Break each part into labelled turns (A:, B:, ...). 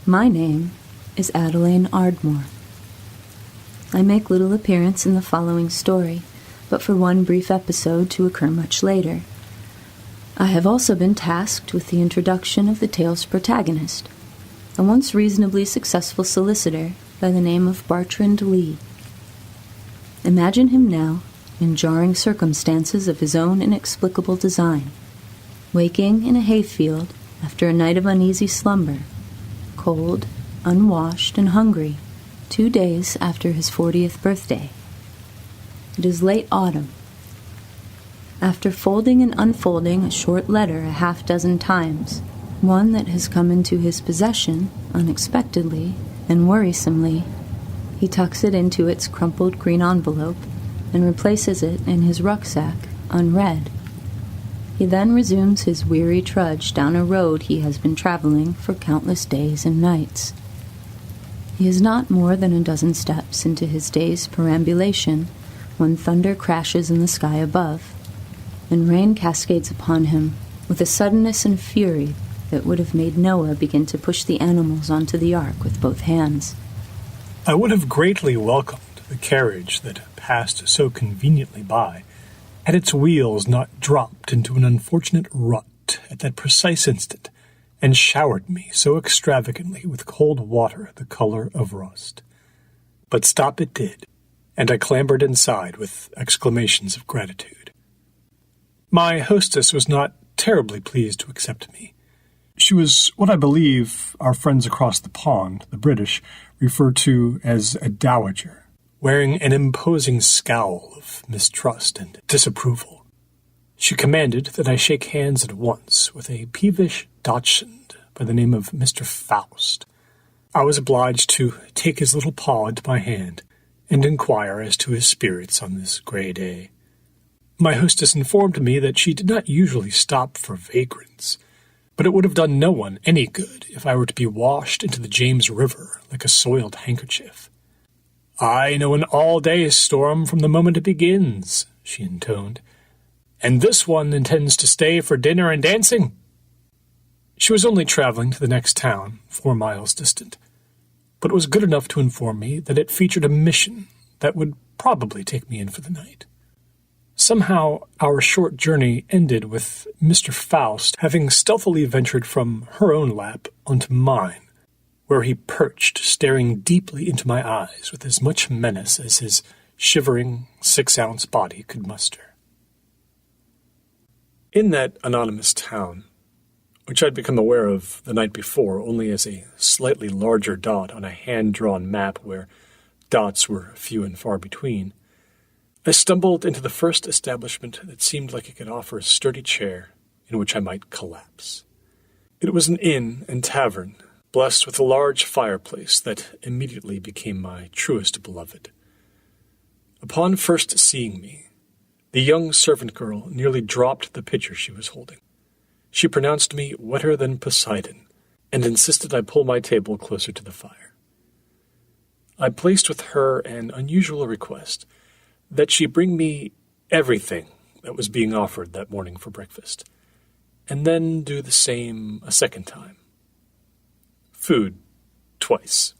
A: My name is Adeline Ardmore. I make little appearance in the following story, but for one brief episode to occur much later. I have also been tasked with the introduction of the tale's protagonist, a once reasonably successful solicitor by the name of Bartrand Lee. Imagine him now in jarring circumstances of his own inexplicable design, waking in a hayfield after a night of uneasy slumber, cold, unwashed, and hungry, 2 days after his 40th birthday. It is late autumn. After folding and unfolding a short letter a half-dozen times, one that has come into his possession unexpectedly and worrisomely, he tucks it into its crumpled green envelope and replaces it in his rucksack, unread. He then resumes his weary trudge down a road he has been traveling for countless days and nights. He is not more than a dozen steps into his day's perambulation when thunder crashes in the sky above, and rain cascades upon him with a suddenness and fury that would have made Noah begin to push the animals onto the ark with both hands.
B: I would have greatly welcomed the carriage that passed so conveniently by, had its wheels not dropped into an unfortunate rut at that precise instant, and showered me so extravagantly with cold water the color of rust. But stop it did, and I clambered inside with exclamations of gratitude. My hostess was not terribly pleased to accept me. She was what I believe our friends across the pond, the British, refer to as a dowager, wearing an imposing scowl of mistrust and disapproval. She commanded that I shake hands at once with a peevish Dachshund by the name of Mr. Faust. I was obliged to take his little paw into my hand and inquire as to his spirits on this gray day. My hostess informed me that she did not usually stop for vagrants, but it would have done no one any good if I were to be washed into the James River like a soiled handkerchief. "I know an all-day storm from the moment it begins," she intoned, "and this one intends to stay for dinner and dancing." She was only traveling to the next town, 4 miles distant, but was good enough to inform me that it featured a mission that would probably take me in for the night. Somehow, our short journey ended with Mr. Faust having stealthily ventured from her own lap onto mine, where he perched, staring deeply into my eyes with as much menace as his shivering 6-ounce body could muster. In that anonymous town, which I'd become aware of the night before only as a slightly larger dot on a hand-drawn map where dots were few and far between, I stumbled into the first establishment that seemed like it could offer a sturdy chair in which I might collapse. It was an inn and tavern, blessed with a large fireplace that immediately became my truest beloved. Upon first seeing me, the young servant girl nearly dropped the pitcher she was holding. She pronounced me wetter than Poseidon, and insisted I pull my table closer to the fire. I placed with her an unusual request, that she bring me everything that was being offered that morning for breakfast, and then do the same a second time. Food, twice.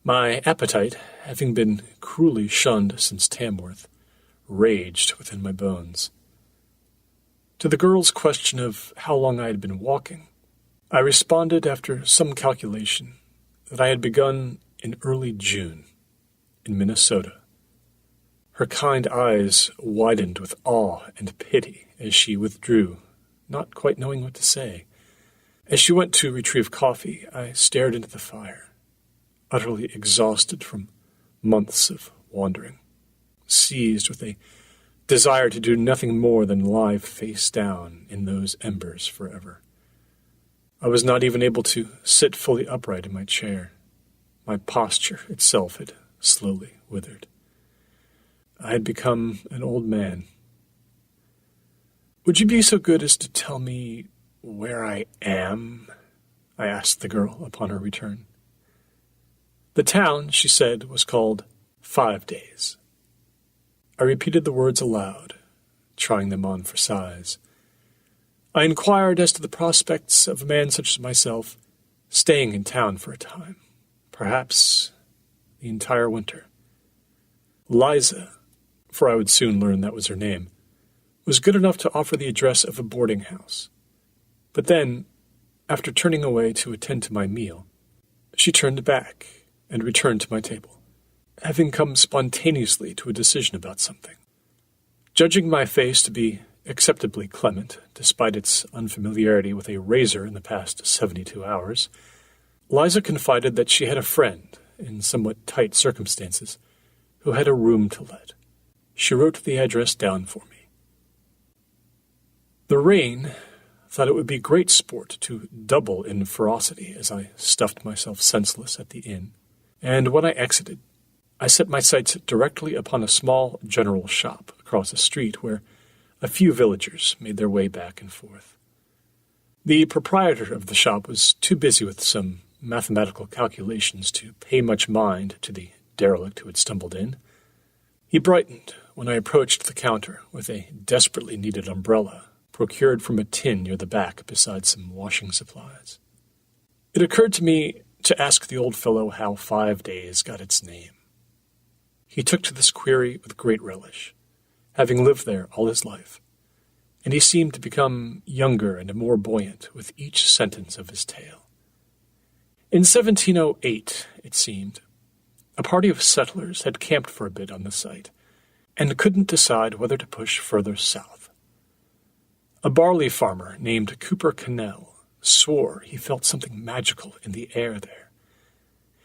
B: My appetite, having been cruelly shunned since Tamworth, raged within my bones. To the girl's question of how long I had been walking, I responded after some calculation that I had begun in early June, in Minnesota. Her kind eyes widened with awe and pity as she withdrew, not quite knowing what to say. As she went to retrieve coffee, I stared into the fire, utterly exhausted from months of wandering, seized with a desire to do nothing more than lie face down in those embers forever. I was not even able to sit fully upright in my chair. My posture itself had slowly withered. I had become an old man. "Would you be so good as to tell me where I am?" I asked the girl upon her return. The town, she said, was called 5 Days. I repeated the words aloud, trying them on for size. I inquired as to the prospects of a man such as myself, staying in town for a time, perhaps the entire winter. Liza, for I would soon learn that was her name, was good enough to offer the address of a boarding house. But then, after turning away to attend to my meal, she turned back and returned to my table, having come spontaneously to a decision about something. Judging my face to be acceptably clement, despite its unfamiliarity with a razor in the past 72 hours, Liza confided that she had a friend, in somewhat tight circumstances, who had a room to let. She wrote the address down for me. The rain thought it would be great sport to double in ferocity as I stuffed myself senseless at the inn, and when I exited, I set my sights directly upon a small general shop across the street where a few villagers made their way back and forth. The proprietor of the shop was too busy with some mathematical calculations to pay much mind to the derelict who had stumbled in. He brightened when I approached the counter with a desperately needed umbrella procured from a tin near the back beside some washing supplies. It occurred to me to ask the old fellow how 5 days got its name. He took to this query with great relish, having lived there all his life, and he seemed to become younger and more buoyant with each sentence of his tale. In 1708, it seemed, a party of settlers had camped for a bit on the site, and couldn't decide whether to push further south. A barley farmer named Cooper Cannell swore he felt something magical in the air there.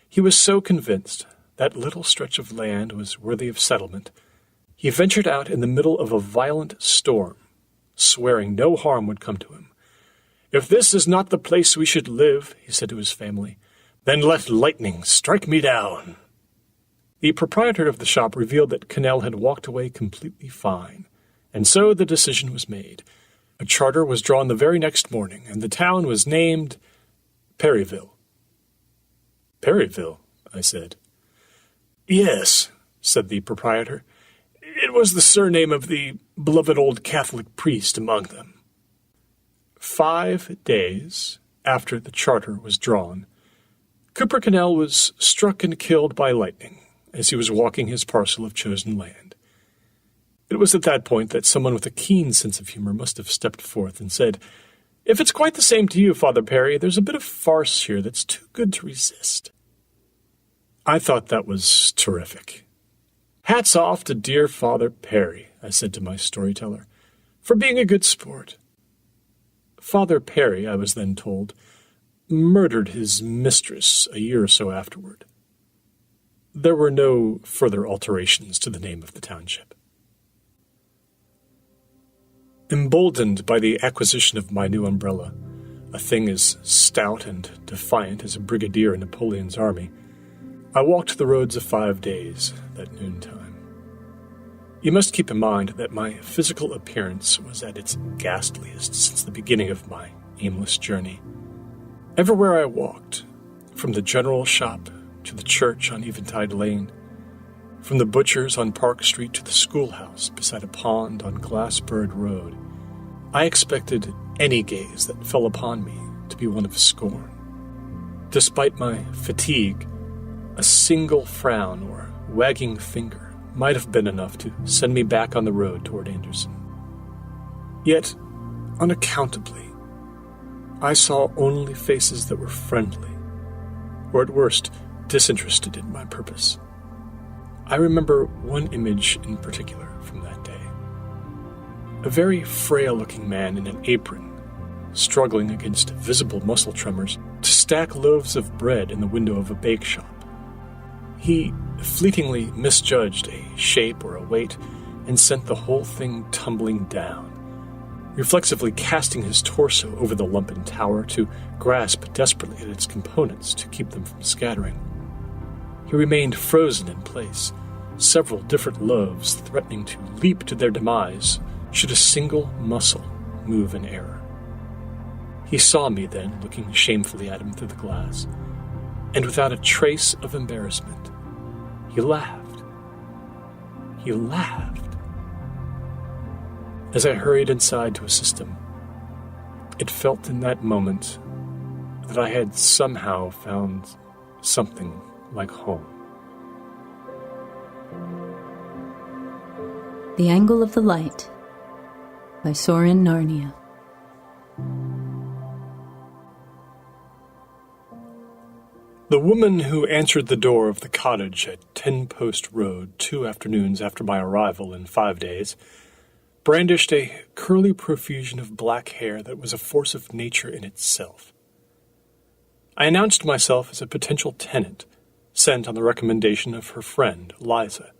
B: He was so convinced that little stretch of land was worthy of settlement, he ventured out in the middle of a violent storm, swearing no harm would come to him. "If this is not the place we should live," he said to his family, "then let lightning strike me down." The proprietor of the shop revealed that Cannell had walked away completely fine, and so the decision was made. A charter was drawn the very next morning, and the town was named Perryville. "Perryville?" I said. "Yes," said the proprietor. "It was the surname of the beloved old Catholic priest among them." 5 days after the charter was drawn, Cooper Cannell was struck and killed by lightning as he was walking his parcel of chosen land. It was at that point that someone with a keen sense of humor must have stepped forth and said, "If it's quite the same to you, Father Perry, there's a bit of farce here that's too good to resist." I thought that was terrific. "Hats off to dear Father Perry," I said to my storyteller, "for being a good sport." Father Perry, I was then told, murdered his mistress a year or so afterward. There were no further alterations to the name of the township. Emboldened by the acquisition of my new umbrella, a thing as stout and defiant as a brigadier in Napoleon's army, I walked the roads of 5 days that noontime. You must keep in mind that my physical appearance was at its ghastliest since the beginning of my aimless journey. Everywhere I walked, from the general shop to the church on Eventide Lane, from the butcher's on Park Street to the schoolhouse beside a pond on Glassbird Road, I expected any gaze that fell upon me to be one of scorn. Despite my fatigue, a single frown or wagging finger might have been enough to send me back on the road toward Anderson. Yet, unaccountably, I saw only faces that were friendly, or at worst, disinterested in my purpose. I remember one image in particular from that day. A very frail-looking man in an apron, struggling against visible muscle tremors to stack loaves of bread in the window of a bake shop. He fleetingly misjudged a shape or a weight and sent the whole thing tumbling down, reflexively casting his torso over the lumpen tower to grasp desperately at its components to keep them from scattering. He remained frozen in place, several different loaves threatening to leap to their demise should a single muscle move in error. He saw me then, looking shamefully at him through the glass, and without a trace of embarrassment, he laughed. He laughed. As I hurried inside to assist him, it felt in that moment that I had somehow found something like home.
A: The Angle of the Light by Soren Narnia.
B: The woman who answered the door of the cottage at 10 Post Road 2 afternoons after my arrival in 5 days brandished a curly profusion of black hair that was a force of nature in itself. I announced myself as a potential tenant, sent on the recommendation of her friend, Liza,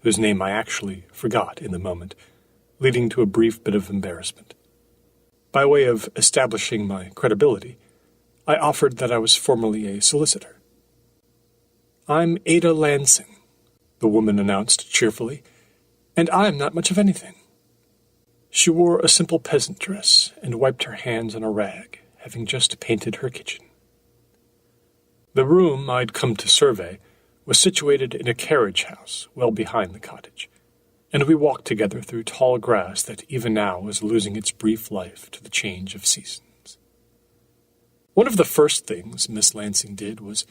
B: whose name I actually forgot in the moment, leading to a brief bit of embarrassment. By way of establishing my credibility, I offered that I was formerly a solicitor. "I'm Ada Lansing," the woman announced cheerfully, "and I'm not much of anything." She wore a simple peasant dress and wiped her hands on a rag, having just painted her kitchen. The room I'd come to survey was situated in a carriage house well behind the cottage, and we walked together through tall grass that even now was losing its brief life to the change of seasons. One of the first things Miss Lansing did was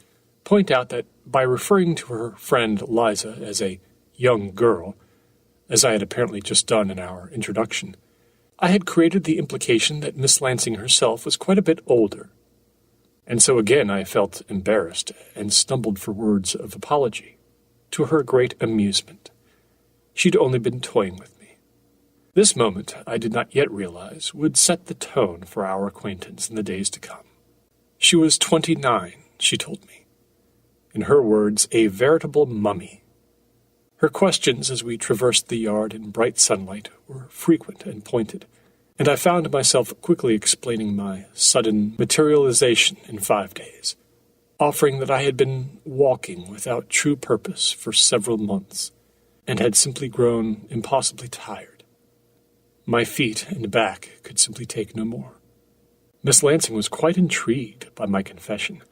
B: point out that by referring to her friend Liza as a young girl, as I had apparently just done in our introduction, I had created the implication that Miss Lansing herself was quite a bit older. And so again I felt embarrassed and stumbled for words of apology, to her great amusement. She'd only been toying with me. This moment, I did not yet realize, would set the tone for our acquaintance in the days to come. She was 29, she told me. In her words, a veritable mummy. Her questions as we traversed the yard in bright sunlight were frequent and pointed, and I found myself quickly explaining my sudden materialization in 5 days, offering that I had been walking without true purpose for several months, and had simply grown impossibly tired. My feet and back could simply take no more. Miss Lansing was quite intrigued by my confession,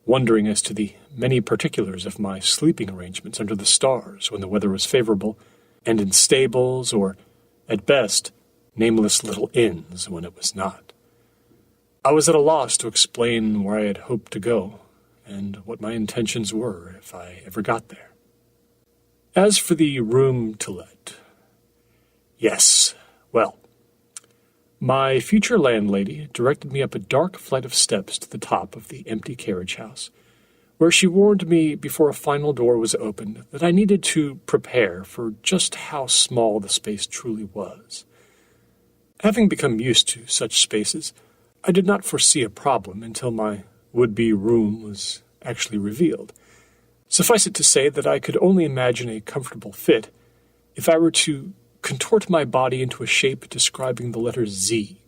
B: wondering as to the many particulars of my sleeping arrangements under the stars when the weather was favorable, and in stables or, at best, nameless little inns when it was not. I was at a loss to explain where I had hoped to go, and what my intentions were if I ever got there. As for the room to let, yes, well, my future landlady directed me up a dark flight of steps to the top of the empty carriage house, where she warned me before a final door was opened that I needed to prepare for just how small the space truly was. Having become used to such spaces, I did not foresee a problem until my would-be room was actually revealed. Suffice it to say that I could only imagine a comfortable fit if I were to contort my body into a shape describing the letter Z,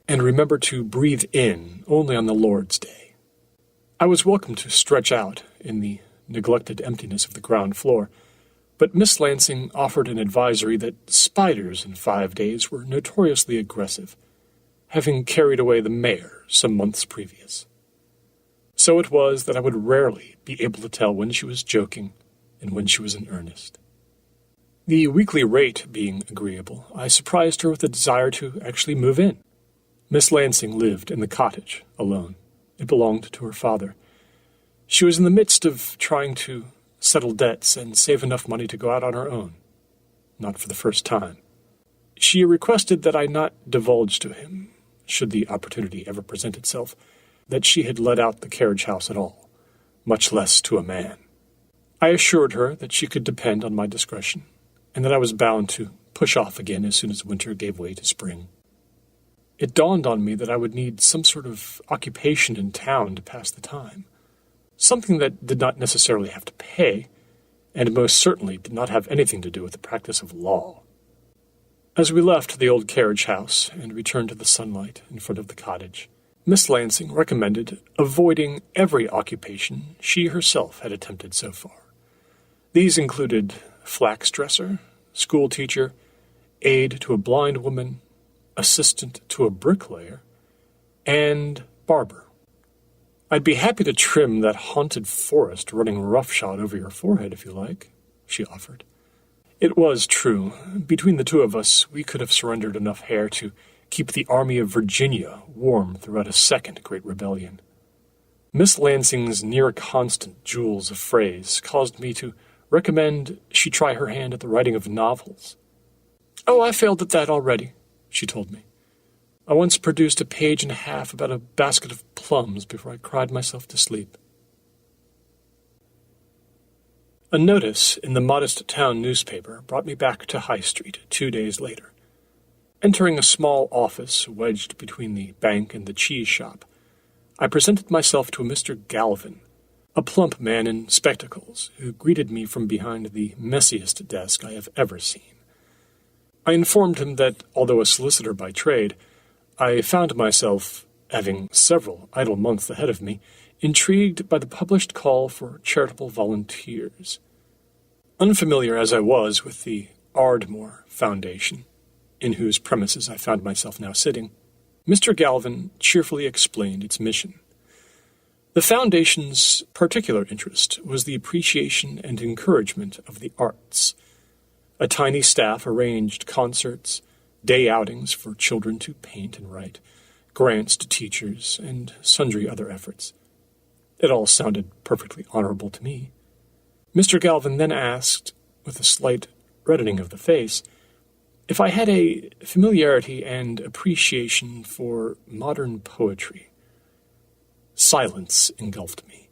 B: and remember to breathe in only on the Lord's Day. I was welcome to stretch out in the neglected emptiness of the ground floor, but Miss Lansing offered an advisory that spiders in 5 days were notoriously aggressive, having carried away the mayor some months previous. So it was that I would rarely be able to tell when she was joking and when she was in earnest. The weekly rate being agreeable, I surprised her with a desire to actually move in. Miss Lansing lived in the cottage, alone. It belonged to her father. She was in the midst of trying to settle debts and save enough money to go out on her own. Not for the first time. She requested that I not divulge to him, should the opportunity ever present itself, that she had let out the carriage house at all, much less to a man. I assured her that she could depend on my discretion, and that I was bound to push off again as soon as winter gave way to spring. It dawned on me that I would need some sort of occupation in town to pass the time, something that did not necessarily have to pay, and most certainly did not have anything to do with the practice of law. As we left the old carriage house and returned to the sunlight in front of the cottage, Miss Lansing recommended avoiding every occupation she herself had attempted so far. These included flax dresser, school teacher, aide to a blind woman, assistant to a bricklayer, and barber. "I'd be happy to trim that haunted forest running roughshod over your forehead if you like," she offered. It was true. Between the two of us, we could have surrendered enough hair to keep the Army of Virginia warm throughout a second great rebellion. Miss Lansing's near-constant jewels of phrase caused me to recommend she try her hand at the writing of novels. "Oh, I failed at that already," she told me. "I once produced a page and a half about a basket of plums before I cried myself to sleep." A notice in the modest town newspaper brought me back to High Street 2 days later. Entering a small office wedged between the bank and the cheese shop, I presented myself to a Mr. Galvin, a plump man in spectacles, who greeted me from behind the messiest desk I have ever seen. I informed him that, although a solicitor by trade, I found myself, having several idle months ahead of me, intrigued by the published call for charitable volunteers. Unfamiliar as I was with the Ardmore Foundation, in whose premises I found myself now sitting, Mr. Galvin cheerfully explained its mission. The Foundation's particular interest was the appreciation and encouragement of the arts. A tiny staff arranged concerts, day outings for children to paint and write, grants to teachers, and sundry other efforts. It all sounded perfectly honorable to me. Mr. Galvin then asked, with a slight reddening of the face, if I had a familiarity and appreciation for modern poetry. Silence engulfed me.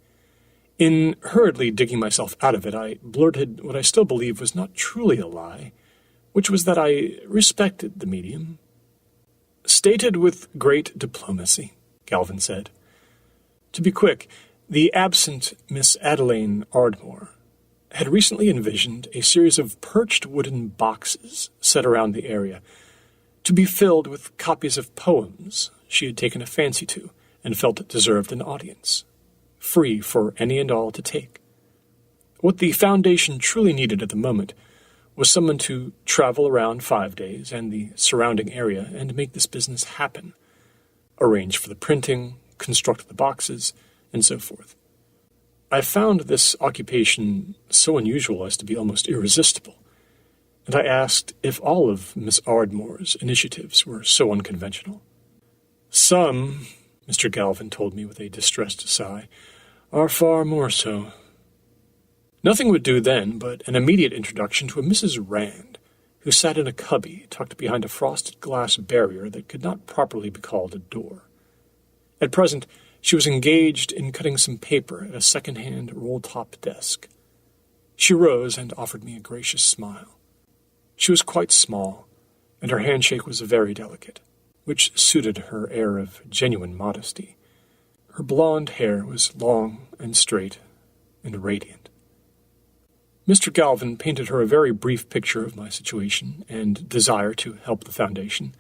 B: In hurriedly digging myself out of it, I blurted what I still believe was not truly a lie, which was that I respected the medium. "Stated with great diplomacy," Galvin said. To be quick, the absent Miss Adelaine Ardmore had recently envisioned a series of perched wooden boxes set around the area, to be filled with copies of poems she had taken a fancy to and felt deserved an audience, free for any and all to take. What the Foundation truly needed at the moment was someone to travel around 5 days and the surrounding area and make this business happen, arrange for the printing, construct the boxes, and so forth. I found this occupation so unusual as to be almost irresistible, and I asked if all of Miss Ardmore's initiatives were so unconventional. "Some," Mr. Galvin told me with a distressed sigh, "are far more so." Nothing would do then but an immediate introduction to a Mrs. Rand, who sat in a cubby tucked behind a frosted glass barrier that could not properly be called a door. At present, she was engaged in cutting some paper at a second-hand roll-top desk. She rose and offered me a gracious smile. She was quite small, and her handshake was very delicate, which suited her air of genuine modesty. Her blonde hair was long and straight and radiant. Mr. Galvin painted her a very brief picture of my situation and desire to help the Foundation,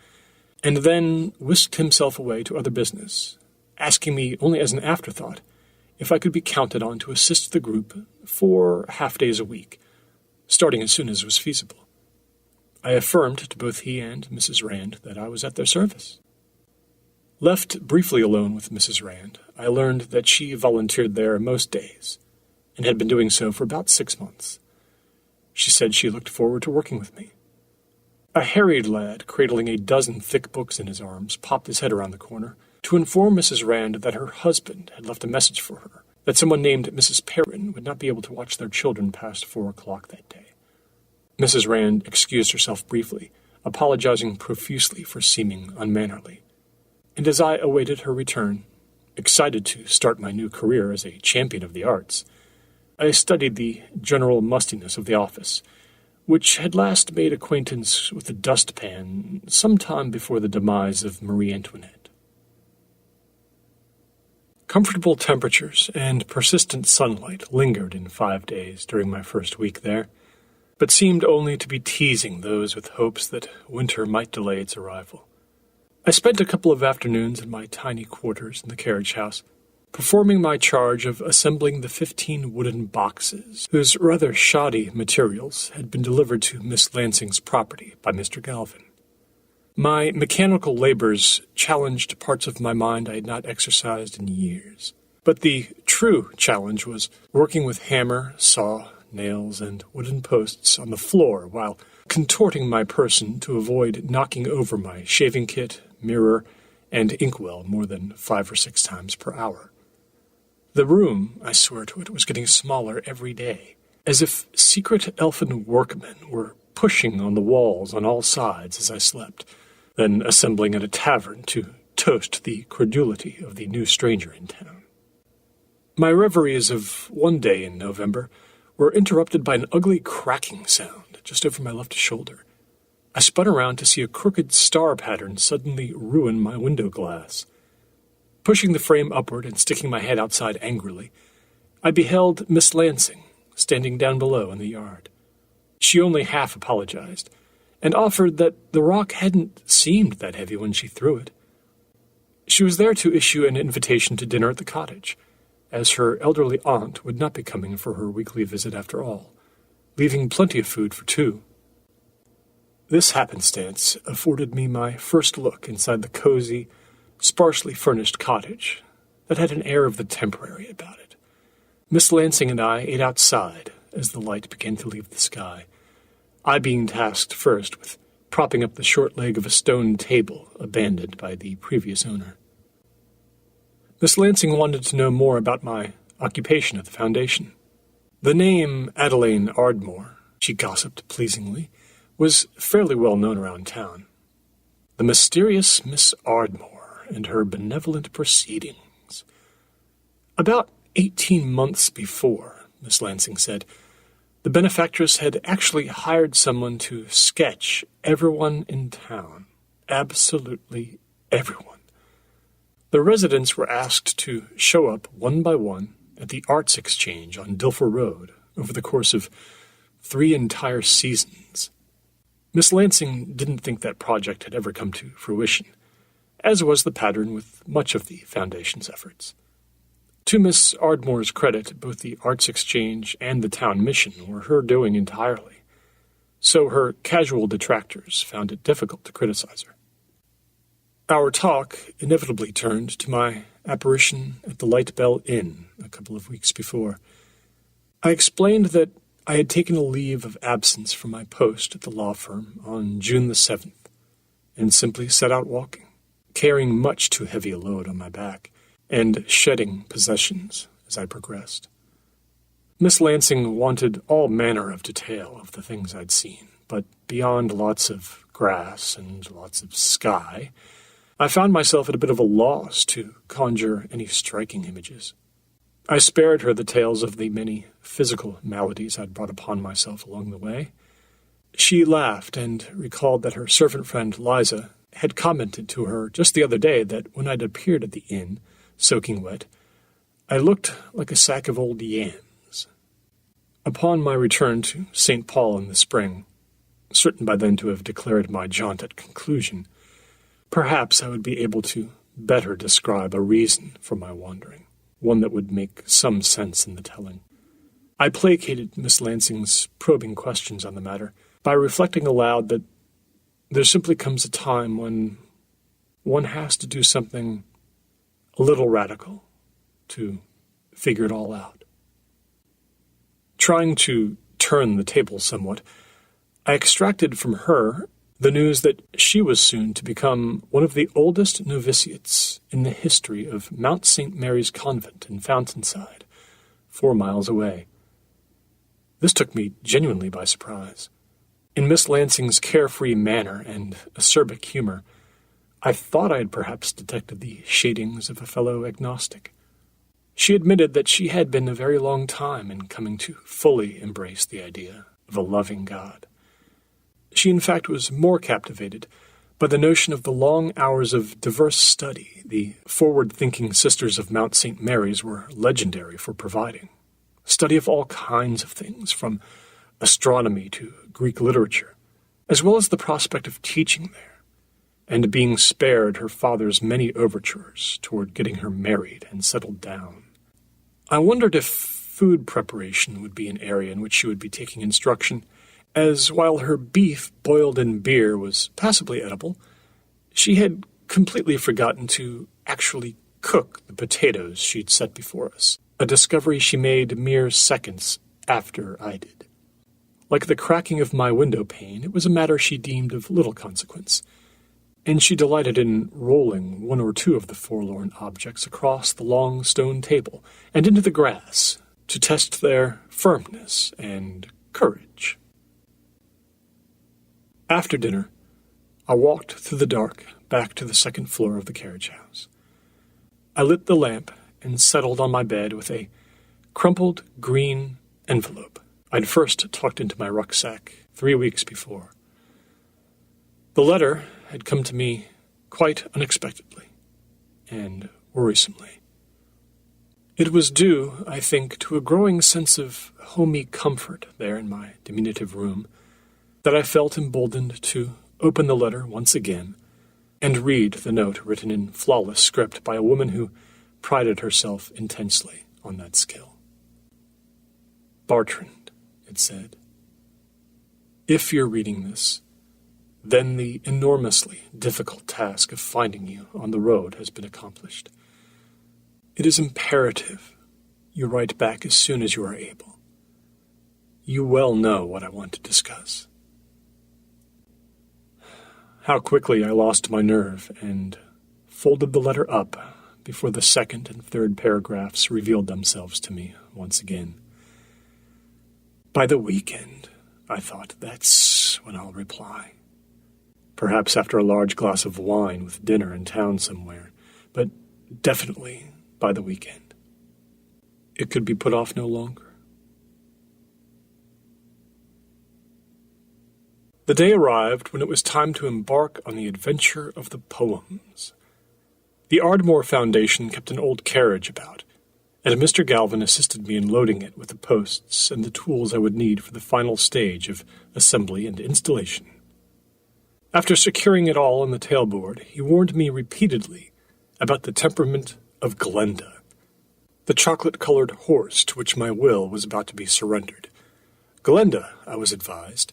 B: and then whisked himself away to other business, asking me only as an afterthought if I could be counted on to assist the group 4 half-days a week, starting as soon as was feasible. I affirmed to both he and Mrs. Rand that I was at their service. Left briefly alone with Mrs. Rand, I learned that she volunteered there most days, and had been doing so for about 6 months. She said she looked forward to working with me. A harried lad, cradling a dozen thick books in his arms, popped his head around the corner to inform Mrs. Rand that her husband had left a message for her, that someone named Mrs. Perrin would not be able to watch their children past 4 o'clock that day. Mrs. Rand excused herself briefly, apologizing profusely for seeming unmannerly. And as I awaited her return, excited to start my new career as a champion of the arts, I studied the general mustiness of the office, which had last made acquaintance with the dustpan some time before the demise of Marie Antoinette. Comfortable temperatures and persistent sunlight lingered in 5 days during my first week there, but seemed only to be teasing those with hopes that winter might delay its arrival. I spent a couple of afternoons in my tiny quarters in the carriage house, performing my charge of assembling the 15 wooden boxes, whose rather shoddy materials had been delivered to Miss Lansing's property by Mr. Galvin. My mechanical labors challenged parts of my mind I had not exercised in years, but the true challenge was working with hammer, saw, nails, and wooden posts on the floor while contorting my person to avoid knocking over my shaving kit, mirror, and inkwell more than 5 or 6 times per hour. The room, I swear to it, was getting smaller every day, as if secret elfin workmen were pushing on the walls on all sides as I slept, then assembling at a tavern to toast the credulity of the new stranger in town. My reveries of one day in November were interrupted by an ugly cracking sound just over my left shoulder. I spun around to see a crooked star pattern suddenly ruin my window glass. Pushing the frame upward and sticking my head outside angrily, I beheld Miss Lansing standing down below in the yard. She only half apologized, and offered that the rock hadn't seemed that heavy when she threw it. She was there to issue an invitation to dinner at the cottage, as her elderly aunt would not be coming for her weekly visit after all, leaving plenty of food for two. This happenstance afforded me my first look inside the cozy, sparsely furnished cottage that had an air of the temporary about it. Miss Lansing and I ate outside as the light began to leave the sky, I being tasked first with propping up the short leg of a stone table abandoned by the previous owner. Miss Lansing wanted to know more about my occupation at the foundation. The name Adeline Ardmore, she gossiped pleasingly, was fairly well known around town. The mysterious Miss Ardmore and her benevolent proceedings. About 18 months before, Miss Lansing said, the benefactress had actually hired someone to sketch everyone in town. Absolutely everyone. The residents were asked to show up one by one at the Arts Exchange on Dilfer Road over the course of 3 entire seasons. Miss Lansing didn't think that project had ever come to fruition, as was the pattern with much of the Foundation's efforts. To Miss Ardmore's credit, both the Arts Exchange and the town mission were her doing entirely, so her casual detractors found it difficult to criticize her. Our talk inevitably turned to my apparition at the Light Bell Inn a couple of weeks before. I explained that I had taken a leave of absence from my post at the law firm on June the 7th, and simply set out walking, carrying much too heavy a load on my back, and shedding possessions as I progressed. Miss Lansing wanted all manner of detail of the things I'd seen, but beyond lots of grass and lots of sky, I found myself at a bit of a loss to conjure any striking images. I spared her the tales of the many physical maladies I'd brought upon myself along the way. She laughed and recalled that her servant friend Liza had commented to her just the other day that when I'd appeared at the inn, soaking wet, I looked like a sack of old yams. Upon my return to St. Paul in the spring, certain by then to have declared my jaunt at conclusion, perhaps I would be able to better describe a reason for my wandering, one that would make some sense in the telling. I placated Miss Lansing's probing questions on the matter by reflecting aloud that there simply comes a time when one has to do something a little radical to figure it all out. Trying to turn the table somewhat, I extracted from her the news that she was soon to become one of the oldest novitiates in the history of Mount St. Mary's Convent in Fountainside, 4 miles away. This took me genuinely by surprise. In Miss Lansing's carefree manner and acerbic humor, I thought I had perhaps detected the shadings of a fellow agnostic. She admitted that she had been a very long time in coming to fully embrace the idea of a loving God. She, in fact, was more captivated by the notion of the long hours of diverse study the forward-thinking Sisters of Mount St. Mary's were legendary for providing. Study of all kinds of things, from astronomy to Greek literature, as well as the prospect of teaching there, and being spared her father's many overtures toward getting her married and settled down. I wondered if food preparation would be an area in which she would be taking instruction, as while her beef boiled in beer was passably edible, she had completely forgotten to actually cook the potatoes she'd set before us, a discovery she made mere seconds after I did. Like the cracking of my window pane, it was a matter she deemed of little consequence. and she delighted in rolling one or two of the forlorn objects across the long stone table and into the grass to test their firmness and courage. After dinner, I walked through the dark back to the second floor of the carriage house. I lit the lamp and settled on my bed with a crumpled green envelope I'd first tucked into my rucksack 3 weeks before. The letter had come to me quite unexpectedly and worrisomely. It was due, I think, to a growing sense of homey comfort there in my diminutive room that I felt emboldened to open the letter once again and read the note written in flawless script by a woman who prided herself intensely on that skill. Bertrand, it said, if you're reading this, then the enormously difficult task of finding you on the road has been accomplished. It is imperative you write back as soon as you are able. You well know what I want to discuss. How quickly I lost my nerve and folded the letter up before the second and third paragraphs revealed themselves to me once again. By the weekend, I thought, that's when I'll reply. Perhaps after a large glass of wine with dinner in town somewhere, but definitely by the weekend. It could be put off no longer. The day arrived when it was time to embark on the adventure of the poems. The Ardmore Foundation kept an old carriage about, and Mr. Galvin assisted me in loading it with the posts and the tools I would need for the final stage of assembly and installation. After securing it all on the tailboard, he warned me repeatedly about the temperament of Glenda, the chocolate-colored horse to which my will was about to be surrendered. Glenda, I was advised,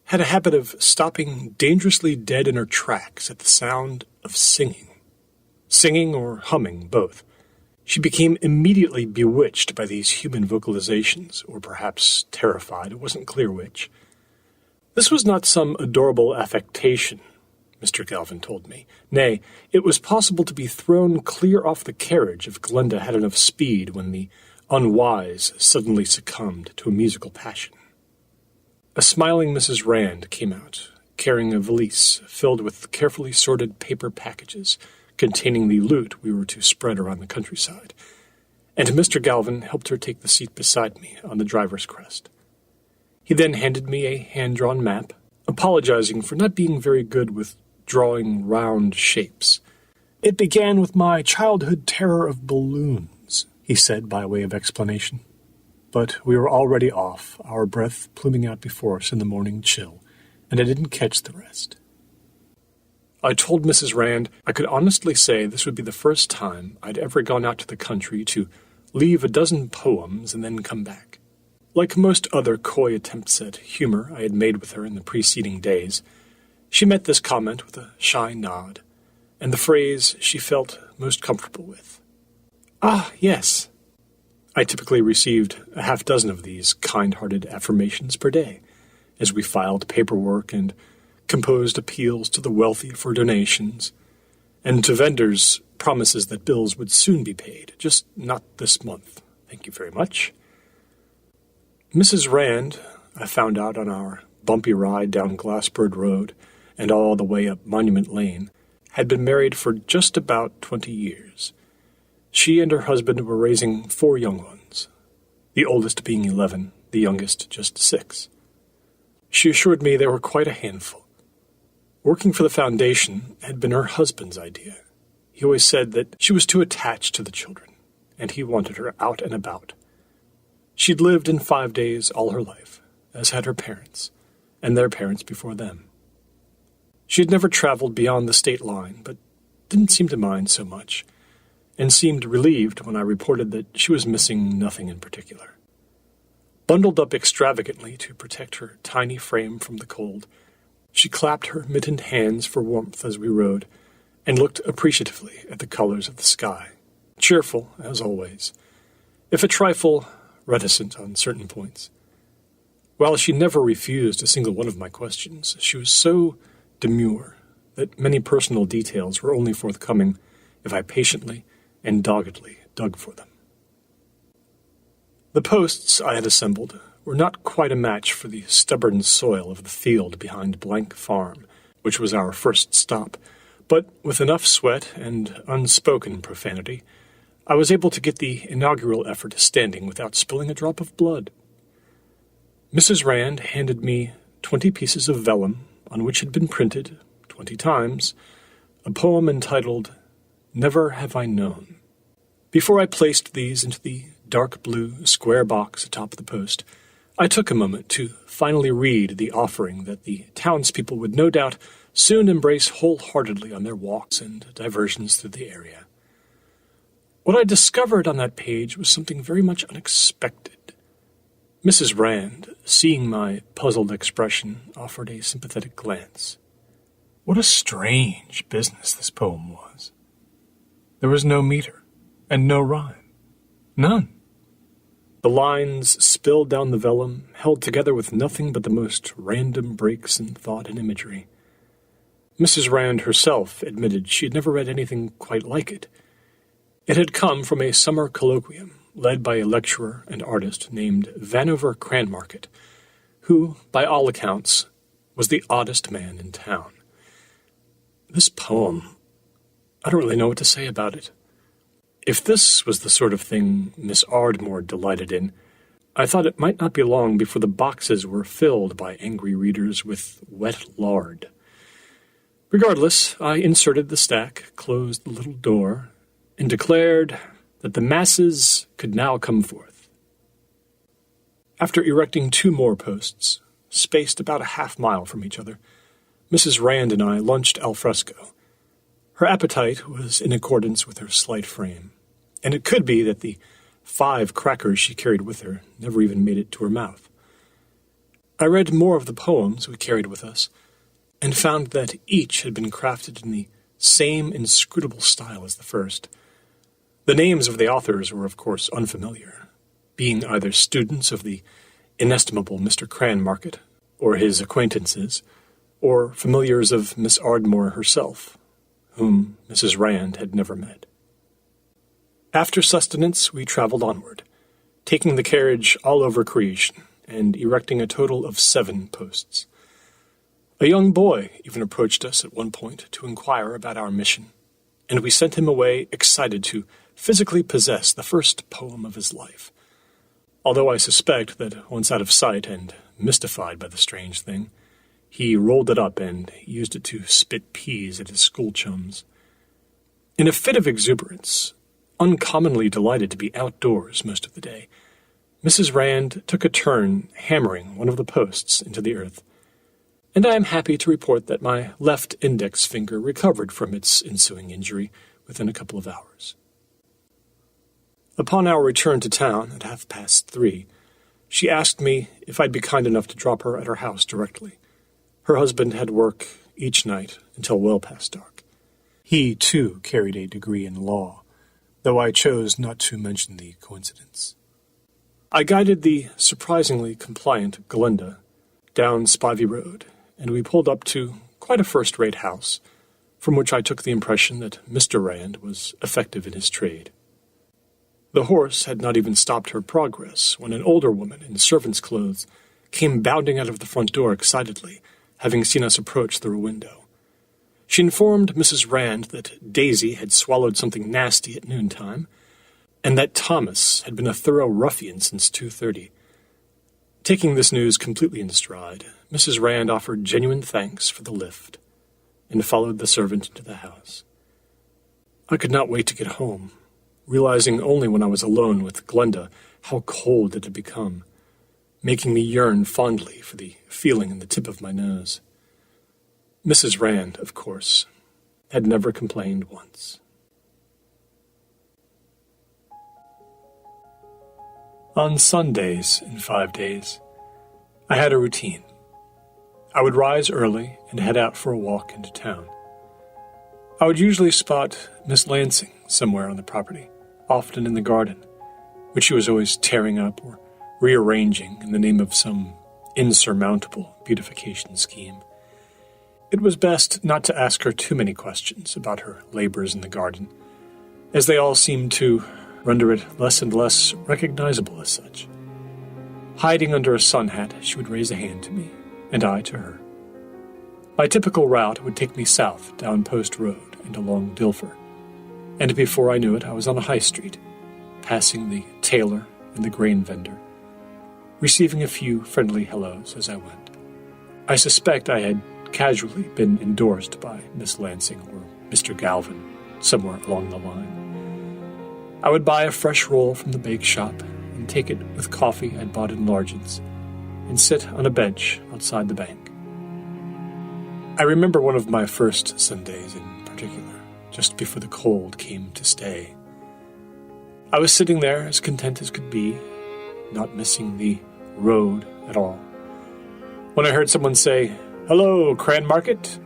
B: had a habit of stopping dangerously dead in her tracks at the sound of singing. Singing or humming, both. She became immediately bewitched by these human vocalizations, or perhaps terrified, it wasn't clear which. This was not some adorable affectation, Mr. Galvin told me. Nay, it was possible to be thrown clear off the carriage if Glenda had enough speed when the unwise suddenly succumbed to a musical passion. A smiling Mrs. Rand came out, carrying a valise filled with carefully sorted paper packages containing the loot we were to spread around the countryside, and Mr. Galvin helped her take the seat beside me on the driver's crest. He then handed me a hand-drawn map, apologizing for not being very good with drawing round shapes. It began with my childhood terror of balloons, he said by way of explanation. But we were already off, our breath pluming out before us in the morning chill, and I didn't catch the rest. I told Mrs. Rand I could honestly say this would be the first time I'd ever gone out to the country to leave a dozen poems and then come back. Like most other coy attempts at humor I had made with her in the preceding days, she met this comment with a shy nod, and the phrase she felt most comfortable with. Ah, yes. I typically received a half-dozen of these kind-hearted affirmations per day, as we filed paperwork and composed appeals to the wealthy for donations, and to vendors promises that bills would soon be paid, just not this month. Thank you very much. Mrs. Rand, I found out on our bumpy ride down Glassbird Road and all the way up Monument Lane, had been married for just about 20 years. She and her husband were raising 4 young ones, the oldest being 11, the youngest just 6. She assured me they were quite a handful. Working for the foundation had been her husband's idea. He always said that she was too attached to the children, and he wanted her out and about. She'd lived in 5 days all her life, as had her parents, and their parents before them. She had never traveled beyond the state line, but didn't seem to mind so much, and seemed relieved when I reported that she was missing nothing in particular. Bundled up extravagantly to protect her tiny frame from the cold, she clapped her mittened hands for warmth as we rode, and looked appreciatively at the colors of the sky, cheerful as always, if a trifle reticent on certain points. While she never refused a single one of my questions, she was so demure that many personal details were only forthcoming if I patiently and doggedly dug for them. The posts I had assembled were not quite a match for the stubborn soil of the field behind Blank Farm, which was our first stop, but with enough sweat and unspoken profanity, I was able to get the inaugural effort standing without spilling a drop of blood. Mrs. Rand handed me 20 pieces of vellum on which had been printed, 20 times, a poem entitled Never Have I Known. Before I placed these into the dark blue square box atop the post, I took a moment to finally read the offering that the townspeople would no doubt soon embrace wholeheartedly on their walks and diversions through the area. What I discovered on that page was something very much unexpected. Mrs. Rand, seeing my puzzled expression, offered a sympathetic glance. What a strange business this poem was. There was no meter, and no rhyme. None. The lines spilled down the vellum, held together with nothing but the most random breaks in thought and imagery. Mrs. Rand herself admitted she had never read anything quite like it. It had come from a summer colloquium led by a lecturer and artist named Vanover Cranmarket, who, by all accounts, was the oddest man in town. This poem, I don't really know what to say about it. If this was the sort of thing Miss Ardmore delighted in, I thought it might not be long before the boxes were filled by angry readers with wet lard. Regardless, I inserted the stack, closed the little door, and declared that the masses could now come forth. After erecting 2 more posts, spaced about a half-mile from each other, Mrs. Rand and I lunched al fresco. Her appetite was in accordance with her slight frame, and it could be that the 5 crackers she carried with her never even made it to her mouth. I read more of the poems we carried with us, and found that each had been crafted in the same inscrutable style as the first. The names of the authors were, of course, unfamiliar, being either students of the inestimable Mr. Cranmarket, or his acquaintances, or familiars of Miss Ardmore herself, whom Mrs. Rand had never met. After sustenance, we traveled onward, taking the carriage all over creation, and erecting a total of 7 posts. A young boy even approached us at one point to inquire about our mission, and we sent him away excited to physically possess the first poem of his life. Although I suspect that once out of sight and mystified by the strange thing, he rolled it up and used it to spit peas at his school chums. In a fit of exuberance, uncommonly delighted to be outdoors most of the day, Mrs. Rand took a turn hammering one of the posts into the earth, and I am happy to report that my left index finger recovered from its ensuing injury within a couple of hours. Upon our return to town at 3:30, she asked me if I'd be kind enough to drop her at her house directly. Her husband had work each night until well past dark. He, too, carried a degree in law, though I chose not to mention the coincidence. I guided the surprisingly compliant Glenda down Spivey Road, and we pulled up to quite a first-rate house, from which I took the impression that Mr. Rand was effective in his trade. The horse had not even stopped her progress when an older woman in servant's clothes came bounding out of the front door excitedly, having seen us approach through a window. She informed Mrs. Rand that Daisy had swallowed something nasty at noontime, and that Thomas had been a thorough ruffian since 2:30. Taking this news completely in stride, Mrs. Rand offered genuine thanks for the lift, and followed the servant into the house. I could not wait to get home, realizing only when I was alone with Glenda how cold it had become, making me yearn fondly for the feeling in the tip of my nose. Mrs. Rand, of course, had never complained once. On Sundays, in 5 days, I had a routine. I would rise early and head out for a walk into town. I would usually spot Miss Lansing somewhere on the property, often in the garden, which she was always tearing up or rearranging in the name of some insurmountable beautification scheme. It was best not to ask her too many questions about her labors in the garden, as they all seemed to render it less and less recognizable as such. Hiding under a sun hat, she would raise a hand to me, and I to her. My typical route would take me south down Post Road and along Dilfer, and before I knew it, I was on a high street, passing the tailor and the grain vendor, receiving a few friendly hellos as I went. I suspect I had casually been endorsed by Miss Lansing or Mr. Galvin somewhere along the line. I would buy a fresh roll from the bake shop and take it with coffee I'd bought in Largent's and sit on a bench outside the bank. I remember one of my first Sundays in particular, just before the cold came to stay. I was sitting there as content as could be, not missing the road at all, when I heard someone say, "Hello, Cranmarket."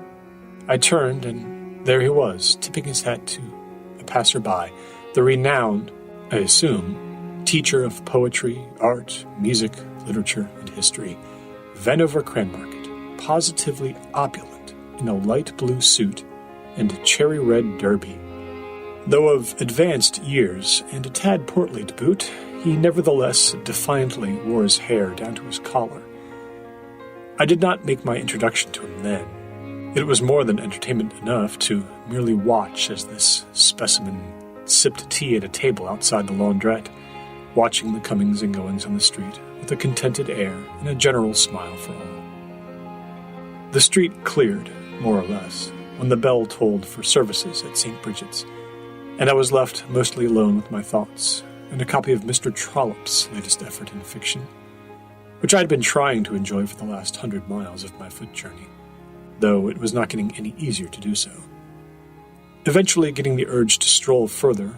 B: I turned, and there he was, tipping his hat to a passerby, the renowned, I assume, teacher of poetry, art, music, literature, and history, Vanover Cranmarket, positively opulent in a light blue suit and cherry red derby. Though of advanced years and a tad portly to boot, he nevertheless defiantly wore his hair down to his collar. I did not make my introduction to him then. It was more than entertainment enough to merely watch as this specimen sipped tea at a table outside the laundrette, watching the comings and goings on the street with a contented air and a general smile for all. The street cleared, more or less, when the bell tolled for services at St. Bridget's, and I was left mostly alone with my thoughts and a copy of Mr. Trollope's latest effort in fiction, which I had been trying to enjoy for the last 100 miles of my foot journey, though it was not getting any easier to do so. Eventually getting the urge to stroll further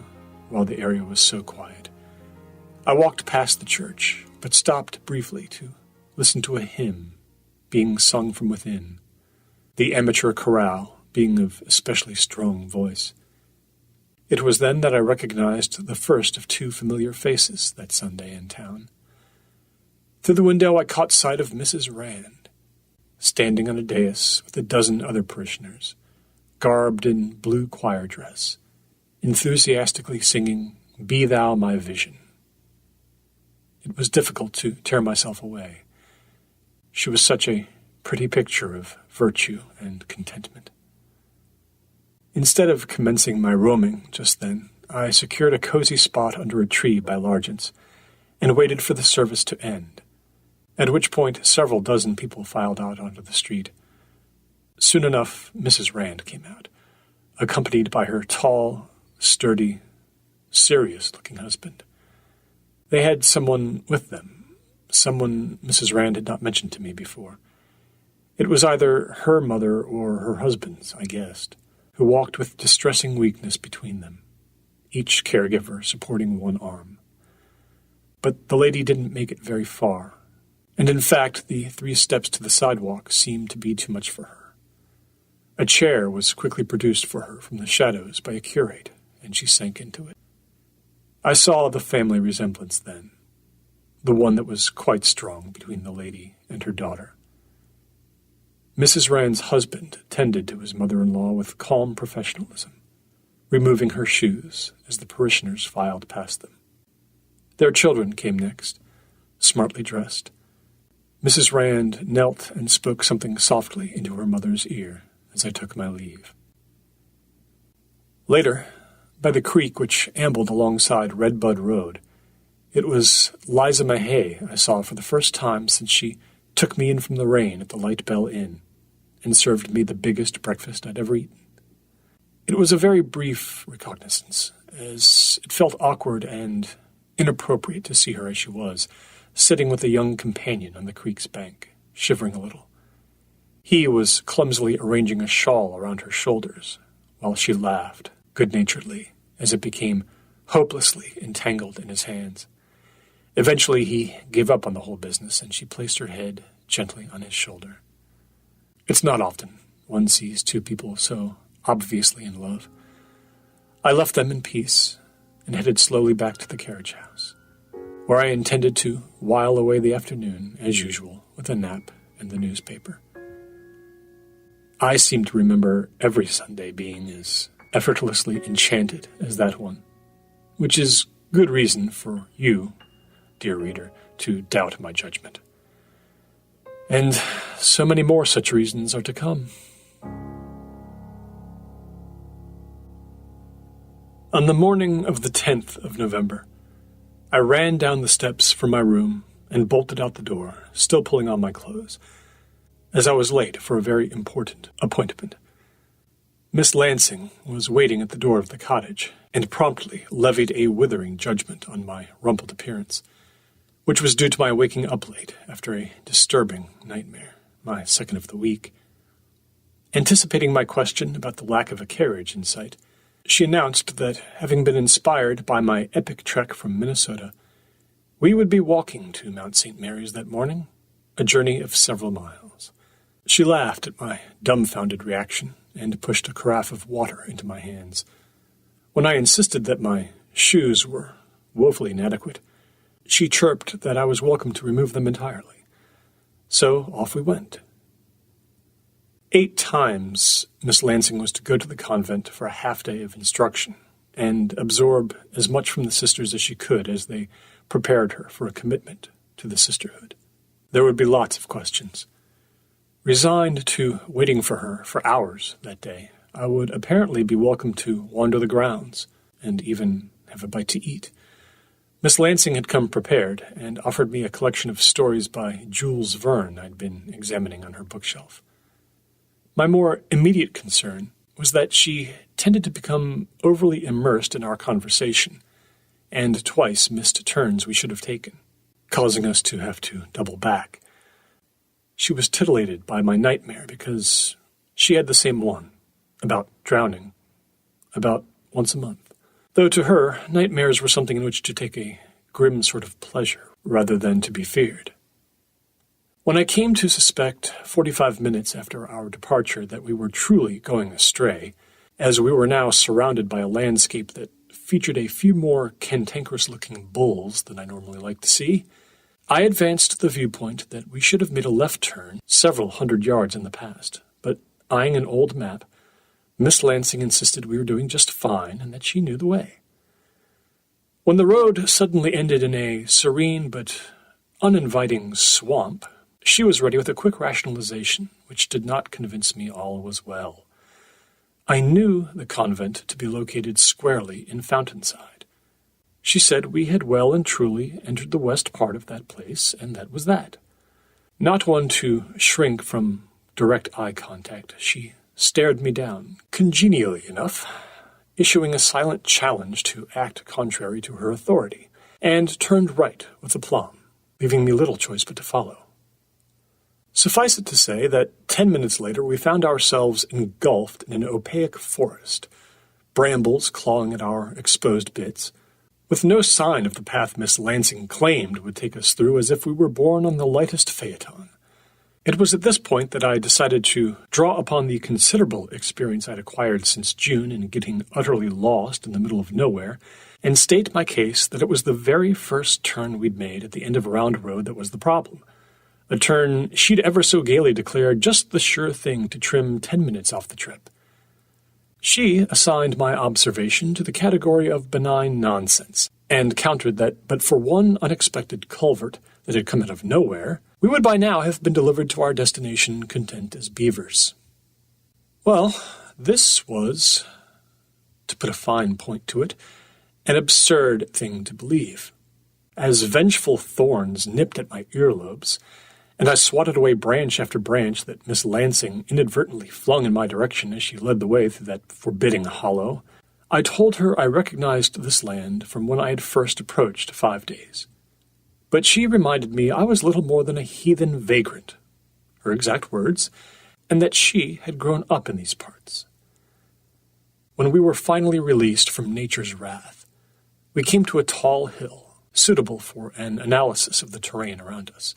B: while the area was so quiet, I walked past the church, but stopped briefly to listen to a hymn being sung from within, the amateur chorale being of especially strong voice. It was then that I recognized the first of two familiar faces that Sunday in town. Through the window I caught sight of Mrs. Rand, standing on a dais with a dozen other parishioners, garbed in blue choir dress, enthusiastically singing, "Be Thou My Vision." It was difficult to tear myself away. She was such a pretty picture of virtue and contentment. Instead of commencing my roaming just then, I secured a cozy spot under a tree by Largent's and waited for the service to end, at which point several dozen people filed out onto the street. Soon enough, Mrs. Rand came out, accompanied by her tall, sturdy, serious-looking husband. They had someone with them, someone Mrs. Rand had not mentioned to me before. It was either her mother or her husband's, I guessed, who walked with distressing weakness between them, each caregiver supporting one arm. But the lady didn't make it very far, and in fact the 3 steps to the sidewalk seemed to be too much for her. A chair was quickly produced for her from the shadows by a curate, and she sank into it. I saw the family resemblance then, the one that was quite strong between the lady and her daughter. Mrs. Rand's husband tended to his mother-in-law with calm professionalism, removing her shoes as the parishioners filed past them. Their children came next, smartly dressed. Mrs. Rand knelt and spoke something softly into her mother's ear as I took my leave. Later, by the creek which ambled alongside Redbud Road, it was Liza Mahay I saw for the first time since she took me in from the rain at the Light Bell Inn and served me the biggest breakfast I'd ever eaten. It was a very brief recognizance, as it felt awkward and inappropriate to see her as she was, sitting with a young companion on the creek's bank, shivering a little. He was clumsily arranging a shawl around her shoulders, while she laughed, good-naturedly, as it became hopelessly entangled in his hands. Eventually he gave up on the whole business, and she placed her head gently on his shoulder. It's not often one sees two people so obviously in love. I left them in peace and headed slowly back to the carriage house, where I intended to while away the afternoon, as usual, with a nap and the newspaper. I seem to remember every Sunday being as effortlessly enchanted as that one, which is good reason for you, dear reader, to doubt my judgment. And so many more such reasons are to come. On the morning of the 10th of November, I ran down the steps from my room and bolted out the door, still pulling on my clothes, as I was late for a very important appointment. Miss Lansing was waiting at the door of the cottage, and promptly levied a withering judgment on my rumpled appearance, which was due to my waking up late after a disturbing nightmare, my second of the week. Anticipating my question about the lack of a carriage in sight, she announced that, having been inspired by my epic trek from Minnesota, we would be walking to Mount St. Mary's that morning, a journey of several miles. She laughed at my dumbfounded reaction and pushed a carafe of water into my hands. When I insisted that my shoes were woefully inadequate, she chirped that I was welcome to remove them entirely. So off we went. 8 times Miss Lansing was to go to the convent for a half-day of instruction and absorb as much from the sisters as she could as they prepared her for a commitment to the sisterhood. There would be lots of questions. Resigned to waiting for her for hours that day, I would apparently be welcome to wander the grounds and even have a bite to eat. Miss Lansing had come prepared and offered me a collection of stories by Jules Verne I'd been examining on her bookshelf. My more immediate concern was that she tended to become overly immersed in our conversation, and twice missed turns we should have taken, causing us to have to double back. She was titillated by my nightmare because she had the same one, about drowning, about once a month. Though to her, nightmares were something in which to take a grim sort of pleasure, rather than to be feared. When I came to suspect 45 minutes after our departure that we were truly going astray, as we were now surrounded by a landscape that featured a few more cantankerous-looking bulls than I normally like to see, I advanced to the viewpoint that we should have made a left turn several hundred yards in the past, but eyeing an old map, Miss Lansing insisted we were doing just fine and that she knew the way. When the road suddenly ended in a serene but uninviting swamp, she was ready with a quick rationalization, which did not convince me all was well. I knew the convent to be located squarely in Fountainside. She said we had well and truly entered the west part of that place, and that was that. Not one to shrink from direct eye contact, she stared me down, congenially enough, issuing a silent challenge to act contrary to her authority, and turned right with aplomb, leaving me little choice but to follow. Suffice it to say that 10 minutes later we found ourselves engulfed in an opaque forest, brambles clawing at our exposed bits, with no sign of the path Miss Lansing claimed would take us through, as if we were borne on the lightest phaeton. It was at this point that I decided to draw upon the considerable experience I'd acquired since June in getting utterly lost in the middle of nowhere, and state my case that it was the very first turn we'd made at the end of a round road that was the problem. A turn she'd ever so gaily declared just the sure thing to trim 10 minutes off the trip. She assigned my observation to the category of benign nonsense, and countered that but for one unexpected culvert that had come out of nowhere, we would by now have been delivered to our destination content as beavers. Well, this was, to put a fine point to it, an absurd thing to believe. As vengeful thorns nipped at my earlobes, and I swatted away branch after branch that Miss Lansing inadvertently flung in my direction as she led the way through that forbidding hollow, I told her I recognized this land from when I had first approached 5 days. But she reminded me I was little more than a heathen vagrant, her exact words, and that she had grown up in these parts. When we were finally released from nature's wrath, we came to a tall hill, suitable for an analysis of the terrain around us.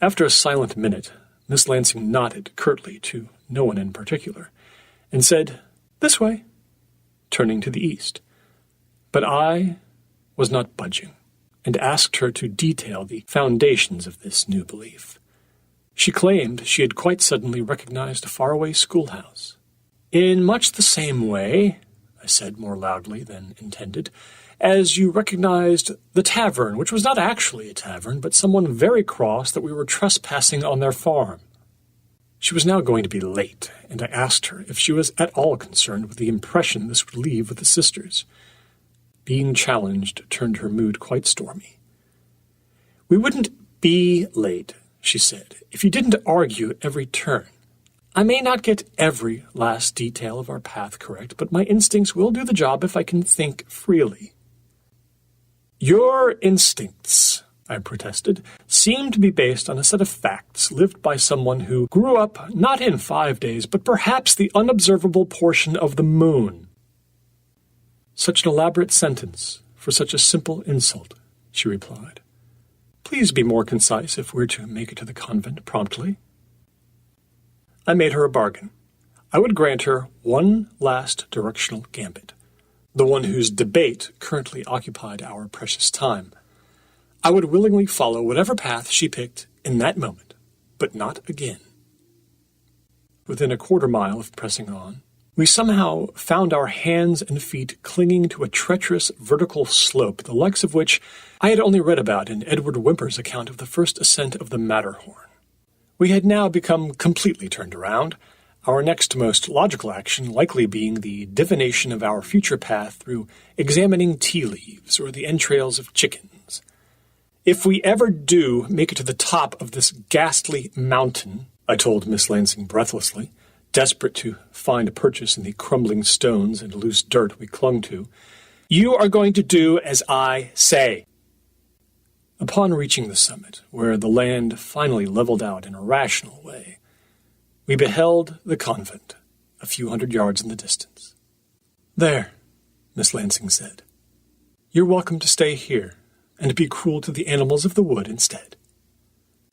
B: After a silent minute, Miss Lansing nodded curtly to no one in particular, and said, "This way," turning to the east. But I was not budging, and asked her to detail the foundations of this new belief. She claimed she had quite suddenly recognized a faraway schoolhouse. "In much the same way," I said more loudly than intended, "as you recognized the tavern, which was not actually a tavern, but someone very cross that we were trespassing on their farm." She was now going to be late, and I asked her if she was at all concerned with the impression this would leave with the sisters. Being challenged turned her mood quite stormy. "We wouldn't be late," she said, "if you didn't argue at every turn. I may not get every last detail of our path correct, but my instincts will do the job if I can think freely." "Your instincts," I protested, "seem to be based on a set of facts lived by someone who grew up not in 5 days, but perhaps the unobservable portion of the moon." "Such an elaborate sentence for such a simple insult," she replied. "Please be more concise if we're to make it to the convent promptly." I made her a bargain. I would grant her one last directional gambit, the one whose debate currently occupied our precious time. I would willingly follow whatever path she picked in that moment, but not again. Within a quarter-mile of pressing on, we somehow found our hands and feet clinging to a treacherous vertical slope, the likes of which I had only read about in Edward Whymper's account of the first ascent of the Matterhorn. We had now become completely turned around, our next most logical action likely being the divination of our future path through examining tea leaves or the entrails of chickens. "If we ever do make it to the top of this ghastly mountain," I told Miss Lansing breathlessly, desperate to find a purchase in the crumbling stones and loose dirt we clung to, "you are going to do as I say." Upon reaching the summit, where the land finally leveled out in a rational way, we beheld the convent, a few hundred yards in the distance. "There," Miss Lansing said. "You're welcome to stay here, and be cruel to the animals of the wood instead."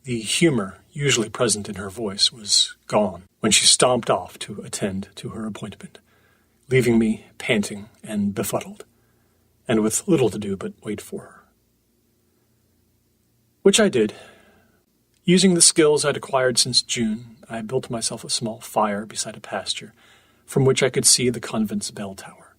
B: The humor usually present in her voice was gone when she stomped off to attend to her appointment, leaving me panting and befuddled, and with little to do but wait for her. Which I did. Using the skills I'd acquired since June, I built myself a small fire beside a pasture, from which I could see the convent's bell tower.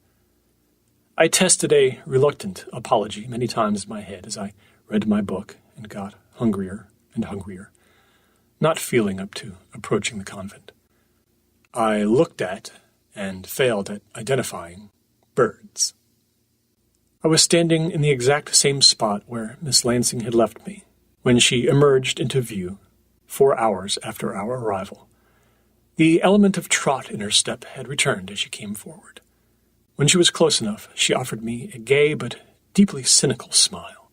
B: I tested a reluctant apology many times in my head as I read my book and got hungrier and hungrier, not feeling up to approaching the convent. I looked at and failed at identifying birds. I was standing in the exact same spot where Miss Lansing had left me when she emerged into view 4 hours after our arrival. The element of trot in her step had returned as she came forward. When she was close enough, she offered me a gay but deeply cynical smile.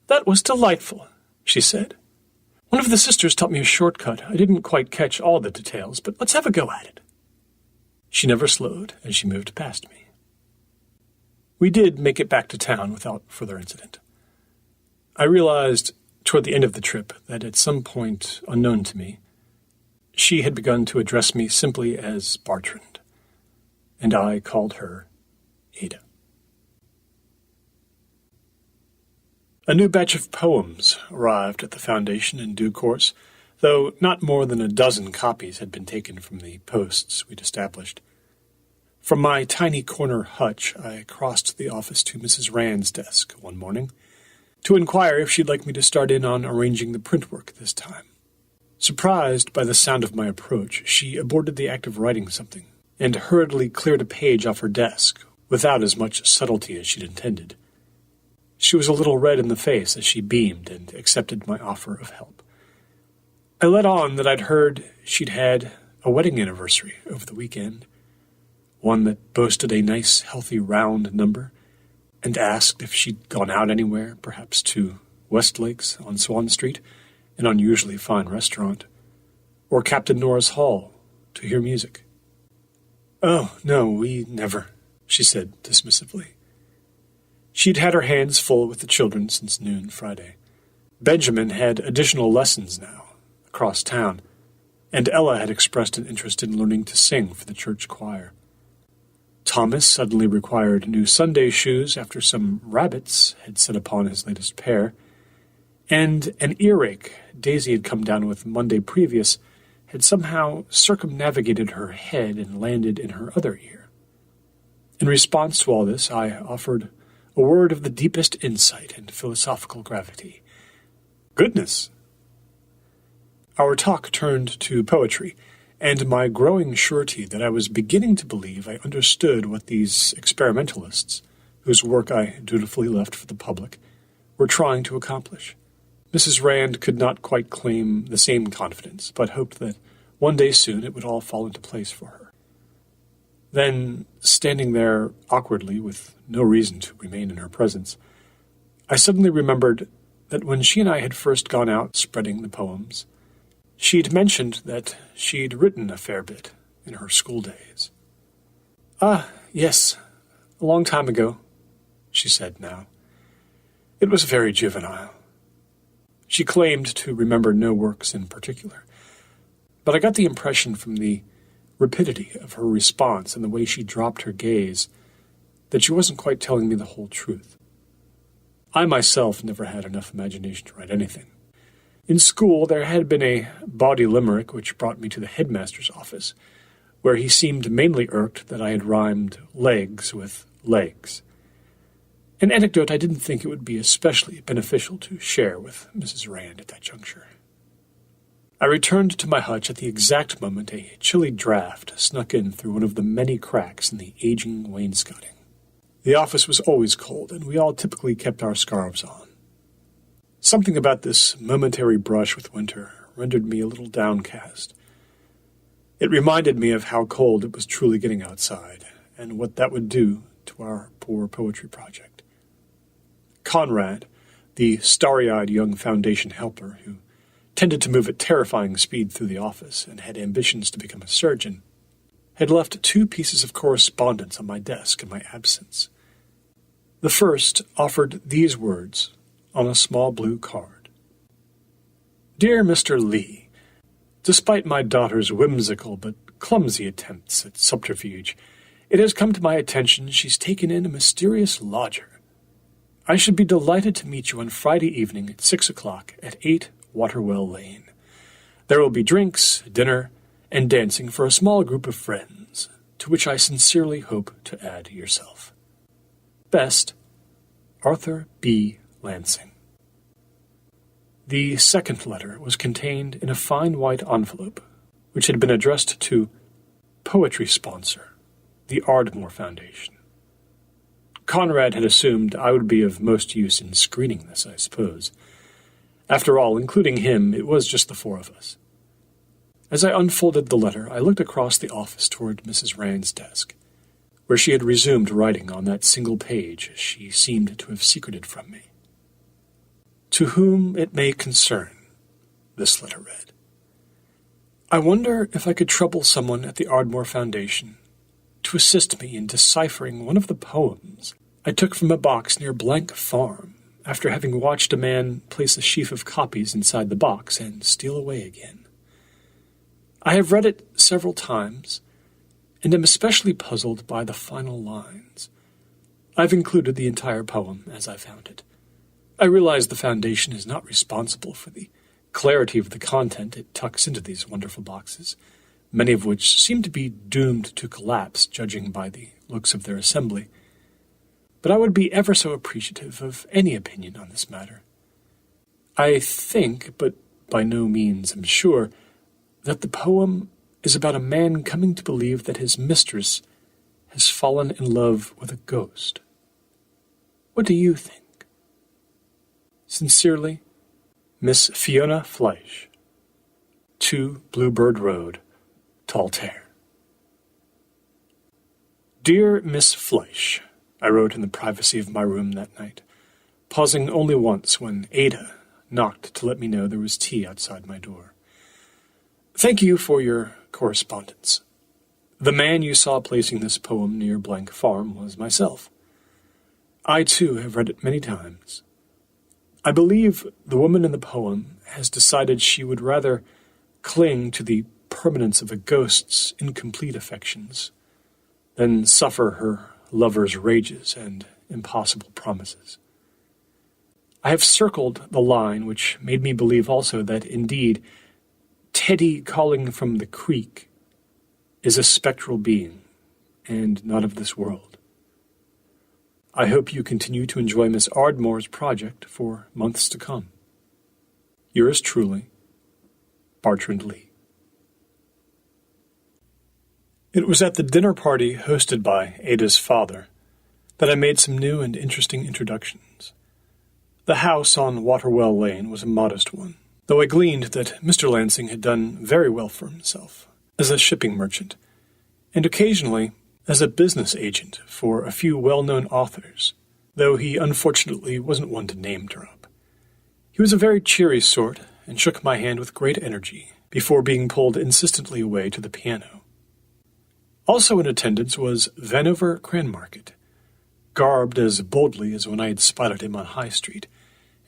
B: "That was delightful," she said. "One of the sisters taught me a shortcut. I didn't quite catch all the details, but let's have a go at it." She never slowed as she moved past me. We did make it back to town without further incident. I realized toward the end of the trip that at some point unknown to me, she had begun to address me simply as Bartrand, and I called her Ada. A new batch of poems arrived at the Foundation in due course, though not more than a dozen copies had been taken from the posts we'd established. From my tiny corner hutch, I crossed the office to Mrs. Rand's desk one morning to inquire if she'd like me to start in on arranging the print work this time. Surprised by the sound of my approach, she aborted the act of writing something and hurriedly cleared a page off her desk without as much subtlety as she'd intended. She was a little red in the face as she beamed and accepted my offer of help. I let on that I'd heard she'd had a wedding anniversary over the weekend, one that boasted a nice, healthy, round number, and asked if she'd gone out anywhere, perhaps to Westlake's on Swan Street, an unusually fine restaurant, or Captain Norris Hall to hear music. "Oh, no, we never," she said dismissively. She'd had her hands full with the children since noon Friday. Benjamin had additional lessons now, across town, and Ella had expressed an interest in learning to sing for the church choir. Thomas suddenly required new Sunday shoes after some rabbits had set upon his latest pair, and an earache Daisy had come down with Monday previous had somehow circumnavigated her head and landed in her other ear. In response to all this, I offered a word of the deepest insight and philosophical gravity. Goodness! Our talk turned to poetry, and my growing surety that I was beginning to believe I understood what these experimentalists, whose work I dutifully left for the public, were trying to accomplish. Mrs. Rand could not quite claim the same confidence, but hoped that one day soon it would all fall into place for her. Then, standing there awkwardly with no reason to remain in her presence, I suddenly remembered that when she and I had first gone out spreading the poems, she'd mentioned that she'd written a fair bit in her school days. "Ah, yes, a long time ago," she said now. "It was very juvenile." She claimed to remember no works in particular, but I got the impression from the rapidity of her response and the way she dropped her gaze that she wasn't quite telling me the whole truth. I myself never had enough imagination to write anything. In school, there had been a bawdy limerick which brought me to the headmaster's office, where he seemed mainly irked that I had rhymed legs with legs. An anecdote I didn't think it would be especially beneficial to share with Mrs. Rand at that juncture. I returned to my hutch at the exact moment a chilly draught snuck in through one of the many cracks in the aging wainscoting. The office was always cold, and we all typically kept our scarves on. Something about this momentary brush with winter rendered me a little downcast. It reminded me of how cold it was truly getting outside, and what that would do to our poor poetry project. Conrad, the starry-eyed young foundation helper who tended to move at terrifying speed through the office and had ambitions to become a surgeon, had left 2 pieces of correspondence on my desk in my absence. The first offered these words on a small blue card. "Dear Mr. Lee, despite my daughter's whimsical but clumsy attempts at subterfuge, it has come to my attention she's taken in a mysterious lodger. I should be delighted to meet you on Friday evening at 6 o'clock at 8 Waterwell Lane. There will be drinks, dinner, and dancing for a small group of friends, to which I sincerely hope to add yourself. Best, Arthur B. Lansing." The second letter was contained in a fine white envelope, which had been addressed to Poetry Sponsor, the Ardmore Foundation. Conrad had assumed I would be of most use in screening this, I suppose. After all, including him, it was just the 4 of us. As I unfolded the letter, I looked across the office toward Mrs. Rand's desk, where she had resumed writing on that single page she seemed to have secreted from me. "To whom it may concern," this letter read. "I wonder if I could trouble someone at the Ardmore Foundation to assist me in deciphering one of the poems I took from a box near Blank Farm after having watched a man place a sheaf of copies inside the box and steal away again. I have read it several times, and am especially puzzled by the final lines. I've included the entire poem as I found it. I realize the Foundation is not responsible for the clarity of the content it tucks into these wonderful boxes, many of which seem to be doomed to collapse, judging by the looks of their assembly. But I would be ever so appreciative of any opinion on this matter. I think, but by no means am sure, that the poem is about a man coming to believe that his mistress has fallen in love with a ghost. What do you think? Sincerely, Miss Fiona Fleisch, 2 Bluebird Road, Taltair. Dear Miss Fleisch, I wrote in the privacy of my room that night, pausing only once when Ada knocked to let me know there was tea outside my door. Thank you for your correspondence. The man you saw placing this poem near Blank Farm was myself. I, too, have read it many times. I believe the woman in the poem has decided she would rather cling to the permanence of a ghost's incomplete affections than suffer her lover's rages and impossible promises. I have circled the line which made me believe also that, indeed, Teddy calling from the creek is a spectral being, and not of this world. I hope you continue to enjoy Miss Ardmore's project for months to come. Yours truly, Bertrand Lee. It was at the dinner party hosted by Ada's father that I made some new and interesting introductions. The house on Waterwell Lane was a modest one, though I gleaned that Mr. Lansing had done very well for himself as a shipping merchant, and occasionally as a business agent for a few well-known authors, though he unfortunately wasn't one to name-drop. He was a very cheery sort, and shook my hand with great energy before being pulled insistently away to the piano. Also in attendance was Vanover Cranmarket, garbed as boldly as when I had spotted him on High Street,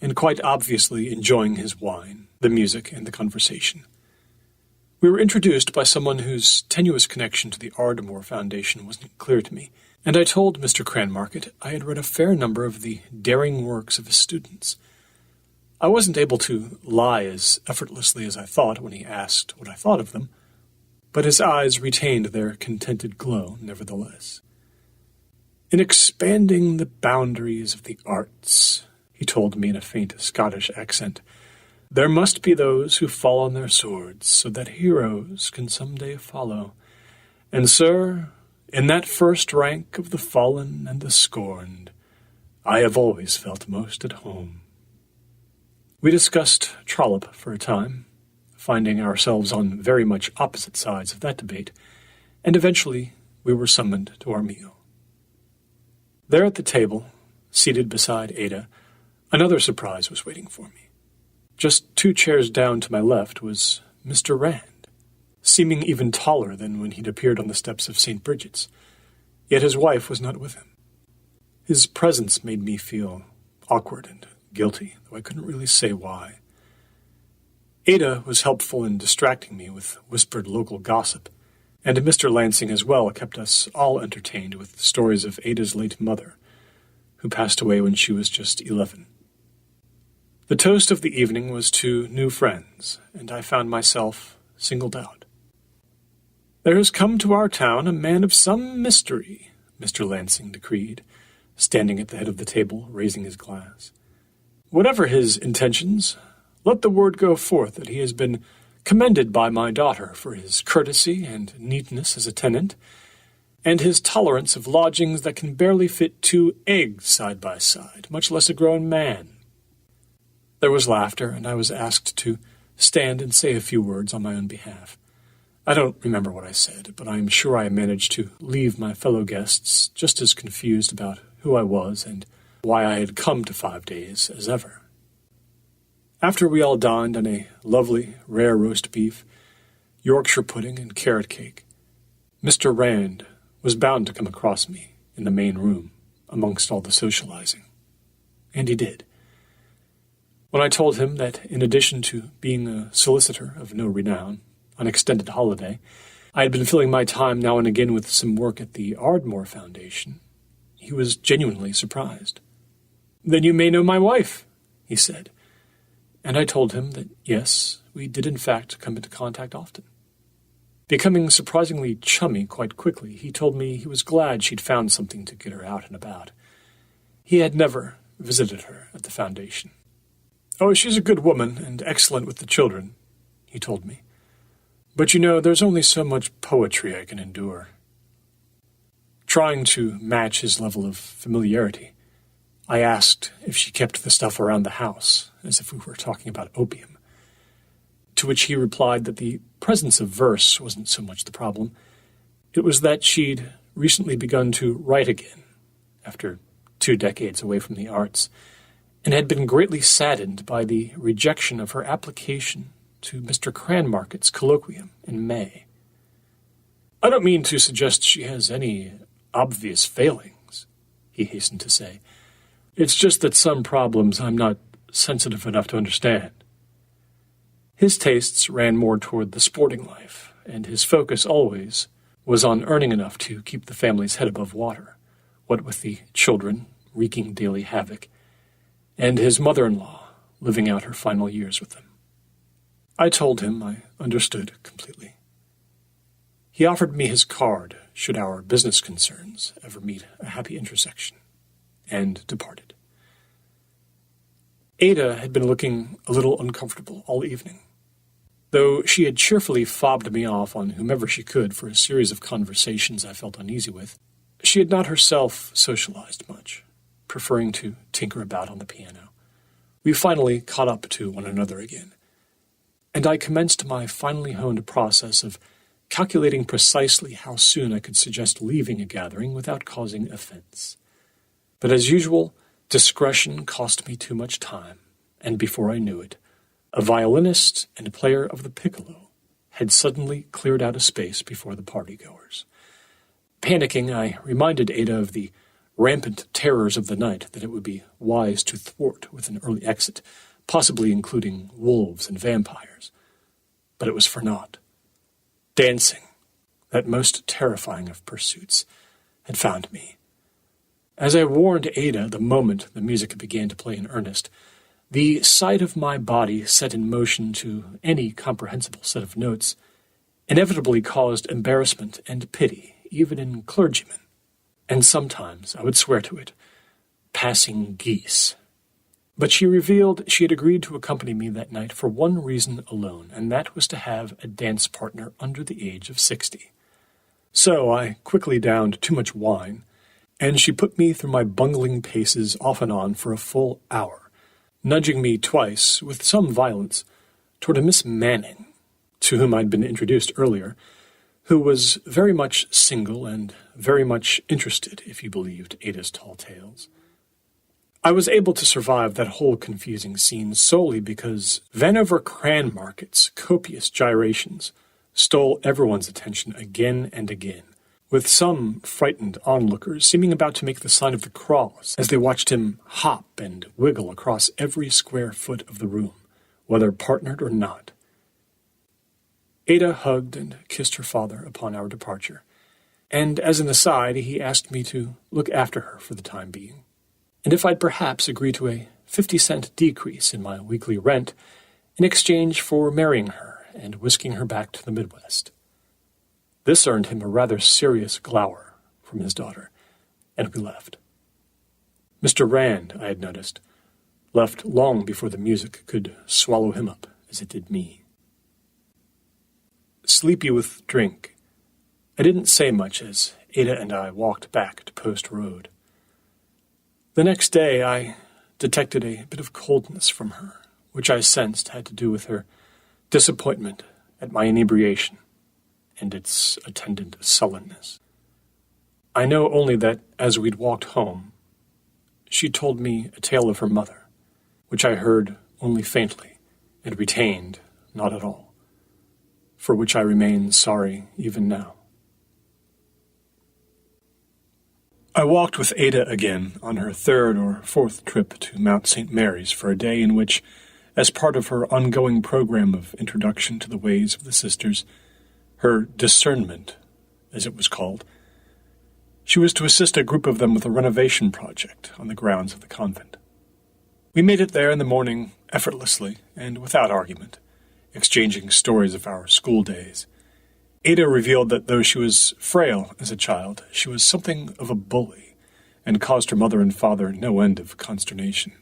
B: and quite obviously enjoying his wine, the music, and the conversation. We were introduced by someone whose tenuous connection to the Ardmore Foundation wasn't clear to me, and I told Mr. Cranmarket I had read a fair number of the daring works of his students. I wasn't able to lie as effortlessly as I thought when he asked what I thought of them, but his eyes retained their contented glow nevertheless. In expanding the boundaries of the arts, he told me in a faint Scottish accent, there must be those who fall on their swords so that heroes can some day follow. And, sir, in that first rank of the fallen and the scorned, I have always felt most at home. We discussed Trollope for a time, finding ourselves on very much opposite sides of that debate, and eventually we were summoned to our meal. There at the table, seated beside Ada, another surprise was waiting for me. Just 2 chairs down to my left was Mr. Rand, seeming even taller than when he'd appeared on the steps of St. Bridget's, yet his wife was not with him. His presence made me feel awkward and guilty, though I couldn't really say why. Ada was helpful in distracting me with whispered local gossip, and Mr. Lansing as well kept us all entertained with stories of Ada's late mother, who passed away when she was just 11. The toast of the evening was to new friends, and I found myself singled out. There has come to our town a man of some mystery, Mr. Lansing decreed, standing at the head of the table, raising his glass. Whatever his intentions, let the word go forth that he has been commended by my daughter for his courtesy and neatness as a tenant, and his tolerance of lodgings that can barely fit 2 eggs side by side, much less a grown man. There was laughter, and I was asked to stand and say a few words on my own behalf. I don't remember what I said, but I am sure I managed to leave my fellow guests just as confused about who I was and why I had come to 5 days as ever. After we all dined on a lovely, rare roast beef, Yorkshire pudding, and carrot cake, Mr. Rand was bound to come across me in the main room amongst all the socializing. And he did. When I told him that, in addition to being a solicitor of no renown, on extended holiday, I had been filling my time now and again with some work at the Ardmore Foundation, he was genuinely surprised. "Then you may know my wife," he said. And I told him that, yes, we did in fact come into contact often. Becoming surprisingly chummy quite quickly, he told me he was glad she'd found something to get her out and about. He had never visited her at the foundation. "Oh, she's a good woman and excellent with the children," he told me. "But you know, there's only so much poetry I can endure." Trying to match his level of familiarity, I asked if she kept the stuff around the house, as if we were talking about opium. To which he replied that the presence of verse wasn't so much the problem. It was that she'd recently begun to write again, after 2 decades away from the arts, and had been greatly saddened by the rejection of her application to Mr. Cranmarket's colloquium in May. "I don't mean to suggest she has any obvious failings," he hastened to say. "It's just that some problems I'm not sensitive enough to understand." His tastes ran more toward the sporting life, and his focus always was on earning enough to keep the family's head above water, what with the children wreaking daily havoc, and his mother-in-law living out her final years with them. I told him I understood completely. He offered me his card should our business concerns ever meet a happy intersection, and departed. Ada had been looking a little uncomfortable all evening. Though she had cheerfully fobbed me off on whomever she could for a series of conversations I felt uneasy with, she had not herself socialized much, preferring to tinker about on the piano. We finally caught up to one another again, and I commenced my finely honed process of calculating precisely how soon I could suggest leaving a gathering without causing offense. But as usual, discretion cost me too much time, and before I knew it, a violinist and player of the piccolo had suddenly cleared out a space before the partygoers. Panicking, I reminded Ada of the rampant terrors of the night that it would be wise to thwart with an early exit, possibly including wolves and vampires. But it was for naught. Dancing, that most terrifying of pursuits, had found me. As I warned Ada the moment the music began to play in earnest, the sight of my body set in motion to any comprehensible set of notes inevitably caused embarrassment and pity, even in clergymen, and sometimes, I would swear to it, passing geese. But she revealed she had agreed to accompany me that night for one reason alone, and that was to have a dance partner under the age of 60. So I quickly downed too much wine, and she put me through my bungling paces off and on for a full hour, nudging me twice, with some violence, toward a Miss Manning, to whom I'd been introduced earlier, who was very much single and very much interested, if you believed Ada's tall tales. I was able to survive that whole confusing scene solely because Vanover Cranmarket's copious gyrations stole everyone's attention again and again, with some frightened onlookers seeming about to make the sign of the cross as they watched him hop and wiggle across every square foot of the room, whether partnered or not. Ada hugged and kissed her father upon our departure, and as an aside he asked me to look after her for the time being, and if I'd perhaps agree to a 50-cent decrease in my weekly rent in exchange for marrying her and whisking her back to the Midwest. This earned him a rather serious glower from his daughter, and we left. Mr. Rand, I had noticed, left long before the music could swallow him up as it did me. Sleepy with drink, I didn't say much as Ada and I walked back to Post Road. The next day I detected a bit of coldness from her, which I sensed had to do with her disappointment at my inebriation and its attendant sullenness. I know only that as we'd walked home, she told me a tale of her mother, which I heard only faintly and retained not at all, for which I remain sorry even now. I walked with Ada again on her third or fourth trip to Mount St. Mary's for a day in which, as part of her ongoing program of introduction to the ways of the sisters, her discernment, as it was called, she was to assist a group of them with a renovation project on the grounds of the convent. We made it there in the morning effortlessly and without argument, exchanging stories of our school days. Ada revealed that though she was frail as a child, she was something of a bully, and caused her mother and father no end of consternation.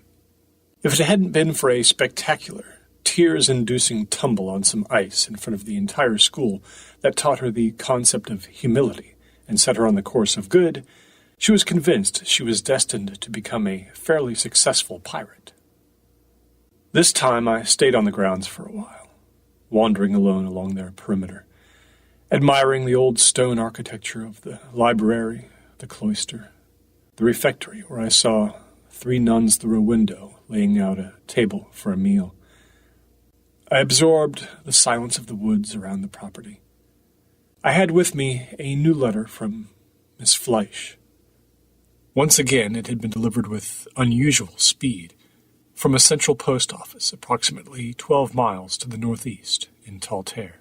B: If it hadn't been for a spectacular, tears-inducing tumble on some ice in front of the entire school that taught her the concept of humility and set her on the course of good, she was convinced she was destined to become a fairly successful pirate. This time I stayed on the grounds for a while, wandering alone along their perimeter, admiring the old stone architecture of the library, the cloister, the refectory where I saw 3 nuns through a window laying out a table for a meal. I absorbed the silence of the woods around the property. I had with me a new letter from Miss Fleisch. Once again it had been delivered with unusual speed from a central post office approximately 12 miles to the northeast in Taltair.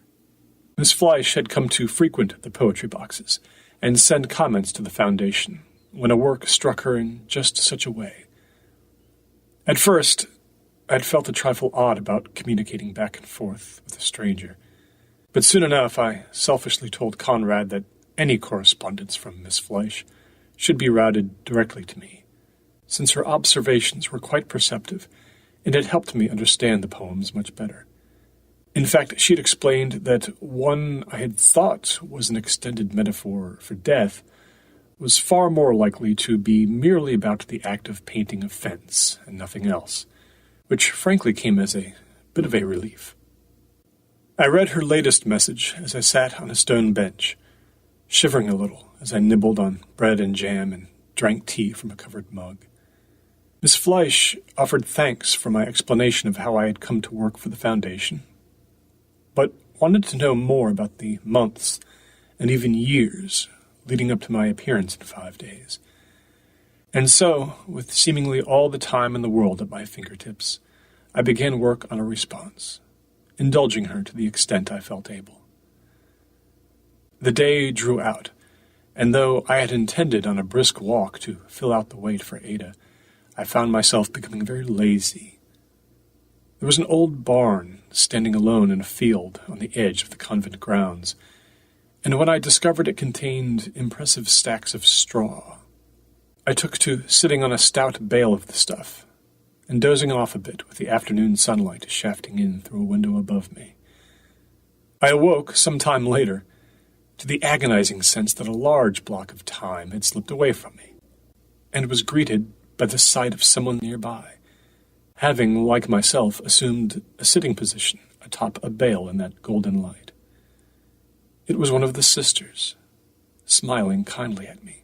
B: Miss Fleisch had come to frequent the poetry boxes and send comments to the foundation when a work struck her in just such a way. At first, I'd felt a trifle odd about communicating back and forth with a stranger, but soon enough I selfishly told Conrad that any correspondence from Miss Fleisch should be routed directly to me, since her observations were quite perceptive and had helped me understand the poems much better. In fact, she had explained that one I had thought was an extended metaphor for death was far more likely to be merely about the act of painting a fence and nothing else, which frankly came as a bit of a relief. I read her latest message as I sat on a stone bench, shivering a little as I nibbled on bread and jam and drank tea from a covered mug. Miss Fleisch offered thanks for my explanation of how I had come to work for the Foundation, but wanted to know more about the months and even years leading up to my appearance in 5 days. And so, with seemingly all the time in the world at my fingertips, I began work on a response, indulging her to the extent I felt able. The day drew out, and though I had intended on a brisk walk to fill out the wait for Ada, I found myself becoming very lazy. There was an old barn standing alone in a field on the edge of the convent grounds, and when I discovered it contained impressive stacks of straw, I took to sitting on a stout bale of the stuff and dozing off a bit with the afternoon sunlight shafting in through a window above me. I awoke some time later to the agonizing sense that a large block of time had slipped away from me, and was greeted by the sight of someone nearby, having, like myself, assumed a sitting position atop a bale in that golden light. It was one of the sisters, smiling kindly at me,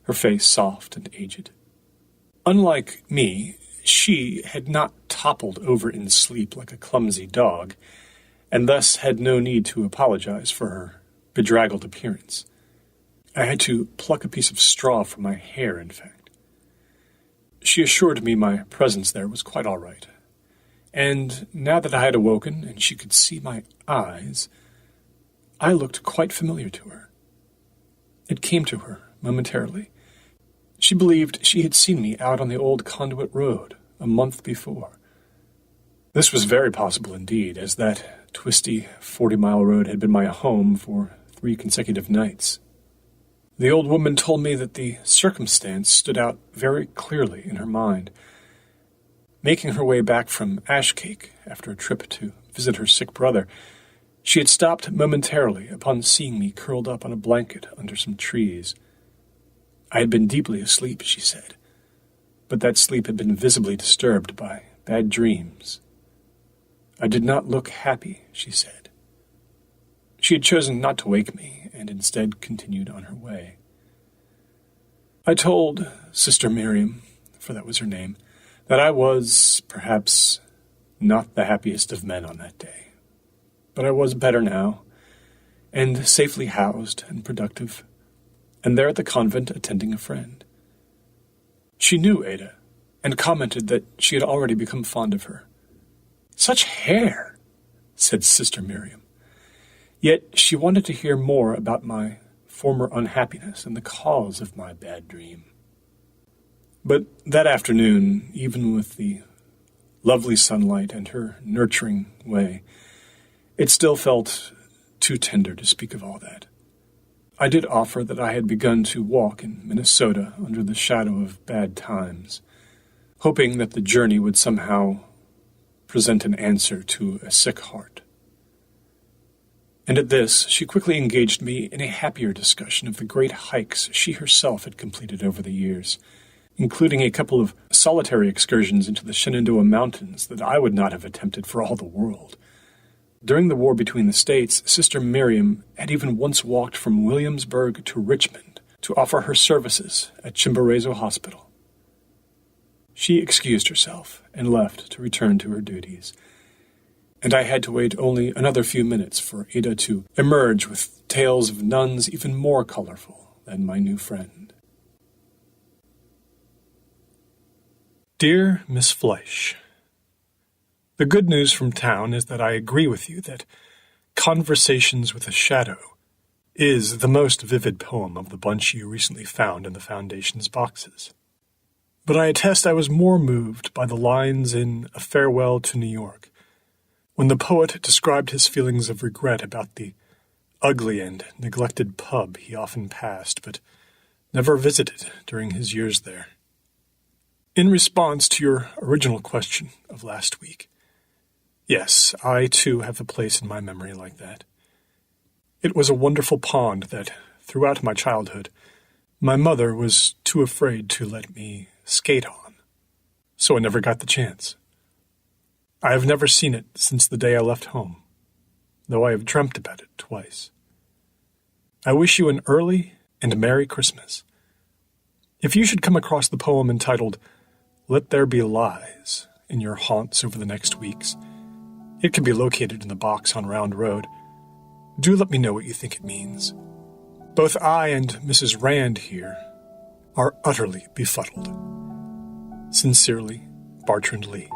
B: her face soft and aged. Unlike me, she had not toppled over in sleep like a clumsy dog, and thus had no need to apologize for her bedraggled appearance. I had to pluck a piece of straw from my hair, in fact. She assured me my presence there was quite all right, and now that I had awoken and she could see my eyes, I looked quite familiar to her. It came to her momentarily. She believed she had seen me out on the old Conduit Road a month before. This was very possible indeed, as that twisty 40-mile road had been my home for 3 consecutive nights. The old woman told me that the circumstance stood out very clearly in her mind. Making her way back from Ashcake after a trip to visit her sick brother, she had stopped momentarily upon seeing me curled up on a blanket under some trees. I had been deeply asleep, she said, but that sleep had been visibly disturbed by bad dreams. I did not look happy, she said. She had chosen not to wake me, and instead continued on her way. I told Sister Miriam, for that was her name, that I was, perhaps, not the happiest of men on that day. But I was better now, and safely housed and productive, and there at the convent attending a friend. She knew Ada, and commented that she had already become fond of her. "Such hair," said Sister Miriam. Yet she wanted to hear more about my former unhappiness and the cause of my bad dream. But that afternoon, even with the lovely sunlight and her nurturing way, it still felt too tender to speak of all that. I did offer that I had begun to walk in Minnesota under the shadow of bad times, hoping that the journey would somehow present an answer to a sick heart. And at this, she quickly engaged me in a happier discussion of the great hikes she herself had completed over the years, including a couple of solitary excursions into the Shenandoah Mountains that I would not have attempted for all the world. During the war between the states, Sister Miriam had even once walked from Williamsburg to Richmond to offer her services at Chimborazo Hospital. She excused herself and left to return to her duties, and I had to wait only another few minutes for Ada to emerge with tales of nuns even more colorful than my new friend. Dear Miss Fleisch, the good news from town is that I agree with you that Conversations with a Shadow is the most vivid poem of the bunch you recently found in the Foundation's boxes. But I attest I was more moved by the lines in A Farewell to New York, when the poet described his feelings of regret about the ugly and neglected pub he often passed, but never visited during his years there. In response to your original question of last week, yes, I too have a place in my memory like that. It was a wonderful pond that, throughout my childhood, my mother was too afraid to let me skate on, so I never got the chance. I have never seen it since the day I left home, though I have dreamt about it twice. I wish you an early and Merry Christmas. If you should come across the poem entitled Let There Be Lies in your haunts over the next weeks, it can be located in the box on Round Road. Do let me know what you think it means. Both I and Mrs. Rand here are utterly befuddled. Sincerely, Bartrand Lee.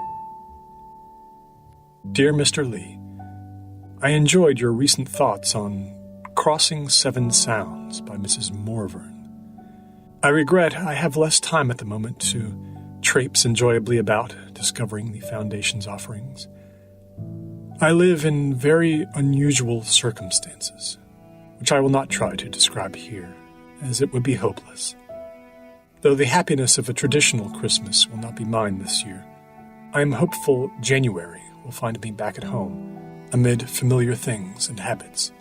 B: Dear Mr. Lee, I enjoyed your recent thoughts on Crossing Seven Sounds by Mrs. Morvern. I regret I have less time at the moment to traipse enjoyably about discovering the Foundation's offerings. I live in very unusual circumstances, which I will not try to describe here, as it would be hopeless. Though the happiness of a traditional Christmas will not be mine this year, I am hopeful January will find me back at home, amid familiar things and habits.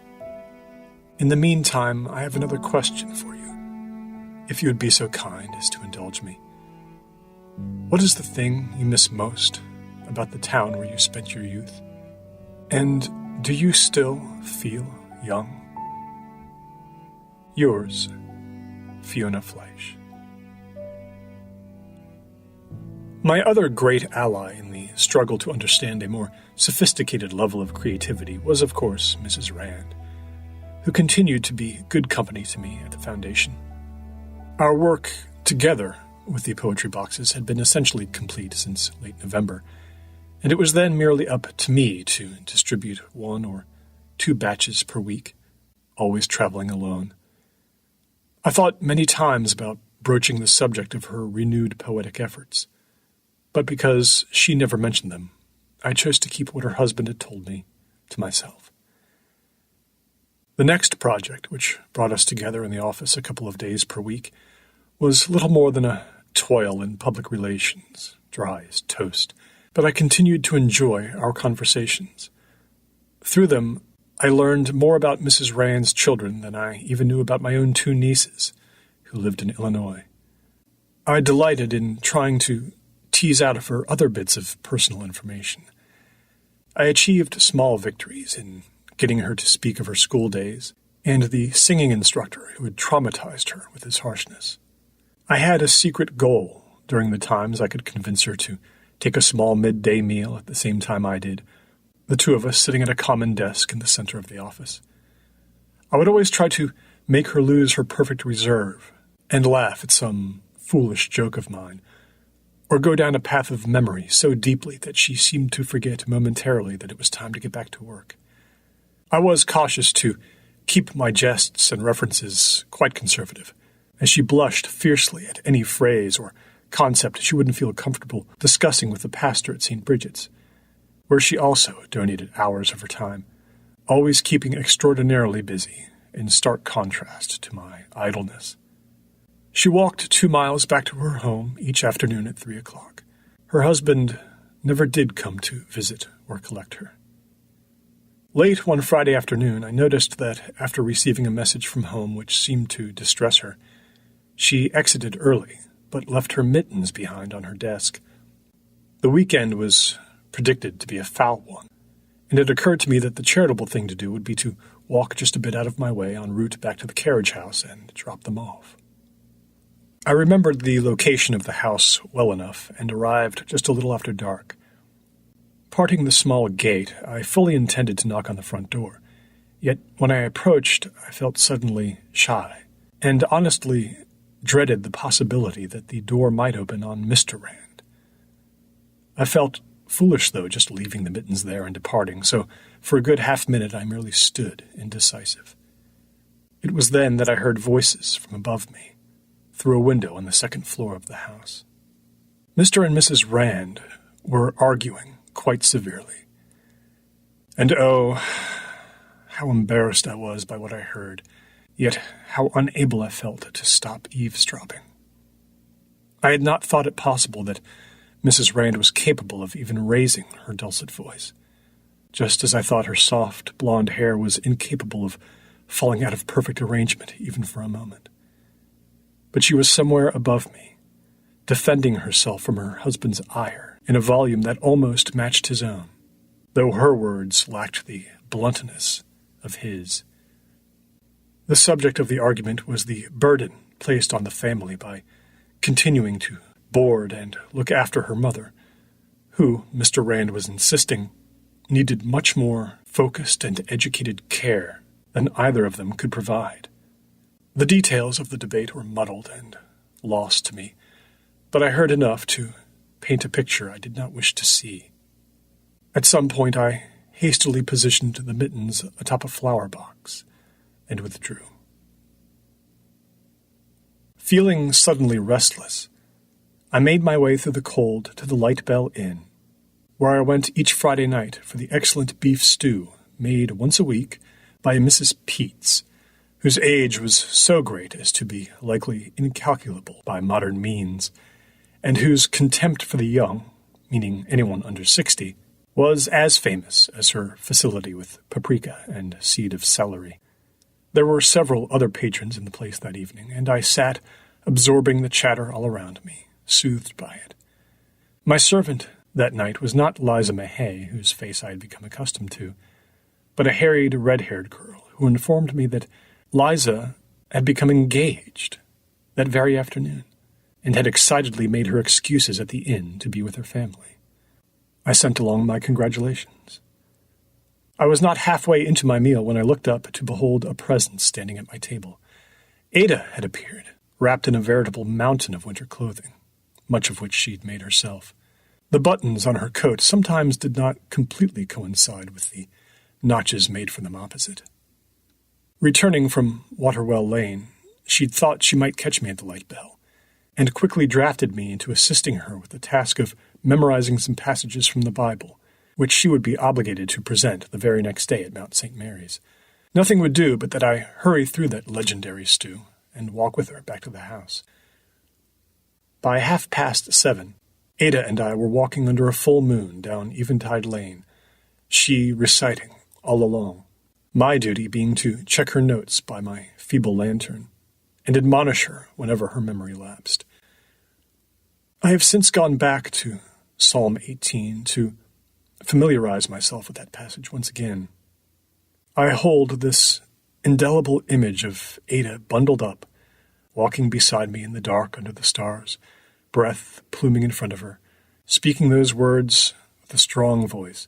B: In the meantime, I have another question for you, if you would be so kind as to indulge me. What is the thing you miss most about the town where you spent your youth? And do you still feel young? Yours, Fiona Fleisch. My other great ally in the struggle to understand a more sophisticated level of creativity was, of course, Mrs. Rand, who continued to be good company to me at the Foundation. Our work together with the poetry boxes had been essentially complete since late November, and it was then merely up to me to distribute 1 or 2 batches per week, always traveling alone. I thought many times about broaching the subject of her renewed poetic efforts, but because she never mentioned them, I chose to keep what her husband had told me to myself. The next project, which brought us together in the office a couple of days per week, was little more than a toil in public relations, dry as toast, but I continued to enjoy our conversations. Through them, I learned more about Mrs. Rand's children than I even knew about my own 2 nieces, who lived in Illinois. I delighted in trying to tease out of her other bits of personal information. I achieved small victories in getting her to speak of her school days and the singing instructor who had traumatized her with his harshness. I had a secret goal during the times I could convince her to take a small midday meal at the same time I did, the 2 of us sitting at a common desk in the center of the office. I would always try to make her lose her perfect reserve and laugh at some foolish joke of mine, or go down a path of memory so deeply that she seemed to forget momentarily that it was time to get back to work. I was cautious to keep my jests and references quite conservative, as she blushed fiercely at any phrase or concept she wouldn't feel comfortable discussing with the pastor at St. Bridget's, where she also donated hours of her time, always keeping extraordinarily busy, in stark contrast to my idleness. She walked 2 miles back to her home each afternoon at 3 o'clock. Her husband never did come to visit or collect her. Late one Friday afternoon, I noticed that after receiving a message from home which seemed to distress her, she exited early, but left her mittens behind on her desk. The weekend was predicted to be a foul one, and it occurred to me that the charitable thing to do would be to walk just a bit out of my way en route back to the carriage house and drop them off. I remembered the location of the house well enough and arrived just a little after dark. Parting the small gate, I fully intended to knock on the front door, yet when I approached, I felt suddenly shy, and honestly dreaded the possibility that the door might open on Mr. Rand. I felt foolish, though, just leaving the mittens there and departing, so for a good half-minute I merely stood, indecisive. It was then that I heard voices from above me, through a window on the second floor of the house. Mr. and Mrs. Rand were arguing quite severely. And oh, how embarrassed I was by what I heard, yet how unable I felt to stop eavesdropping. I had not thought it possible that Mrs. Rand was capable of even raising her dulcet voice, just as I thought her soft, blonde hair was incapable of falling out of perfect arrangement even for a moment. But she was somewhere above me, defending herself from her husband's ire in a volume that almost matched his own, though her words lacked the bluntness of his. The subject of the argument was the burden placed on the family by continuing to board and look after her mother, who, Mr. Rand was insisting, needed much more focused and educated care than either of them could provide. The details of the debate were muddled and lost to me, but I heard enough to paint a picture I did not wish to see. At some point I hastily positioned the mittens atop a flower box and withdrew. Feeling suddenly restless, I made my way through the cold to the Light Bell Inn, where I went each Friday night for the excellent beef stew made once a week by Mrs. Peets, whose age was so great as to be likely incalculable by modern means, and whose contempt for the young, meaning anyone under 60, was as famous as her facility with paprika and seed of celery. There were several other patrons in the place that evening, and I sat absorbing the chatter all around me, soothed by it. My servant that night was not Liza Mahay, whose face I had become accustomed to, but a harried, red-haired girl who informed me that Liza had become engaged that very afternoon and had excitedly made her excuses at the inn to be with her family. I sent along my congratulations. I was not halfway into my meal when I looked up to behold a presence standing at my table. Ada had appeared, wrapped in a veritable mountain of winter clothing, much of which she'd made herself. The buttons on her coat sometimes did not completely coincide with the notches made for them opposite. Returning from Waterwell Lane, she'd thought she might catch me at the Light Bell, and quickly drafted me into assisting her with the task of memorizing some passages from the Bible, which she would be obligated to present the very next day at Mount St. Mary's. Nothing would do but that I hurry through that legendary stew and walk with her back to the house. By 7:30, Ada and I were walking under a full moon down Eventide Lane, she reciting all along, my duty being to check her notes by my feeble lantern and admonish her whenever her memory lapsed. I have since gone back to Psalm 18 to familiarize myself with that passage once again. I hold this indelible image of Ada bundled up, walking beside me in the dark under the stars, breath pluming in front of her, speaking those words with a strong voice,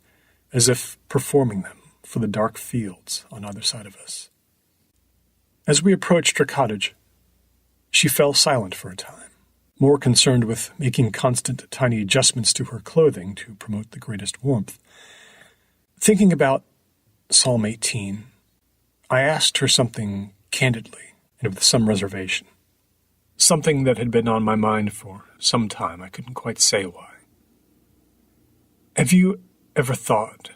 B: as if performing them for the dark fields on either side of us. As we approached her cottage, she fell silent for a time, more concerned with making constant tiny adjustments to her clothing to promote the greatest warmth. Thinking about Psalm 18, I asked her something candidly and with some reservation. Something that had been on my mind for some time, I couldn't quite say why. Have you ever thought,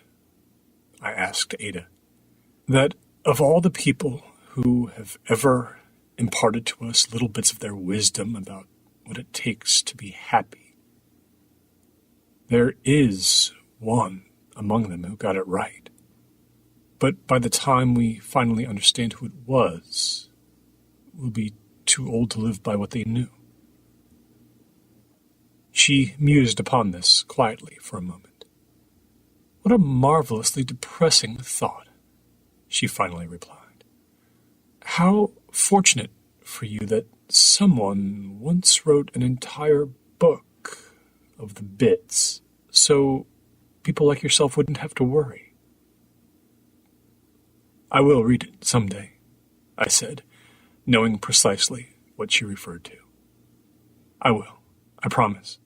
B: I asked Ada, that of all the people who have ever imparted to us little bits of their wisdom about what it takes to be happy, there is one among them who got it right. But by the time we finally understand who it was, we'll be too old to live by what they knew. She mused upon this quietly for a moment. What a marvelously depressing thought, she finally replied. How fortunate for you that someone once wrote an entire book of the bits, so people like yourself wouldn't have to worry. I will read it someday, I said, knowing precisely what she referred to. I will, I promise.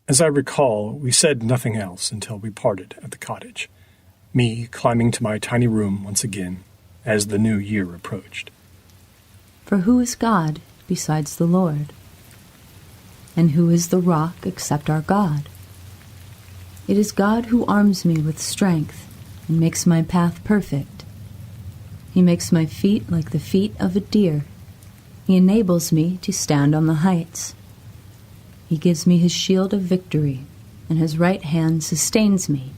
B: As I recall, we said nothing else until we parted at the cottage, me climbing to my tiny room once again as the new year approached.
A: For who is God besides the Lord? And who is the rock except our God? It is God who arms me with strength and makes my path perfect. He makes my feet like the feet of a deer. He enables me to stand on the heights. He gives me his shield of victory, and his right hand sustains me.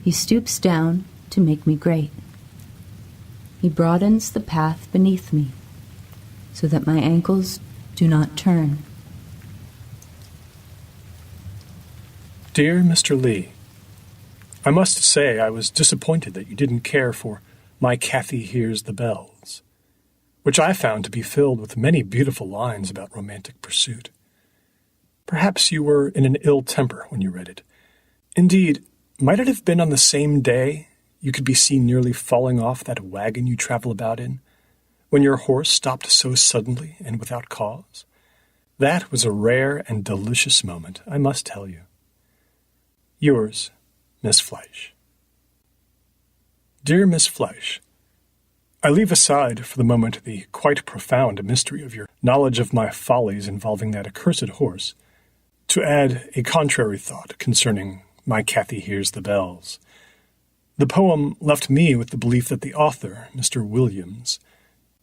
A: He stoops down to make me great. He broadens the path beneath me, so that my ankles do not turn.
B: Dear Mr. Lee, I must say I was disappointed that you didn't care for My Kathy Hears the Bells, which I found to be filled with many beautiful lines about romantic pursuit. Perhaps you were in an ill temper when you read it. Indeed, might it have been on the same day you could be seen nearly falling off that wagon you travel about in, when your horse stopped so suddenly and without cause? That was a rare and delicious moment, I must tell you. Yours, Miss Fleisch. Dear Miss Fleisch, I leave aside for the moment the quite profound mystery of your knowledge of my follies involving that accursed horse, to add a contrary thought concerning My Kathy Hears the Bells. The poem left me with the belief that the author, Mr. Williams,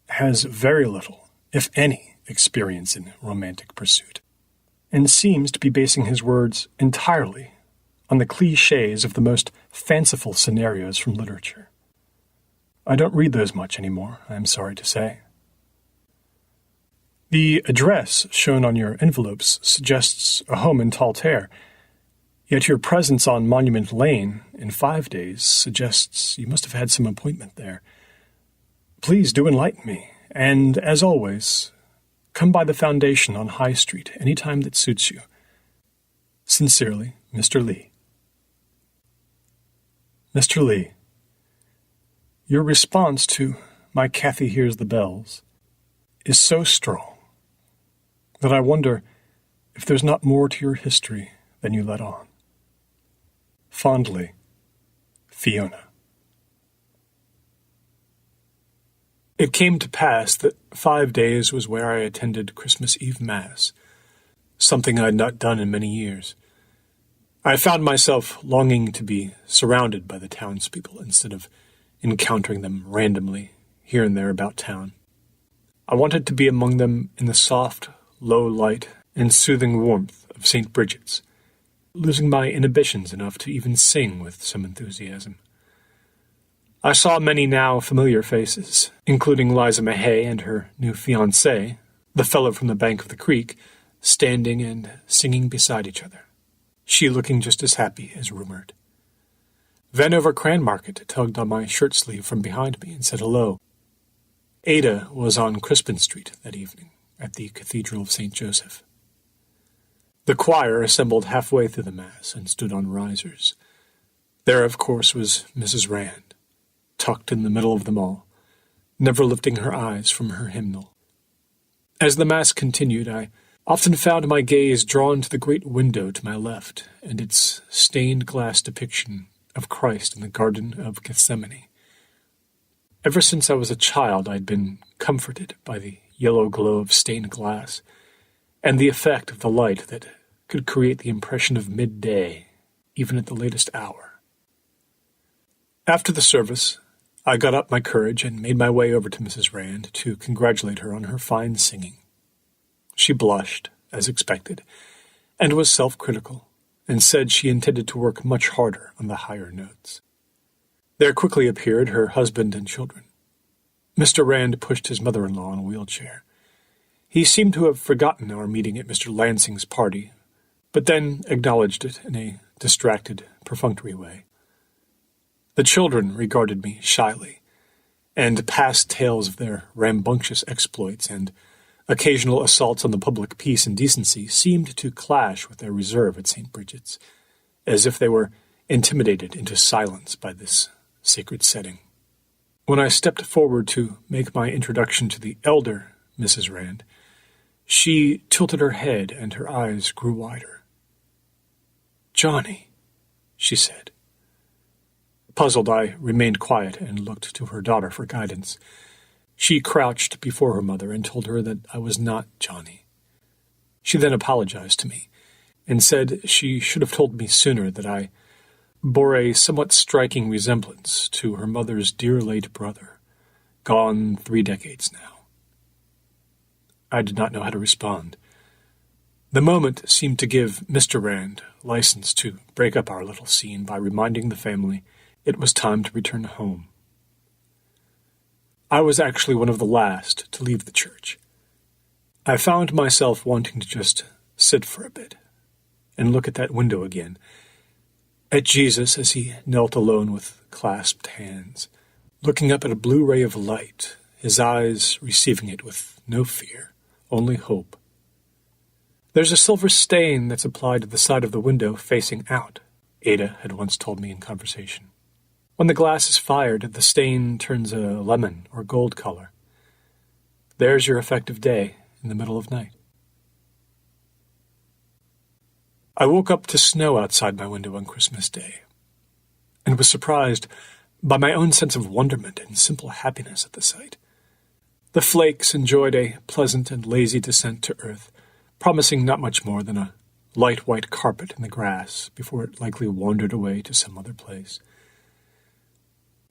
B: has very little, if any, experience in romantic pursuit, and seems to be basing his words entirely on the clichés of the most fanciful scenarios from literature. I don't read those much anymore, I am sorry to say. The address shown on your envelopes suggests a home in Taltaire, yet your presence on Monument Lane in 5 days suggests you must have had some appointment there. Please do enlighten me, and, as always, come by the Foundation on High Street any time that suits you. Sincerely, Mr. Lee. Mr. Lee, your response to My Kathy Hears the Bells is so strong that I wonder if there's not more to your history than you let on. Fondly, Fiona. It came to pass that 5 days was where I attended Christmas Eve Mass, something I had not done in many years. I found myself longing to be surrounded by the townspeople instead of encountering them randomly here and there about town. I wanted to be among them in the soft, low light and soothing warmth of St. Bridget's, losing my inhibitions enough to even sing with some enthusiasm. I saw many now familiar faces, including Liza Mahay and her new fiancé, the fellow from the bank of the creek, standing and singing beside each other, she looking just as happy as rumored. Vanover Cranmarket tugged on my shirt sleeve from behind me and said hello. Ada was on Crispin Street that evening at the Cathedral of St. Joseph. The choir assembled halfway through the Mass and stood on risers. There, of course, was Mrs. Rand, tucked in the middle of them all, never lifting her eyes from her hymnal. As the Mass continued, I often found my gaze drawn to the great window to my left and its stained glass depiction of Christ in the Garden of Gethsemane. Ever since I was a child, I'd been comforted by the yellow glow of stained glass and the effect of the light that could create the impression of midday, even at the latest hour. After the service, I got up my courage and made my way over to Mrs. Rand to congratulate her on her fine singing. She blushed, as expected, and was self-critical, and said she intended to work much harder on the higher notes. There quickly appeared her husband and children. Mr. Rand pushed his mother-in-law in a wheelchair. He seemed to have forgotten our meeting at Mr. Lansing's party, but then acknowledged it in a distracted, perfunctory way. The children regarded me shyly, and past tales of their rambunctious exploits and occasional assaults on the public peace and decency seemed to clash with their reserve at St. Bridget's, as if they were intimidated into silence by this sacred setting. When I stepped forward to make my introduction to the elder Mrs. Rand, she tilted her head and her eyes grew wider. "Johnny," she said. Puzzled, I remained quiet and looked to her daughter for guidance. She crouched before her mother and told her that I was not Johnny. She then apologized to me and said she should have told me sooner that I bore a somewhat striking resemblance to her mother's dear late brother, gone 3 decades now. I did not know how to respond. The moment seemed to give Mr. Rand license to break up our little scene by reminding the family it was time to return home. I was actually one of the last to leave the church. I found myself wanting to just sit for a bit and look at that window again, at Jesus as he knelt alone with clasped hands, looking up at a blue ray of light, his eyes receiving it with no fear, only hope. There's a silver stain that's applied to the side of the window facing out, Ada had once told me in conversation. When the glass is fired, the stain turns a lemon or gold color. There's your effective day in the middle of night. I woke up to snow outside my window on Christmas Day, and was surprised by my own sense of wonderment and simple happiness at the sight. The flakes enjoyed a pleasant and lazy descent to earth, promising not much more than a light white carpet in the grass before it likely wandered away to some other place.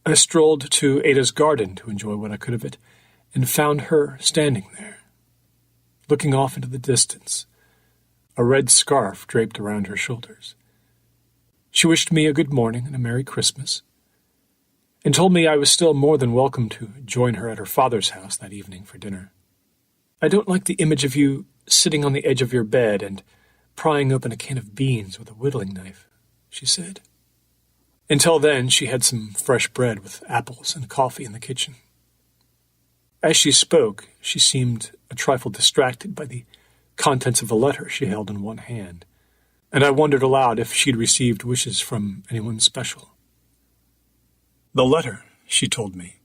B: I strolled to Ada's garden to enjoy what I could of it, and found her standing there, looking off into the distance, a red scarf draped around her shoulders. She wished me a good morning and a Merry Christmas, and told me I was still more than welcome to join her at her father's house that evening for dinner. I don't like the image of you sitting on the edge of your bed and prying open a can of beans with a whittling knife, she said. Until then, she had some fresh bread with apples and coffee in the kitchen. As she spoke, she seemed a trifle distracted by the contents of a letter she held in one hand, and I wondered aloud if she'd received wishes from anyone special. The letter, she told me,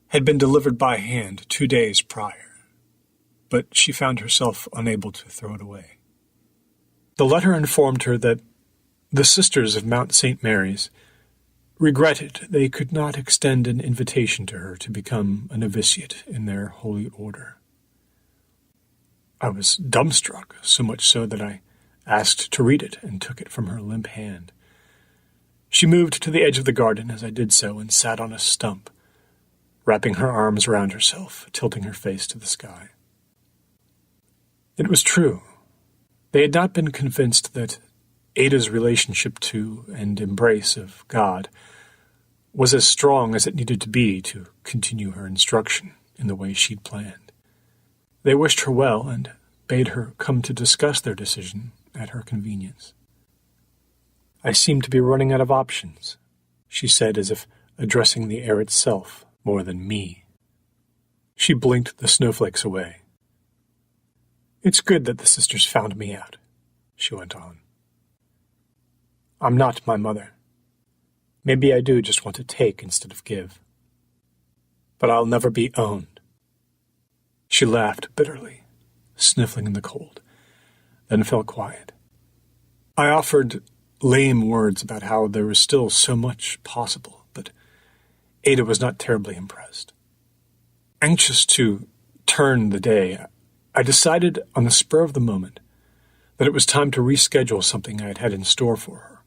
B: had been delivered by hand 2 days prior, but she found herself unable to throw it away. The letter informed her that the Sisters of Mount St. Mary's regretted they could not extend an invitation to her to become a novitiate in their holy order. I was dumbstruck, so much so that I asked to read it and took it from her limp hand. She moved to the edge of the garden as I did so and sat on a stump, wrapping her arms around herself, tilting her face to the sky. It was true. They had not been convinced that Ada's relationship to and embrace of God was as strong as it needed to be to continue her instruction in the way she'd planned. They wished her well and bade her come to discuss their decision at her convenience. I seem to be running out of options, she said as if addressing the air itself more than me. She blinked the snowflakes away. It's good that the sisters found me out, she went on. I'm not my mother. Maybe I do just want to take instead of give. But I'll never be owned. She laughed bitterly, sniffling in the cold, then fell quiet. I offered lame words about how there was still so much possible, but Ada was not terribly impressed. Anxious to turn the day, I decided on the spur of the moment that it was time to reschedule something I had had in store for her.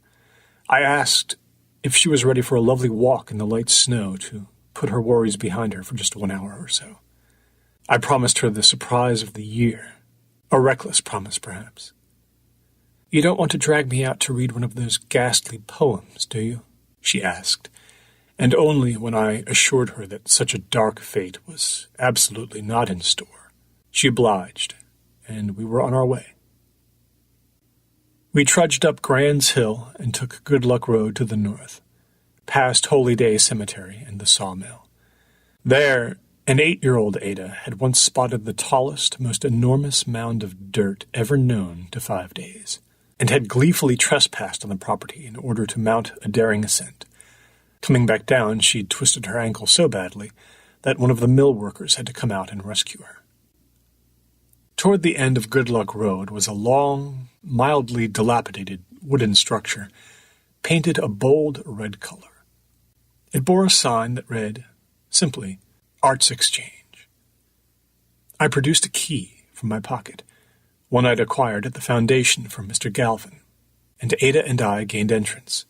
B: I asked if she was ready for a lovely walk in the light snow to put her worries behind her for just 1 hour or so. I promised her the surprise of the year, a reckless promise perhaps. You don't want to drag me out to read one of those ghastly poems, do you? She asked, and only when I assured her that such a dark fate was absolutely not in store. She obliged, and we were on our way. We trudged up Grand's Hill and took Good Luck Road to the north, past Holy Day Cemetery and the sawmill. There, an 8-year-old Ada had once spotted the tallest, most enormous mound of dirt ever known to 5 days, and had gleefully trespassed on the property in order to mount a daring ascent. Coming back down, she'd twisted her ankle so badly that one of the mill workers had to come out and rescue her. Toward the end of Good Luck Road was a long, mildly dilapidated wooden structure, painted a bold red color. It bore a sign that read, simply, Arts Exchange. I produced a key from my pocket, one I'd acquired at the foundation from Mr. Galvin, and Ada and I gained entrance.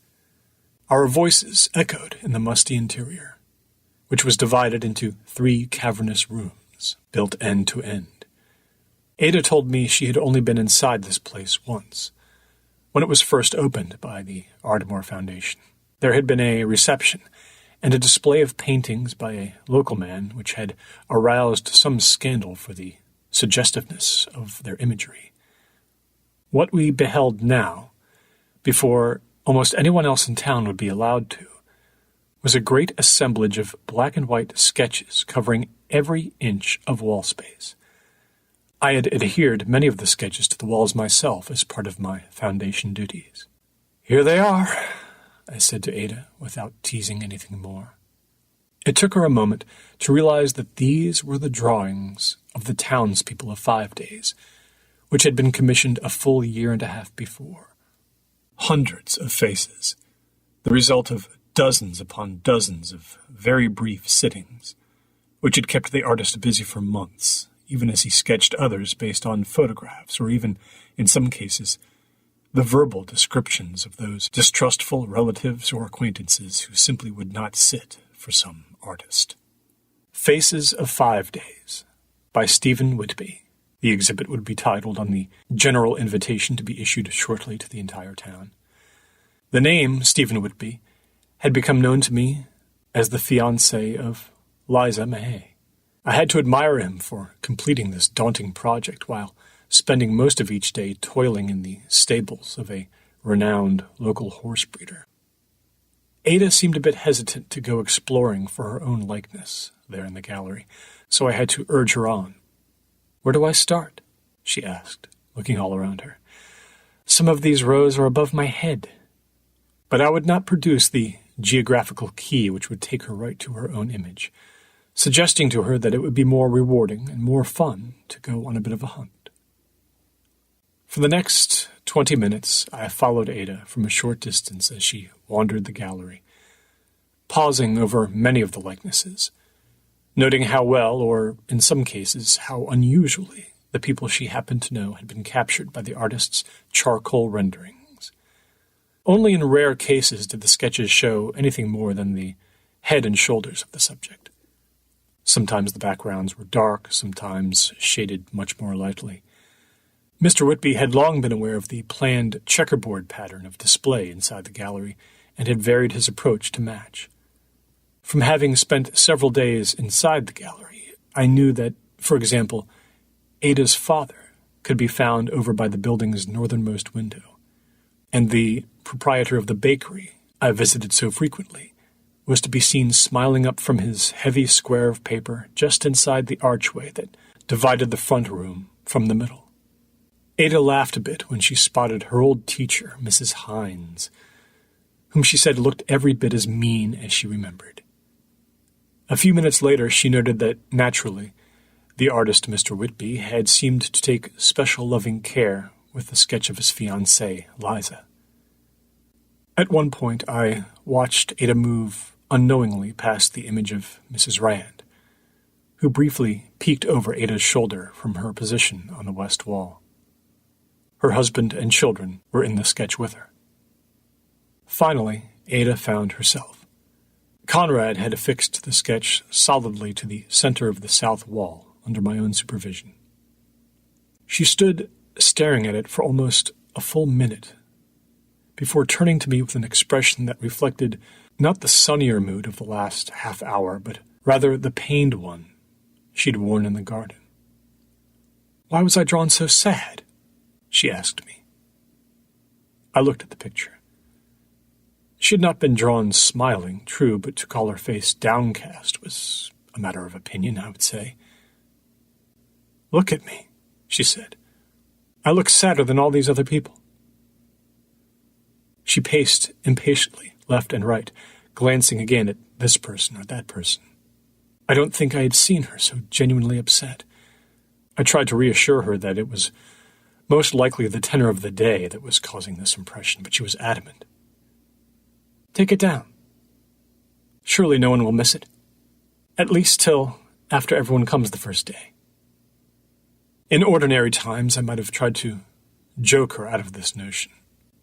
B: Our voices echoed in the musty interior, which was divided into 3 cavernous rooms, built end to end. Ada told me she had only been inside this place once, when it was first opened by the Ardmore Foundation. There had been a reception and a display of paintings by a local man which had aroused some scandal for the suggestiveness of their imagery. What we beheld now, before almost anyone else in town would be allowed to, was a great assemblage of black and white sketches covering every inch of wall space. I had adhered many of the sketches to the walls myself as part of my foundation duties. "Here they are," I said to Ada, without teasing anything more. It took her a moment to realize that these were the drawings of the townspeople of 5 Days, which had been commissioned a full year and a half before. Hundreds of faces, the result of dozens upon dozens of very brief sittings, which had kept the artist busy for months, even as he sketched others based on photographs, or even, in some cases, the verbal descriptions of those distrustful relatives or acquaintances who simply would not sit for some artist. Faces of 5 Days, by Stephen Whitby. The exhibit would be titled on the general invitation to be issued shortly to the entire town. The name, Stephen Whitby, had become known to me as the fiancé of Liza Mahay. I had to admire him for completing this daunting project while spending most of each day toiling in the stables of a renowned local horse breeder. Ada seemed a bit hesitant to go exploring for her own likeness there in the gallery, so I had to urge her on. "Where do I start?" she asked, looking all around her. "Some of these rows are above my head." But I would not produce the geographical key which would take her right to her own image, suggesting to her that it would be more rewarding and more fun to go on a bit of a hunt. For the next 20 minutes, I followed Ada from a short distance as she wandered the gallery, pausing over many of the likenesses, noting how well, or in some cases, how unusually, the people she happened to know had been captured by the artist's charcoal renderings. Only in rare cases did the sketches show anything more than the head and shoulders of the subject. Sometimes the backgrounds were dark, sometimes shaded much more lightly. Mr. Whitby had long been aware of the planned checkerboard pattern of display inside the gallery and had varied his approach to match. From having spent several days inside the gallery, I knew that, for example, Ada's father could be found over by the building's northernmost window, and the proprietor of the bakery I visited so frequently was to be seen smiling up from his heavy square of paper just inside the archway that divided the front room from the middle. Ada laughed a bit when she spotted her old teacher, Mrs. Hines, whom she said looked every bit as mean as she remembered. A few minutes later, she noted that, naturally, the artist, Mr. Whitby, had seemed to take special loving care with the sketch of his fiancée, Liza. At one point, I watched Ada move unknowingly past the image of Mrs. Rand, who briefly peeked over Ada's shoulder from her position on the west wall. Her husband and children were in the sketch with her. Finally, Ada found herself. Conrad had affixed the sketch solidly to the center of the south wall under my own supervision. She stood staring at it for almost a full minute before turning to me with an expression that reflected not the sunnier mood of the last half hour, but rather the pained one she'd worn in the garden. "Why was I drawn so sad?" she asked me. I looked at the picture. She had not been drawn smiling, true, but to call her face downcast was a matter of opinion, I would say. "Look at me," she said. "I look sadder than all these other people." She paced impatiently, left and right, glancing again at this person or that person. I don't think I had seen her so genuinely upset. I tried to reassure her that it was most likely the tenor of the day that was causing this impression, but she was adamant. "Take it down. Surely no one will miss it. At least till after everyone comes the first day." In ordinary times, I might have tried to joke her out of this notion,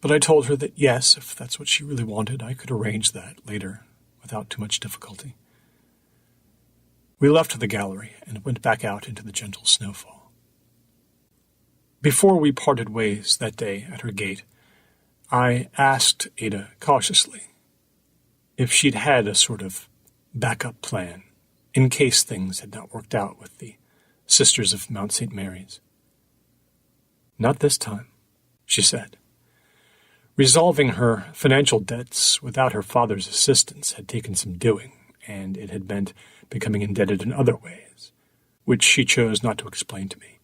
B: but I told her that yes, if that's what she really wanted, I could arrange that later without too much difficulty. We left the gallery and went back out into the gentle snowfall. Before we parted ways that day at her gate, I asked Ada cautiously if she'd had a sort of backup plan in case things had not worked out with the Sisters of Mount St. Mary's. "Not this time," she said. Resolving her financial debts without her father's assistance had taken some doing, and it had meant becoming indebted in other ways, which she chose not to explain to me.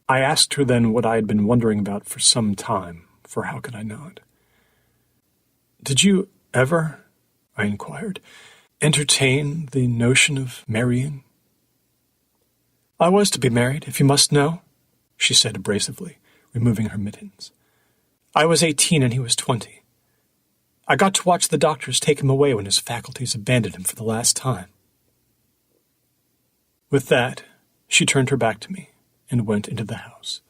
B: I asked her then what I had been wondering about for some time, for how could I not? "Did you ever," I inquired, "entertain the notion of marrying?" "I was to be married, if you must know," she said abrasively, removing her mittens. "I was 18 and he was 20. I got to watch the doctors take him away when his faculties abandoned him for the last time." With that, she turned her back to me and went into the house,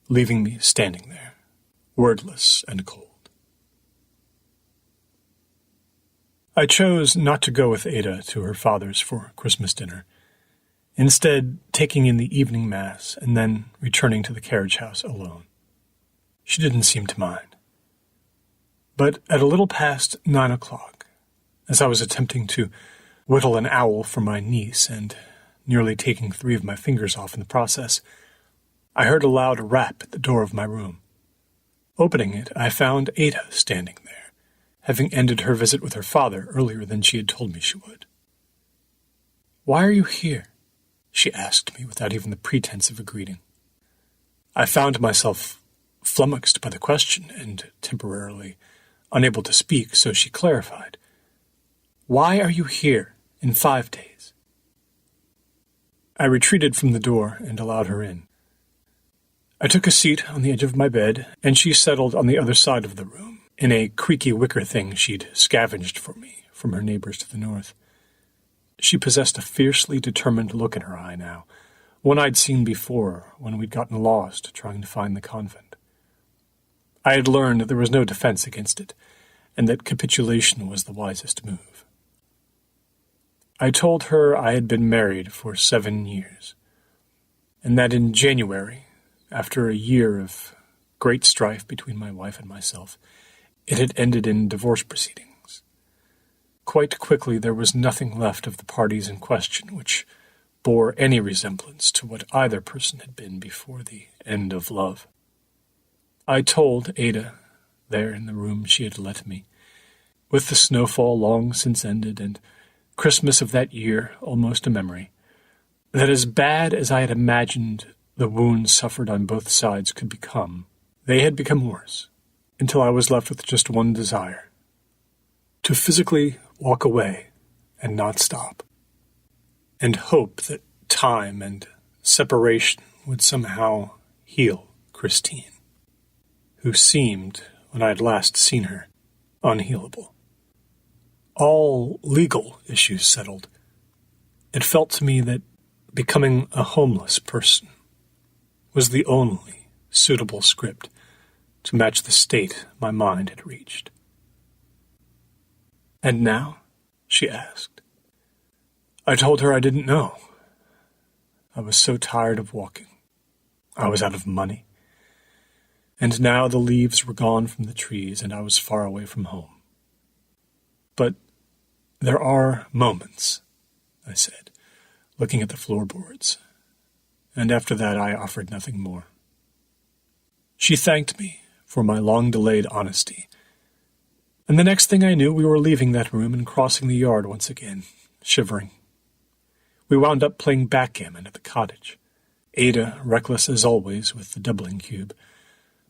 B: leaving me standing there, wordless and cold. I chose not to go with Ada to her father's for Christmas dinner, instead taking in the evening mass and then returning to the carriage house alone. She didn't seem to mind. But at a little past 9 o'clock, as I was attempting to whittle an owl for my niece and nearly taking 3 of my fingers off in the process, I heard a loud rap at the door of my room. Opening it, I found Ada standing there, having ended her visit with her father earlier than she had told me she would. "Why are you here?" she asked me without even the pretense of a greeting. I found myself flummoxed by the question and temporarily unable to speak, so she clarified. "Why are you here in 5 days?" I retreated from the door and allowed her in. I took a seat on the edge of my bed, and she settled on the other side of the room, in a creaky wicker thing she'd scavenged for me from her neighbors to the north. She possessed a fiercely determined look in her eye now, one I'd seen before when we'd gotten lost trying to find the convent. I had learned that there was no defense against it, and that capitulation was the wisest move. I told her I had been married for 7 years, and that in January, after a year of great strife between my wife and myself, it had ended in divorce proceedings. Quite quickly there was nothing left of the parties in question which bore any resemblance to what either person had been before the end of love. I told Ada, there in the room she had let me, with the snowfall long since ended and Christmas of that year almost a memory, that as bad as I had imagined the wounds suffered on both sides could become, they had become worse, until I was left with just one desire: to physically walk away and not stop, and hope that time and separation would somehow heal Christine, who seemed, when I had last seen her, unhealable. All legal issues settled, it felt to me that becoming a homeless person was the only suitable script to match the state my mind had reached. "And now?" she asked. I told her I didn't know. I was so tired of walking. I was out of money. And now the leaves were gone from the trees, and I was far away from home. "But there are moments," I said, looking at the floorboards, and after that I offered nothing more. She thanked me for my long-delayed honesty, and the next thing I knew we were leaving that room and crossing the yard once again, shivering. We wound up playing backgammon at the cottage, Ada reckless as always with the doubling cube,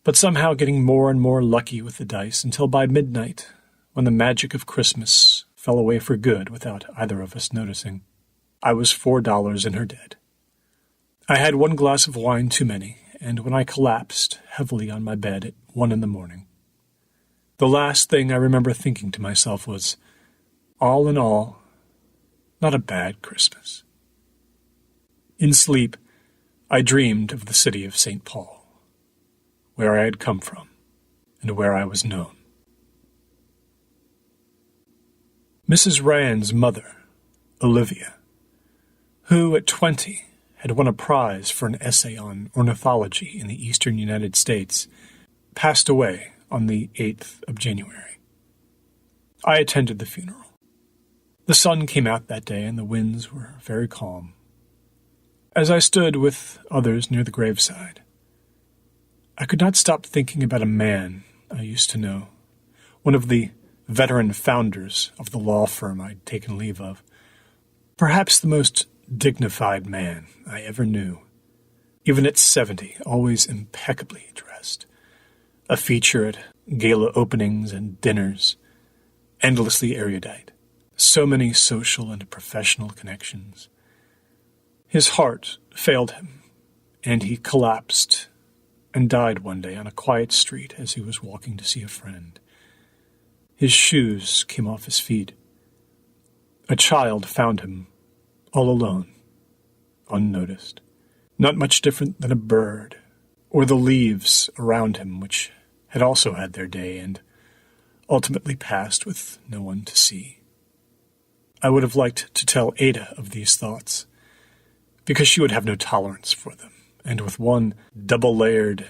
B: but somehow getting more and more lucky with the dice until by midnight, when the magic of Christmas fell away for good without either of us noticing, I was $4 in her debt. I had 1 glass of wine too many, and when I collapsed heavily on my bed at 1 a.m, the last thing I remember thinking to myself was, all in all, not a bad Christmas. In sleep, I dreamed of the city of St. Paul, where I had come from, and where I was known. Mrs. Rand's mother, Olivia, who at 20 had won a prize for an essay on ornithology in the eastern United States, passed away on the 8th of January. I attended the funeral. The sun came out that day, and the winds were very calm. As I stood with others near the graveside, I could not stop thinking about a man I used to know, one of the veteran founders of the law firm I'd taken leave of, perhaps the most dignified man I ever knew, even at 70, always impeccably dressed, a feature at gala openings and dinners, endlessly erudite, so many social and professional connections. His heart failed him, and he collapsed and died one day on a quiet street as he was walking to see a friend. His shoes came off his feet. A child found him all alone, unnoticed, not much different than a bird, or the leaves around him, which had also had their day and ultimately passed with no one to see. I would have liked to tell Ada of these thoughts, because she would have no tolerance for them, and with one double-layered,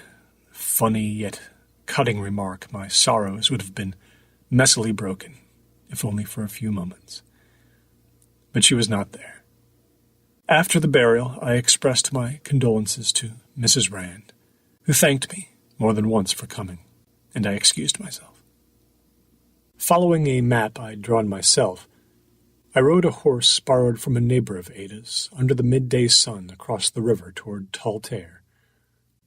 B: funny yet cutting remark, my sorrows would have been messily broken, if only for a few moments. But she was not there. After the burial, I expressed my condolences to Mrs. Rand, who thanked me more than once for coming, and I excused myself. Following a map I'd drawn myself, I rode a horse borrowed from a neighbor of Ada's under the midday sun across the river toward Taltair,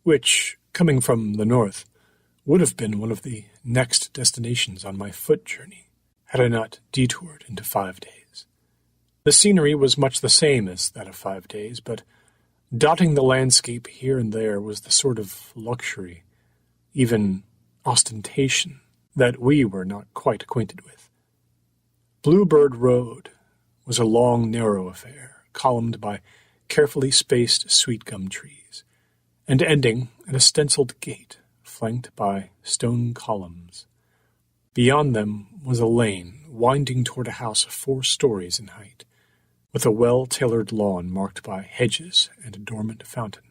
B: which, coming from the north, would have been one of the next destinations on my foot journey, had I not detoured into 5 days. The scenery was much the same as that of 5 days, but dotting the landscape here and there was the sort of luxury, even ostentation, that we were not quite acquainted with. Bluebird Road was a long, narrow affair, columned by carefully spaced sweet gum trees, and ending at a stenciled gate flanked by stone columns. Beyond them was a lane winding toward a house 4 stories in height, with a well-tailored lawn marked by hedges and a dormant fountain.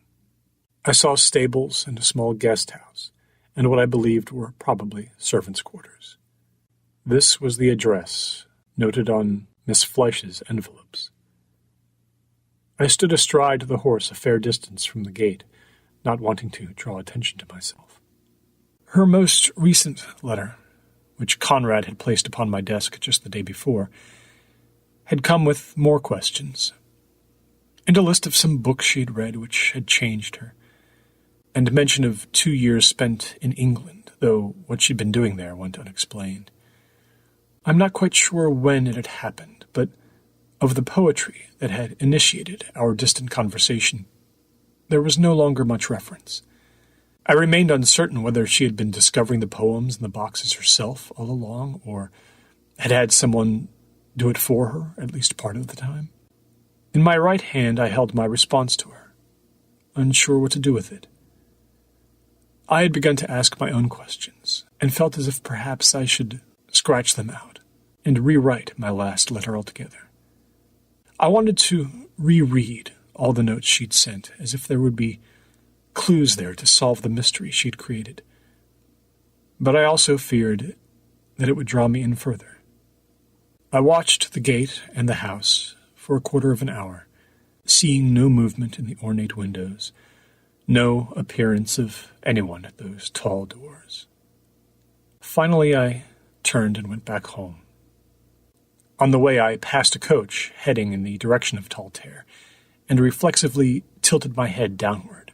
B: I saw stables and a small guest house, and what I believed were probably servants' quarters. This was the address, noted on Miss Fleisch's envelopes. I stood astride the horse a fair distance from the gate, not wanting to draw attention to myself. Her most recent letter, which Conrad had placed upon my desk just the day before, had come with more questions, and a list of some books she had read which had changed her, and mention of 2 years spent in England, though what she'd been doing there went unexplained. I'm not quite sure when it had happened, but of the poetry that had initiated our distant conversation, there was no longer much reference. I remained uncertain whether she had been discovering the poems in the boxes herself all along, or had had someone do it for her, at least part of the time. In my right hand I held my response to her, unsure what to do with it. I had begun to ask my own questions, and felt as if perhaps I should scratch them out and rewrite my last letter altogether. I wanted to reread all the notes she'd sent, as if there would be clues there to solve the mystery she'd created. But I also feared that it would draw me in further. I watched the gate and the house for a quarter of an hour, seeing no movement in the ornate windows, no appearance of anyone at those tall doors. Finally, I turned and went back home. On the way, I passed a coach heading in the direction of Taltair, and reflexively tilted my head downward,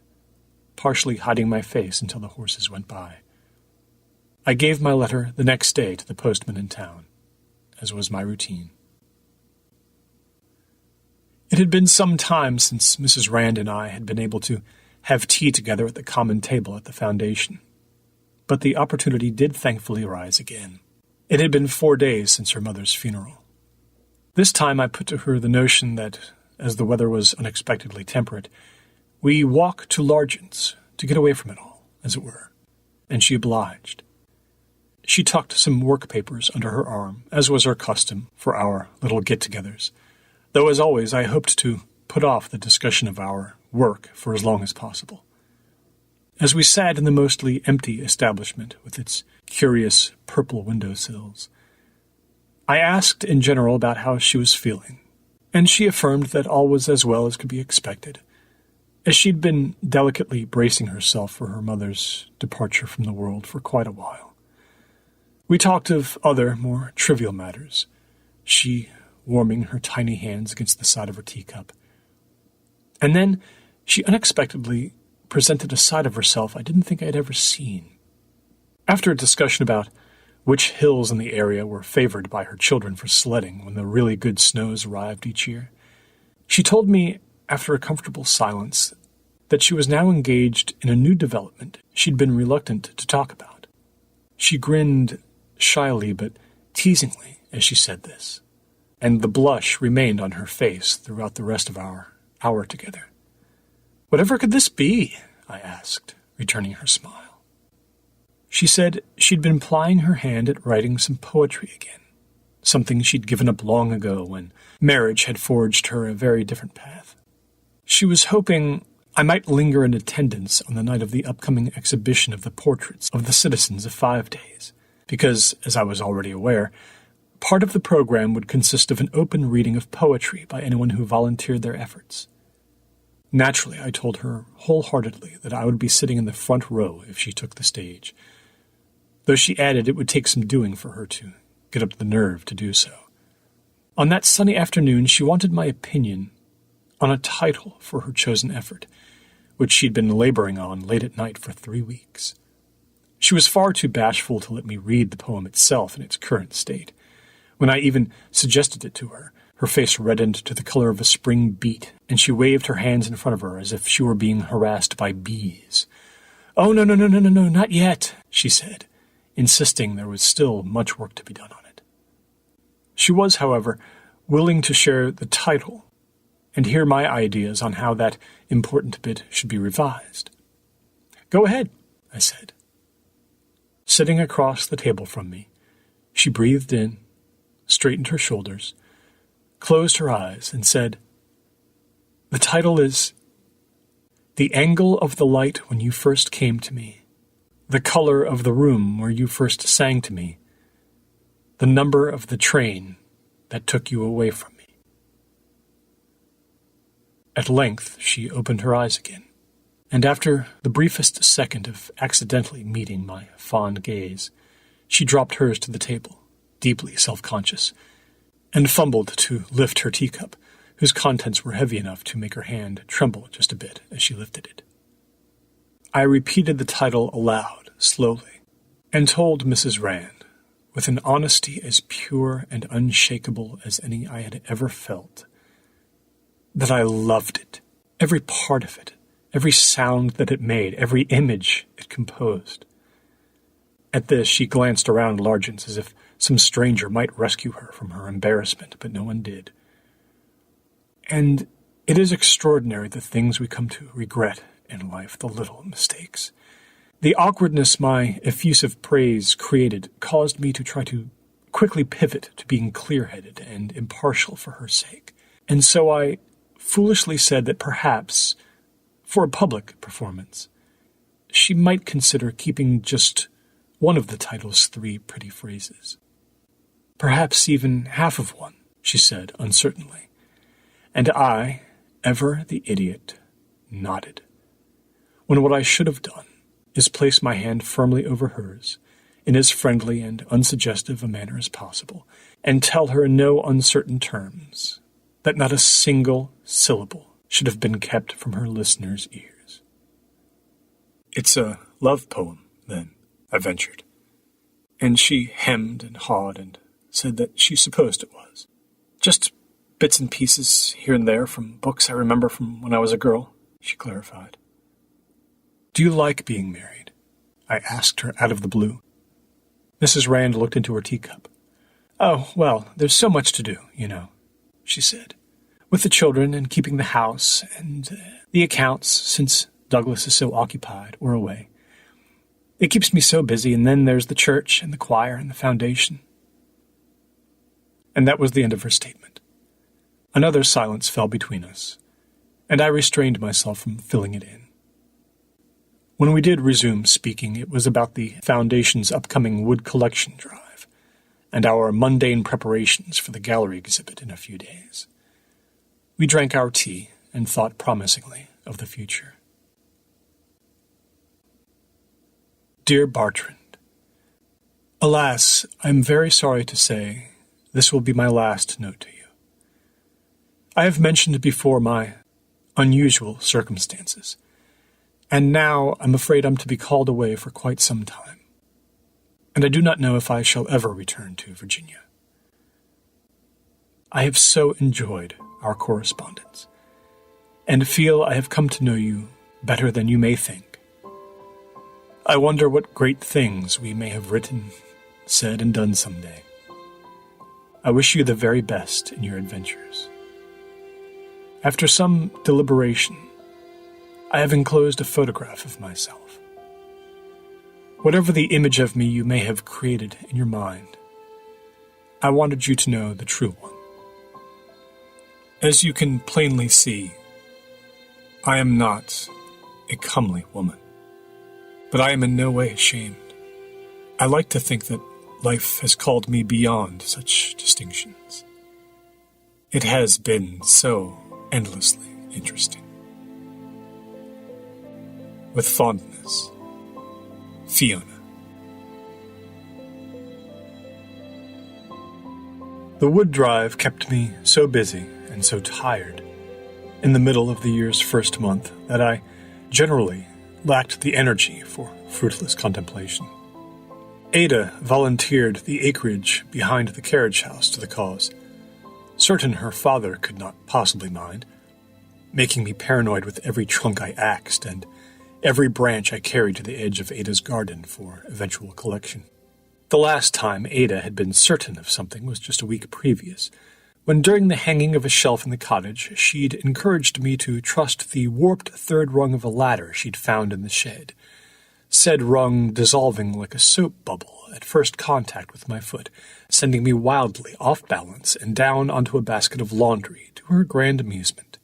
B: partially hiding my face until the horses went by. I gave my letter the next day to the postman in town, as was my routine. It had been some time since Mrs. Rand and I had been able to have tea together at the common table at the foundation, but the opportunity did thankfully arise again. It had been 4 days since her mother's funeral. This time I put to her the notion that, as the weather was unexpectedly temperate, We walk to Largent's to get away from it all, as it were, and she obliged. She tucked some work papers under her arm, as was her custom for our little get-togethers, though as always I hoped to put off the discussion of our work for as long as possible. As we sat in the mostly empty establishment with its curious purple windowsills, I asked in general about how she was feeling, and she affirmed that all was as well as could be expected, as she'd been delicately bracing herself for her mother's departure from the world for quite a while. We talked of other, more trivial matters, she warming her tiny hands against the side of her teacup. And then she unexpectedly presented a side of herself I didn't think I had ever seen. After a discussion about which hills in the area were favored by her children for sledding when the really good snows arrived each year, she told me, after a comfortable silence, that she was now engaged in a new development she'd been reluctant to talk about. She grinned shyly but teasingly as she said this, and the blush remained on her face throughout the rest of our hour together. "Whatever could this be?" I asked, returning her smile. She said she'd been plying her hand at writing some poetry again, something she'd given up long ago when marriage had forged her a very different path. She was hoping I might linger in attendance on the night of the upcoming exhibition of the portraits of the citizens of 5 Days, because, as I was already aware, part of the program would consist of an open reading of poetry by anyone who volunteered their efforts. Naturally, I told her wholeheartedly that I would be sitting in the front row if she took the stage, though she added it would take some doing for her to get up the nerve to do so. On that sunny afternoon, she wanted my opinion on a title for her chosen effort, which she'd been laboring on late at night for 3 weeks. She was far too bashful to let me read the poem itself in its current state. When I even suggested it to her, her face reddened to the color of a spring beet, and she waved her hands in front of her as if she were being harassed by bees. "Oh, no, not yet," she said, insisting there was still much work to be done on it. She was, however, willing to share the title and hear my ideas on how that important bit should be revised. "Go ahead," I said. Sitting across the table from me, she breathed in, straightened her shoulders, closed her eyes, and said, "The title is The Angle of the Light When You First Came to Me, the color of the room where you first sang to me, the number of the train that took you away from me." At length she opened her eyes again, and after the briefest second of accidentally meeting my fond gaze, she dropped hers to the table, deeply self-conscious, and fumbled to lift her teacup, whose contents were heavy enough to make her hand tremble just a bit as she lifted it. I repeated the title aloud, slowly, and told Mrs. Rand, with an honesty as pure and unshakable as any I had ever felt, that I loved it, every part of it, every sound that it made, every image it composed. At this she glanced around Largent's as if some stranger might rescue her from her embarrassment, but no one did. And it is extraordinary the things we come to regret in life, the little mistakes. The awkwardness my effusive praise created caused me to try to quickly pivot to being clear-headed and impartial for her sake. And so I foolishly said that perhaps, for a public performance, she might consider keeping just one of the title's 3 pretty phrases. "Perhaps even half of one," she said uncertainly. And I, ever the idiot, nodded, when what I should have done is place my hand firmly over hers, in as friendly and unsuggestive a manner as possible, and tell her in no uncertain terms that not a single syllable should have been kept from her listeners' ears. "It's a love poem, then," I ventured, and she hemmed and hawed and said that she supposed it was. "Just bits and pieces here and there from books I remember from when I was a girl," she clarified. "Do you like being married?" I asked her out of the blue. Mrs. Rand looked into her teacup. "Oh, well, there's so much to do, you know," she said. with the children and keeping the house and the accounts, since Douglas is so occupied or away. It keeps me so busy, and then there's the church and the choir and the foundation. And that was the end of her statement. Another silence fell between us, and I restrained myself from filling it in. When we did resume speaking, it was about the Foundation's upcoming wood collection drive, and our mundane preparations for the gallery exhibit in a few days. We drank our tea and thought promisingly of the future. Dear Bertrand, alas, I am very sorry to say this will be my last note to you. I have mentioned before my unusual circumstances, and now I'm afraid I'm to be called away for quite some time, and I do not know if I shall ever return to Virginia. I have so enjoyed our correspondence, and feel I have come to know you better than you may think. I wonder what great things we may have written, said, and done someday. I wish you the very best in your adventures. After some deliberation, I have enclosed a photograph of myself. Whatever the image of me you may have created in your mind, I wanted you to know the true one. As you can plainly see, I am not a comely woman. But I am in no way ashamed. I like to think that life has called me beyond such distinctions. It has been so endlessly interesting. With fondness, Fiona. The wood drive kept me so busy and so tired in the middle of the year's first month that I generally lacked the energy for fruitless contemplation. Ada volunteered the acreage behind the carriage house to the cause, certain her father could not possibly mind, making me paranoid with every trunk I axed and every branch I carried to the edge of Ada's garden for eventual collection. The last time Ada had been certain of something was just a week previous, when during the hanging of a shelf in the cottage, she'd encouraged me to trust the warped third rung of a ladder she'd found in the shed, said rung dissolving like a soap bubble at first contact with my foot, sending me wildly off balance and down onto a basket of laundry to her grand amusement.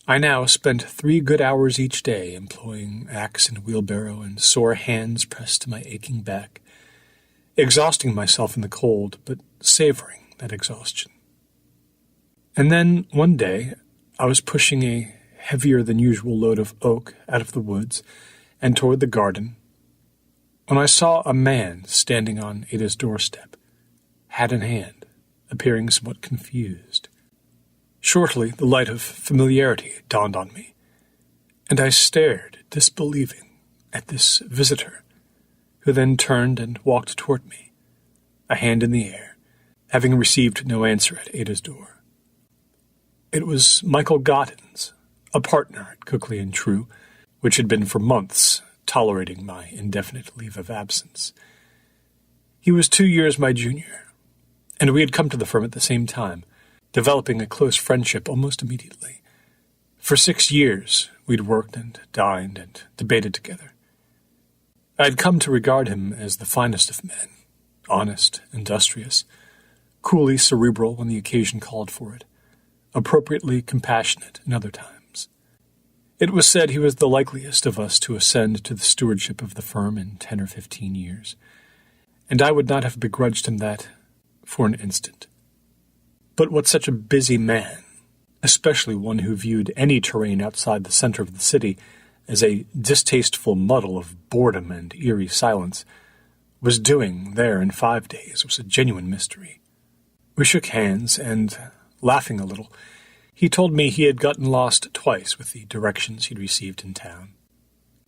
B: I now spent 3 good hours each day employing axe and wheelbarrow and sore hands pressed to my aching back, exhausting myself in the cold, but savoring that exhaustion. And then, one day, I was pushing a heavier-than-usual load of oak out of the woods and toward the garden, when I saw a man standing on Ada's doorstep, hat in hand, appearing somewhat confused. Shortly, the light of familiarity dawned on me, and I stared, disbelieving, at this visitor, who then turned and walked toward me, a hand in the air, having received no answer at Ada's door. It was Michael Gottins, a partner at Cookley & True, which had been for months tolerating my indefinite leave of absence. He was 2 years my junior, and we had come to the firm at the same time, developing a close friendship almost immediately. For 6 years we'd worked and dined and debated together. I had come to regard him as the finest of men, honest, industrious, coolly cerebral when the occasion called for it, appropriately compassionate in other times. It was said he was the likeliest of us to ascend to the stewardship of the firm in 10 or 15 years, and I would not have begrudged him that for an instant. But what such a busy man, especially one who viewed any terrain outside the center of the city as a distasteful muddle of boredom and eerie silence, was doing there in 5 days was a genuine mystery. We shook hands, and, laughing a little, he told me he had gotten lost twice with the directions he'd received in town.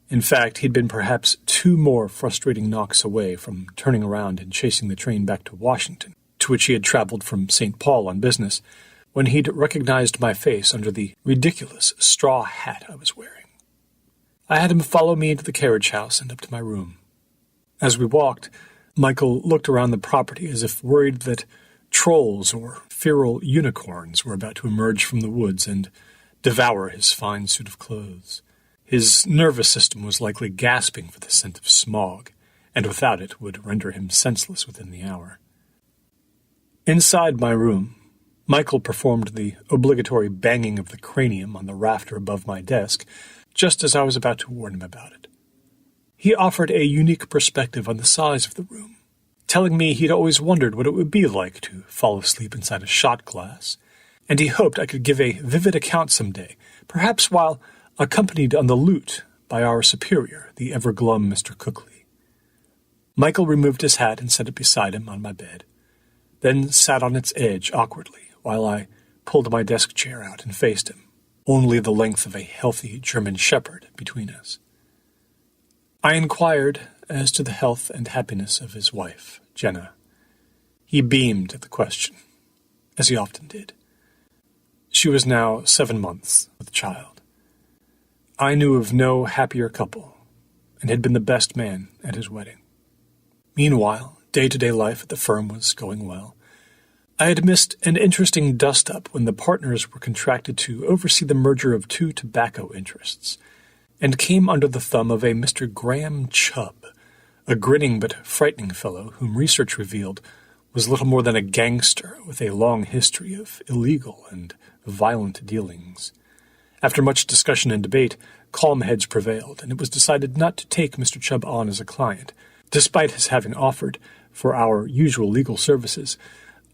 B: In fact, he'd been perhaps 2 more frustrating knocks away from turning around and chasing the train back to Washington, to which he had traveled from St. Paul on business, when he'd recognized my face under the ridiculous straw hat I was wearing. I had him follow me into the carriage house and up to my room. As we walked, Michael looked around the property as if worried that Trolls or feral unicorns were about to emerge from the woods and devour his fine suit of clothes. His nervous system was likely gasping for the scent of smog, and without it would render him senseless within the hour. Inside my room, Michael performed the obligatory banging of the cranium on the rafter above my desk, just as I was about to warn him about it. He offered a unique perspective on the size of the room, telling me he'd always wondered what it would be like to fall asleep inside a shot glass, and he hoped I could give a vivid account someday, perhaps while accompanied on the lute by our superior, the ever-glum Mr. Cookley. Michael removed his hat and set it beside him on my bed, then sat on its edge awkwardly while I pulled my desk chair out and faced him, only the length of a healthy German shepherd between us. I inquired as to the health and happiness of his wife, Jenna. He beamed at the question, as he often did. She was now 7 months with child. I knew of no happier couple, and had been the best man at his wedding. Meanwhile, day-to-day life at the firm was going well. I had missed an interesting dust-up when the partners were contracted to oversee the merger of 2 tobacco interests, and came under the thumb of a Mr. Graham Chubb, a grinning but frightening fellow whom research revealed was little more than a gangster with a long history of illegal and violent dealings. After much discussion and debate, calm heads prevailed, and it was decided not to take Mr. Chubb on as a client, despite his having offered, for our usual legal services,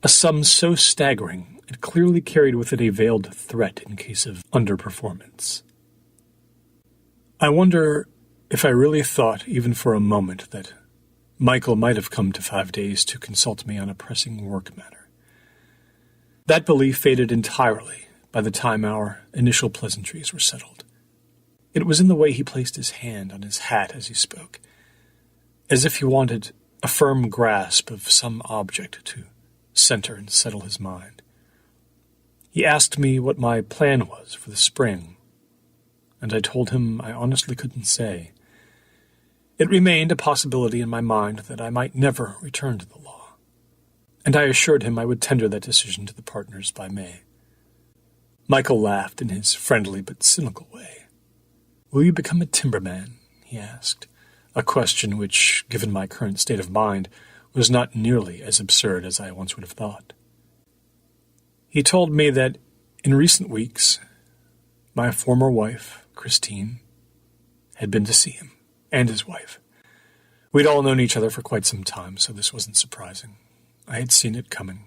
B: a sum so staggering it clearly carried with it a veiled threat in case of underperformance. I wonder if I really thought, even for a moment, that Michael might have come to 5 days to consult me on a pressing work matter. That belief faded entirely by the time our initial pleasantries were settled. It was in the way he placed his hand on his hat as he spoke, as if he wanted a firm grasp of some object to center and settle his mind. He asked me what my plan was for the spring, and I told him I honestly couldn't say. It remained a possibility in my mind that I might never return to the law, and I assured him I would tender that decision to the partners by May. Michael laughed in his friendly but cynical way. "Will you become a timberman?" he asked, a question which, given my current state of mind, was not nearly as absurd as I once would have thought. He told me that, in recent weeks, my former wife, Christine, had been to see him, and his wife. We'd all known each other for quite some time, so this wasn't surprising. I had seen it coming.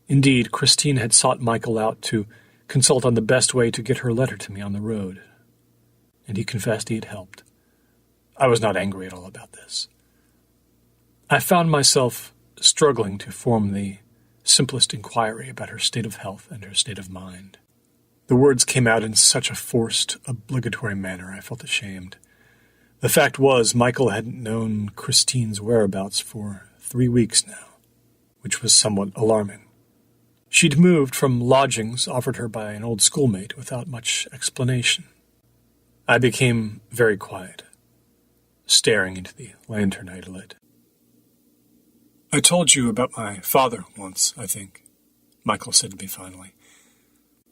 B: Indeed, Christine had sought Michael out to consult on the best way to get her letter to me on the road, and he confessed he had helped. I was not angry at all about this. I found myself struggling to form the simplest inquiry about her state of health and her state of mind. The words came out in such a forced, obligatory manner I felt ashamed. The fact was, Michael hadn't known Christine's whereabouts for 3 weeks now, which was somewhat alarming. She'd moved from lodgings offered her by an old schoolmate without much explanation. I became very quiet, staring into the lantern I'd lit. "I told you about my father once, I think," Michael said to me finally.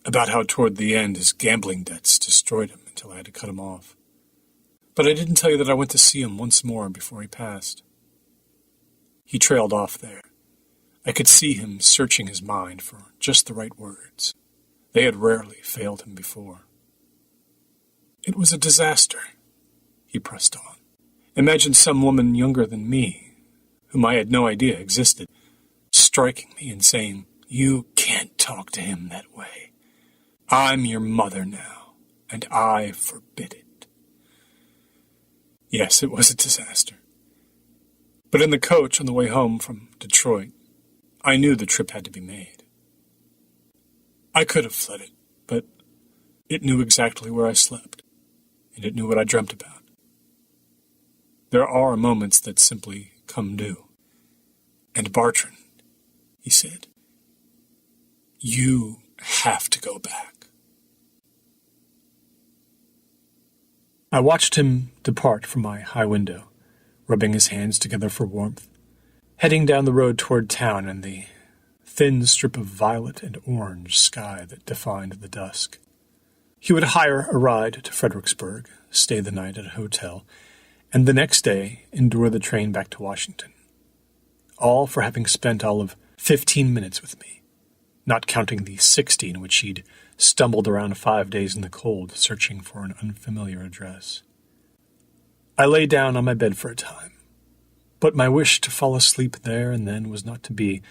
B: "About how toward the end his gambling debts destroyed him until I had to cut him off. But I didn't tell you that I went to see him once more before he passed." He trailed off there. I could see him searching his mind for just the right words. They had rarely failed him before. "It was a disaster," he pressed on. "Imagine some woman younger than me, whom I had no idea existed, striking me and saying, 'You can't talk to him that way. I'm your mother now, and I forbid it.' Yes, it was a disaster. But in the coach on the way home from Detroit, I knew the trip had to be made. I could have fled it, but it knew exactly where I slept, and it knew what I dreamt about. There are moments that simply come due. And Bartrand," he said, "you have to go back." I watched him depart from my high window, rubbing his hands together for warmth, heading down the road toward town and the thin strip of violet and orange sky that defined the dusk. He would hire a ride to Fredericksburg, stay the night at a hotel, and the next day endure the train back to Washington. All for having spent all of 15 minutes with me, not counting the 60 in which he'd stumbled around 5 days in the cold searching for an unfamiliar address. I lay down on my bed for a time, but my wish to fall asleep there and then was not to be,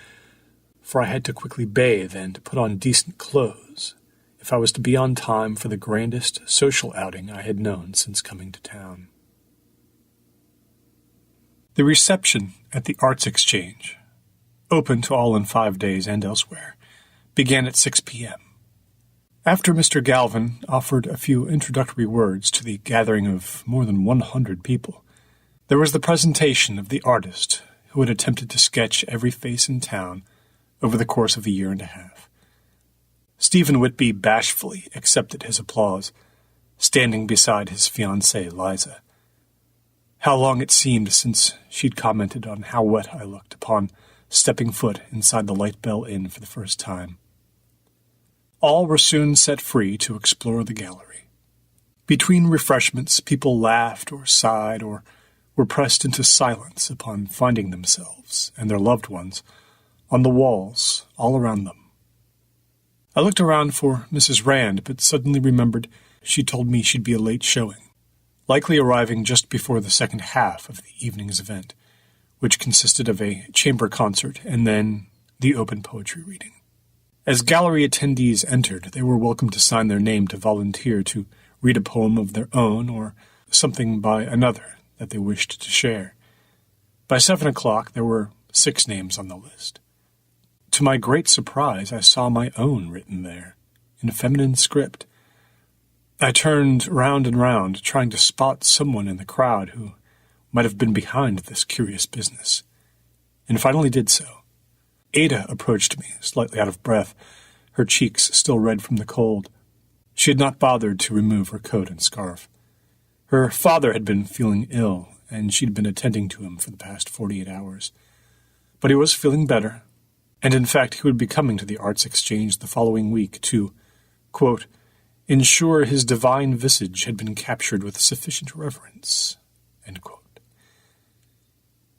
B: for I had to quickly bathe and put on decent clothes if I was to be on time for the grandest social outing I had known since coming to town. The reception at the Arts Exchange, open to all in 5 days and elsewhere, began at 6 p.m. After Mr. Galvin offered a few introductory words to the gathering of more than 100 people, there was the presentation of the artist who had attempted to sketch every face in town over the course of a year and a half. Stephen Whitby bashfully accepted his applause, standing beside his fiancée, Liza. How long it seemed since she'd commented on how wet I looked upon stepping foot inside the Light Bell Inn for the first time. All were soon set free to explore the gallery. Between refreshments, people laughed or sighed or were pressed into silence upon finding themselves and their loved ones on the walls all around them. I looked around for Mrs. Rand, but suddenly remembered she told me she'd be a late showing, likely arriving just before the second half of the evening's event, which consisted of a chamber concert and then the open poetry reading. As gallery attendees entered, they were welcome to sign their name to volunteer to read a poem of their own or something by another that they wished to share. By 7 o'clock, there were 6 names on the list. To my great surprise, I saw my own written there, in feminine script. I turned round and round, trying to spot someone in the crowd who might have been behind this curious business, and finally did so. Ada approached me, slightly out of breath, her cheeks still red from the cold. She had not bothered to remove her coat and scarf. Her father had been feeling ill, and she'd been attending to him for the past 48 hours. But he was feeling better, and in fact he would be coming to the Arts Exchange the following week to, quote, ensure his divine visage had been captured with sufficient reverence, end quote.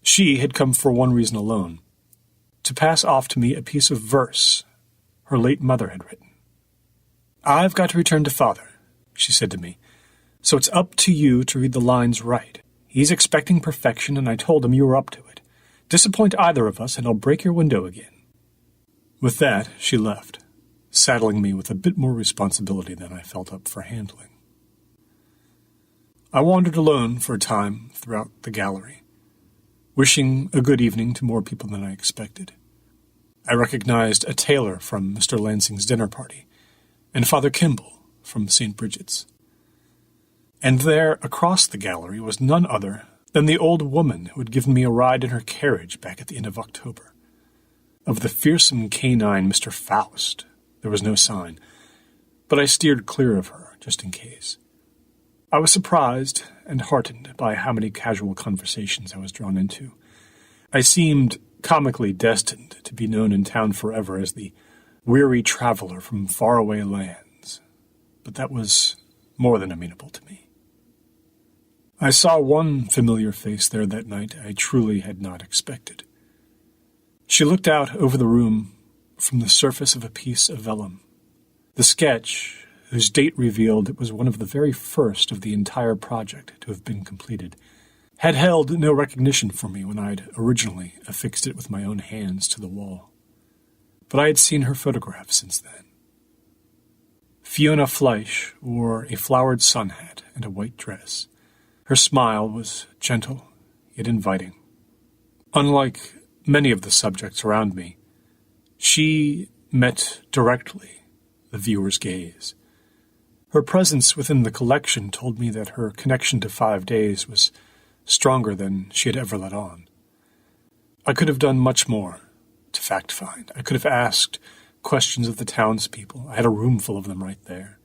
B: She had come for one reason alone, to pass off to me a piece of verse her late mother had written. I've got to return to Father, she said to me, so it's up to you to read the lines right. He's expecting perfection, and I told him you were up to it. Disappoint either of us, and I'll break your window again. With that, she left, saddling me with a bit more responsibility than I felt up for handling. I wandered alone for a time throughout the gallery, wishing a good evening to more people than I expected. I recognized a tailor from Mr. Lansing's dinner party, and Father Kimball from St. Bridget's. And there, across the gallery, was none other than the old woman who had given me a ride in her carriage back at the end of October. Of the fearsome canine Mr. Faust, there was no sign, but I steered clear of her, just in case. I was surprised and heartened by how many casual conversations I was drawn into. I seemed comically destined to be known in town forever as the weary traveler from faraway lands, but that was more than amenable to me. I saw one familiar face there that night I truly had not expected. She looked out over the room from the surface of a piece of vellum. The sketch, whose date revealed it was one of the very first of the entire project to have been completed, had held no recognition for me when I'd originally affixed it with my own hands to the wall. But I had seen her photograph since then. Fiona Fleisch wore a flowered sun hat and a white dress. Her smile was gentle, yet inviting. Unlike many of the subjects around me, she met directly the viewer's gaze. Her presence within the collection told me that her connection to 5 days was stronger than she had ever let on. I could have done much more to fact-find. I could have asked questions of the townspeople. I had a room full of them right there.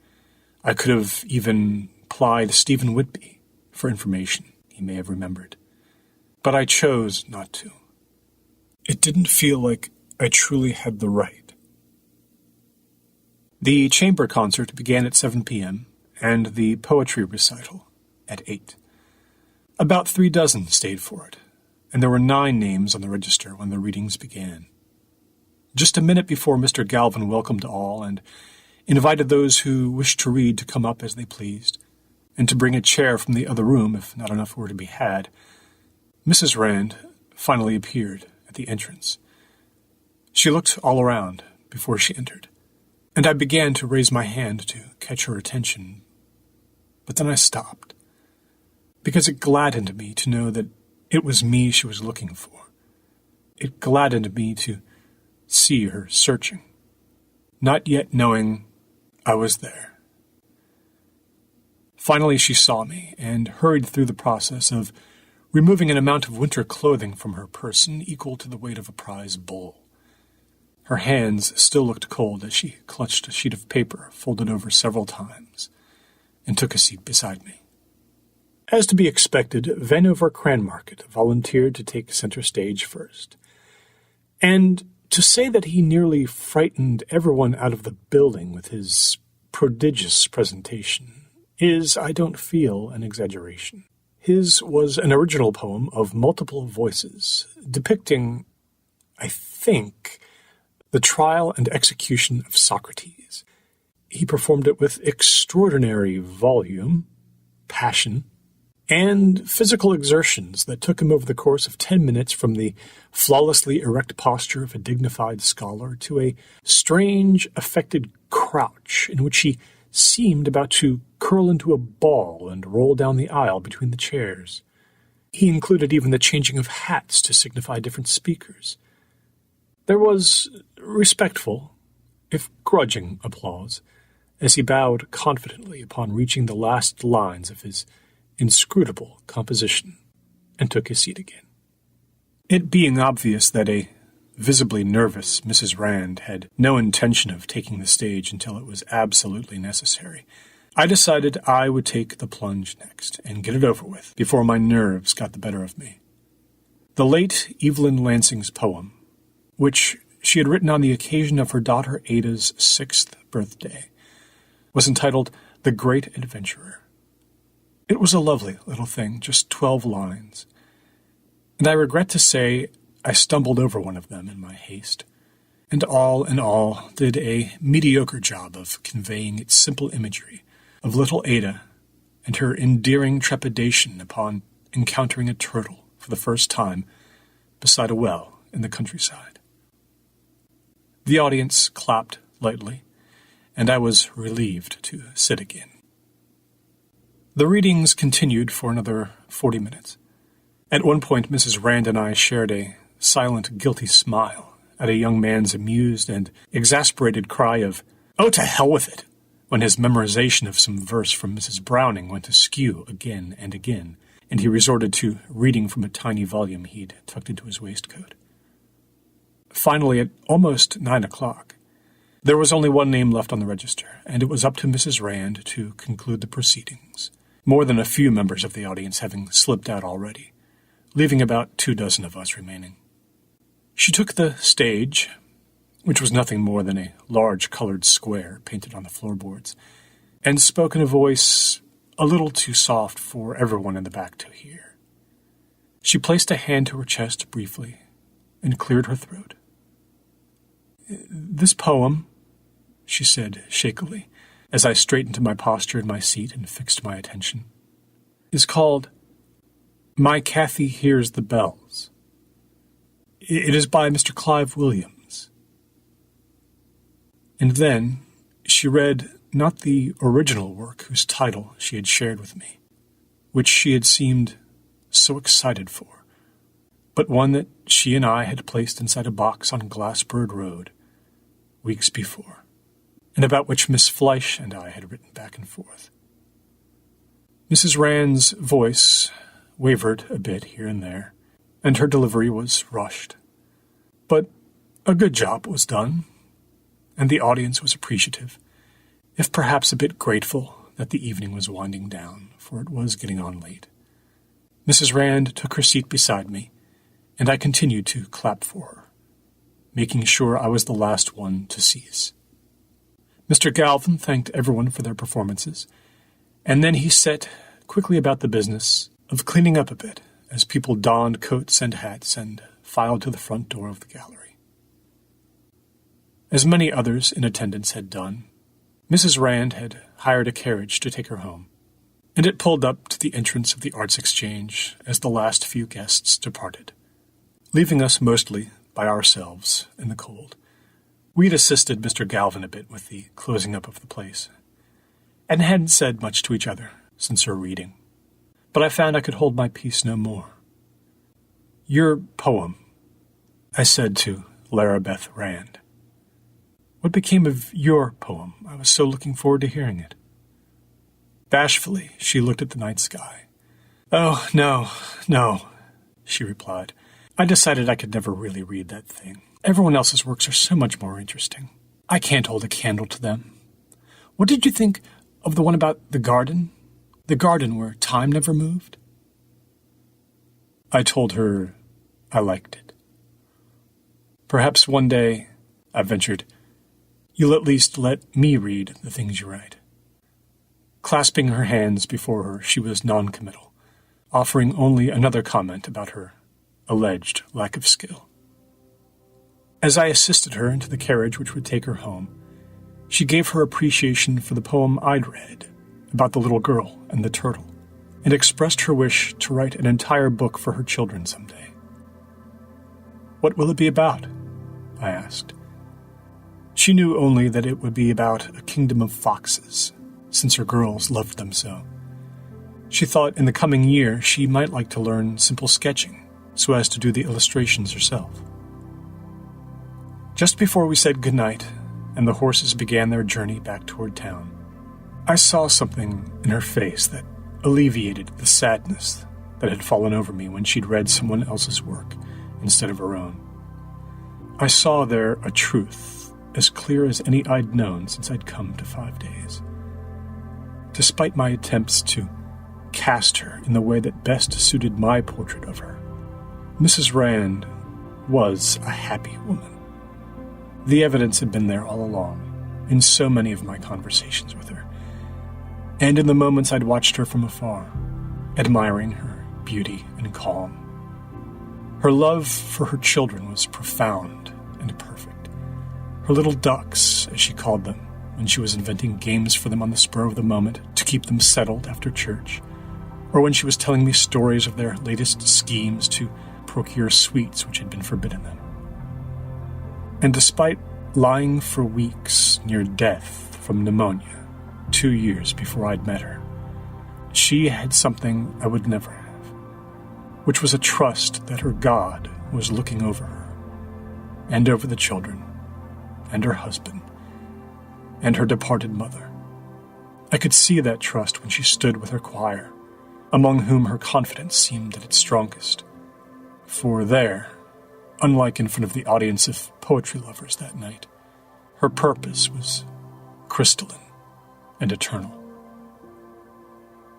B: I could have even plied Stephen Whitby for information he may have remembered. But I chose not to. It didn't feel like I truly had the right. The chamber concert began at 7 p.m., and the poetry recital at 8. About 36 stayed for it, and there were 9 names on the register when the readings began. Just a minute before Mr. Galvin welcomed all and invited those who wished to read to come up as they pleased, and to bring a chair from the other room if not enough were to be had, Mrs. Rand finally appeared at the entrance. She looked all around before she entered, and I began to raise my hand to catch her attention, but then I stopped, because it gladdened me to know that it was me she was looking for. It gladdened me to see her searching, not yet knowing I was there. Finally she saw me, and hurried through the process of removing an amount of winter clothing from her person equal to the weight of a prize bull. Her hands still looked cold as she clutched a sheet of paper folded over several times, and took a seat beside me. As to be expected, Vanover Cranmarket volunteered to take center stage first. And to say that he nearly frightened everyone out of the building with his prodigious presentation is, I don't feel, an exaggeration. His was an original poem of multiple voices, depicting, I think, the trial and execution of Socrates. He performed it with extraordinary volume, passion, and physical exertions that took him over the course of 10 minutes from the flawlessly erect posture of a dignified scholar to a strange, affected crouch in which he seemed about to curl into a ball and roll down the aisle between the chairs. He included even the changing of hats to signify different speakers. There was respectful, if grudging, applause, as he bowed confidently upon reaching the last lines of his inscrutable composition, and took his seat again. It being obvious that a visibly nervous Mrs. Rand had no intention of taking the stage until it was absolutely necessary, I decided I would take the plunge next, and get it over with, before my nerves got the better of me. The late Evelyn Lansing's poem, which she had written on the occasion of her daughter Ada's 6th birthday, was entitled The Great Adventurer. It was a lovely little thing, just 12 lines, and I regret to say I stumbled over one of them in my haste, and all in all did a mediocre job of conveying its simple imagery of little Ada and her endearing trepidation upon encountering a turtle for the first time beside a well in the countryside. The audience clapped lightly, and I was relieved to sit again. The readings continued for another 40 minutes. At one point, Mrs. Rand and I shared a silent, guilty smile at a young man's amused and exasperated cry of, "Oh, to hell with it," when his memorization of some verse from Mrs. Browning went askew again and again, and he resorted to reading from a tiny volume he'd tucked into his waistcoat. Finally, at almost 9 o'clock, there was only one name left on the register, and it was up to Mrs. Rand to conclude the proceedings, more than a few members of the audience having slipped out already, leaving about 24 of us remaining. She took the stage, which was nothing more than a large colored square painted on the floorboards, and spoke in a voice a little too soft for everyone in the back to hear. She placed a hand to her chest briefly and cleared her throat. "This poem," she said shakily, as I straightened my posture in my seat and fixed my attention, "is called My Cathy Hears the Bells. It is by Mr. Clive Williams." And then she read not the original work whose title she had shared with me, which she had seemed so excited for, but one that she and I had placed inside a box on Glassbird Road weeks before, and about which Miss Fleisch and I had written back and forth. Mrs. Rand's voice wavered a bit here and there, and her delivery was rushed. But a good job was done, and the audience was appreciative, if perhaps a bit grateful that the evening was winding down, for it was getting on late. Mrs. Rand took her seat beside me, and I continued to clap for her. making sure I was the last one to cease. Mr. Galvin thanked everyone for their performances, and then he set quickly about the business of cleaning up a bit as people donned coats and hats and filed to the front door of the gallery. As many others in attendance had done, Mrs. Rand had hired a carriage to take her home, and it pulled up to the entrance of the Arts Exchange as the last few guests departed, leaving us mostly by ourselves in the cold. We'd assisted Mr. Galvin a bit with the closing up of the place, and hadn't said much to each other since her reading, but I found I could hold my peace no more. "Your poem," I said to Lara Beth Rand. "What became of your poem? I was so looking forward to hearing it." Bashfully, she looked at the night sky. "Oh, no," she replied. "I decided I could never really read that thing. Everyone else's works are so much more interesting. I can't hold a candle to them. What did you think of the one about the garden? The garden where time never moved?" I told her I liked it. "Perhaps one day," I ventured, "you'll at least let me read the things you write." Clasping her hands before her, she was noncommittal, offering only another comment about her alleged lack of skill. As I assisted her into the carriage which would take her home, she gave her appreciation for the poem I'd read about the little girl and the turtle, and expressed her wish to write an entire book for her children someday. "What will it be about?" I asked. She knew only that it would be about a kingdom of foxes, since her girls loved them so. She thought in the coming year she might like to learn simple sketching, so as to do the illustrations herself. Just before we said goodnight, and the horses began their journey back toward town, I saw something in her face that alleviated the sadness that had fallen over me when she'd read someone else's work instead of her own. I saw there a truth as clear as any I'd known since I'd come to 5 days. Despite my attempts to cast her in the way that best suited my portrait of her, Mrs. Rand was a happy woman. The evidence had been there all along, in so many of my conversations with her, and in the moments I'd watched her from afar, admiring her beauty and calm. Her love for her children was profound and perfect. Her little ducks, as she called them, when she was inventing games for them on the spur of the moment to keep them settled after church, or when she was telling me stories of their latest schemes to procure sweets which had been forbidden them. And despite lying for weeks near death from pneumonia 2 years before I'd met her, she had something I would never have, which was a trust that her God was looking over her, and over the children, and her husband, and her departed mother. I could see that trust when she stood with her choir, among whom her confidence seemed at its strongest. For there, unlike in front of the audience of poetry lovers that night, her purpose was crystalline and eternal.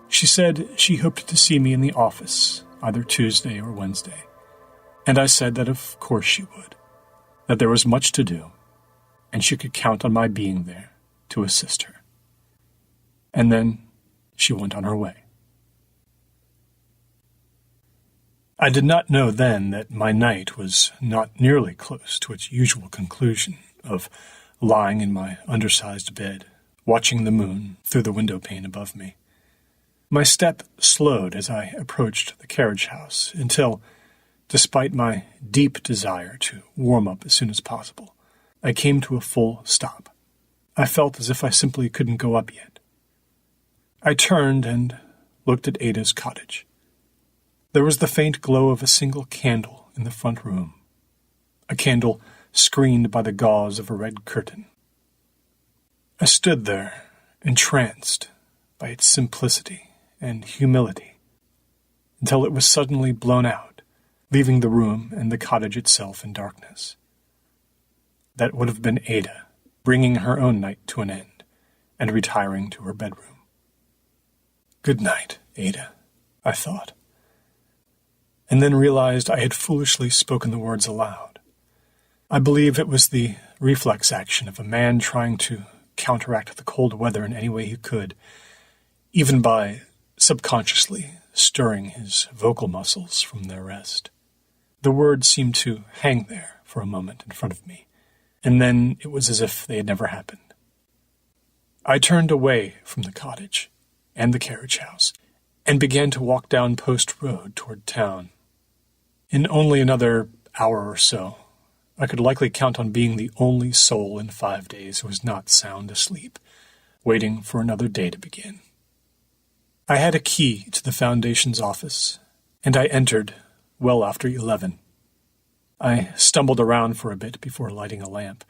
B: She said she hoped to see me in the office either Tuesday or Wednesday, and I said that of course she would, that there was much to do, and she could count on my being there to assist her. And then she went on her way. I did not know then that my night was not nearly close to its usual conclusion of lying in my undersized bed, watching the moon through the window pane above me. My step slowed as I approached the carriage house until, despite my deep desire to warm up as soon as possible, I came to a full stop. I felt as if I simply couldn't go up yet. I turned and looked at Ada's cottage. There was the faint glow of a single candle in the front room, a candle screened by the gauze of a red curtain. I stood there, entranced by its simplicity and humility, until it was suddenly blown out, leaving the room and the cottage itself in darkness. That would have been Ada, bringing her own night to an end, and retiring to her bedroom. Good night, Ada, I thought, and then realized I had foolishly spoken the words aloud. I believe it was the reflex action of a man trying to counteract the cold weather in any way he could, even by subconsciously stirring his vocal muscles from their rest. The words seemed to hang there for a moment in front of me, and then it was as if they had never happened. I turned away from the cottage and the carriage house and began to walk down Post Road toward town. In only another hour or so, I could likely count on being the only soul in 5 days who was not sound asleep, waiting for another day to begin. I had a key to the Foundation's office, and I entered well after 11. I stumbled around for a bit before lighting a lamp,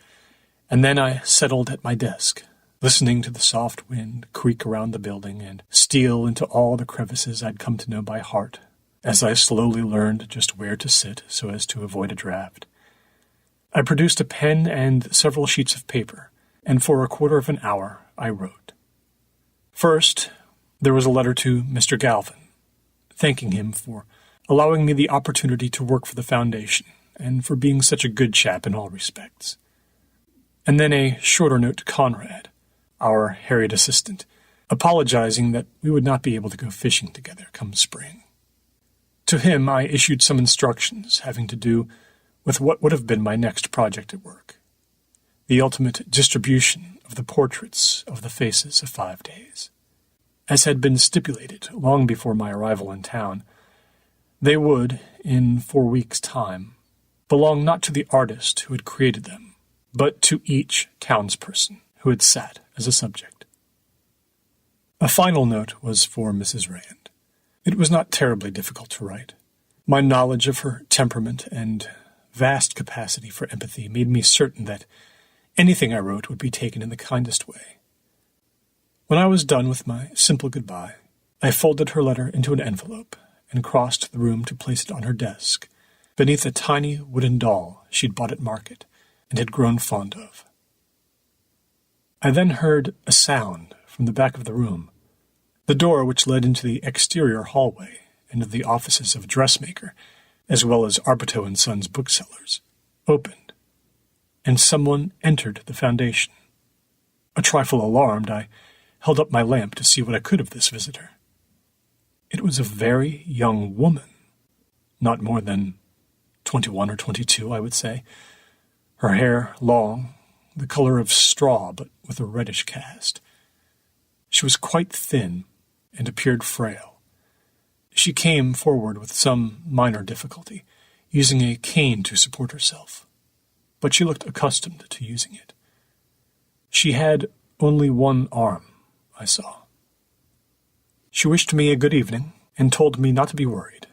B: and then I settled at my desk, listening to the soft wind creak around the building and steal into all the crevices I'd come to know by heart, as I slowly learned just where to sit so as to avoid a draft. I produced a pen and several sheets of paper, and for a quarter of an hour I wrote. First, there was a letter to Mr. Galvin, thanking him for allowing me the opportunity to work for the Foundation, and for being such a good chap in all respects. And then a shorter note to Conrad, our harried assistant, apologizing that we would not be able to go fishing together come spring. To him I issued some instructions having to do with what would have been my next project at work, the ultimate distribution of the portraits of the faces of 5 days. As had been stipulated long before my arrival in town, they would, in 4 weeks' time, belong not to the artist who had created them, but to each townsperson who had sat as a subject. A final note was for Mrs. Rand. It was not terribly difficult to write. My knowledge of her temperament and vast capacity for empathy made me certain that anything I wrote would be taken in the kindest way. When I was done with my simple goodbye, I folded her letter into an envelope and crossed the room to place it on her desk, beneath a tiny wooden doll she'd bought at market and had grown fond of. I then heard a sound from the back of the room. The door which led into the exterior hallway and into the offices of a dressmaker, as well as Arbito and Sons booksellers, opened, and someone entered the Foundation. A trifle alarmed, I held up my lamp to see what I could of this visitor. It was a very young woman, not more than 21 or 22, I would say, her hair long, the color of straw but with a reddish cast. She was quite thin and appeared frail. She came forward with some minor difficulty, using a cane to support herself, but she looked accustomed to using it. She had only one arm, I saw. She wished me a good evening and told me not to be worried,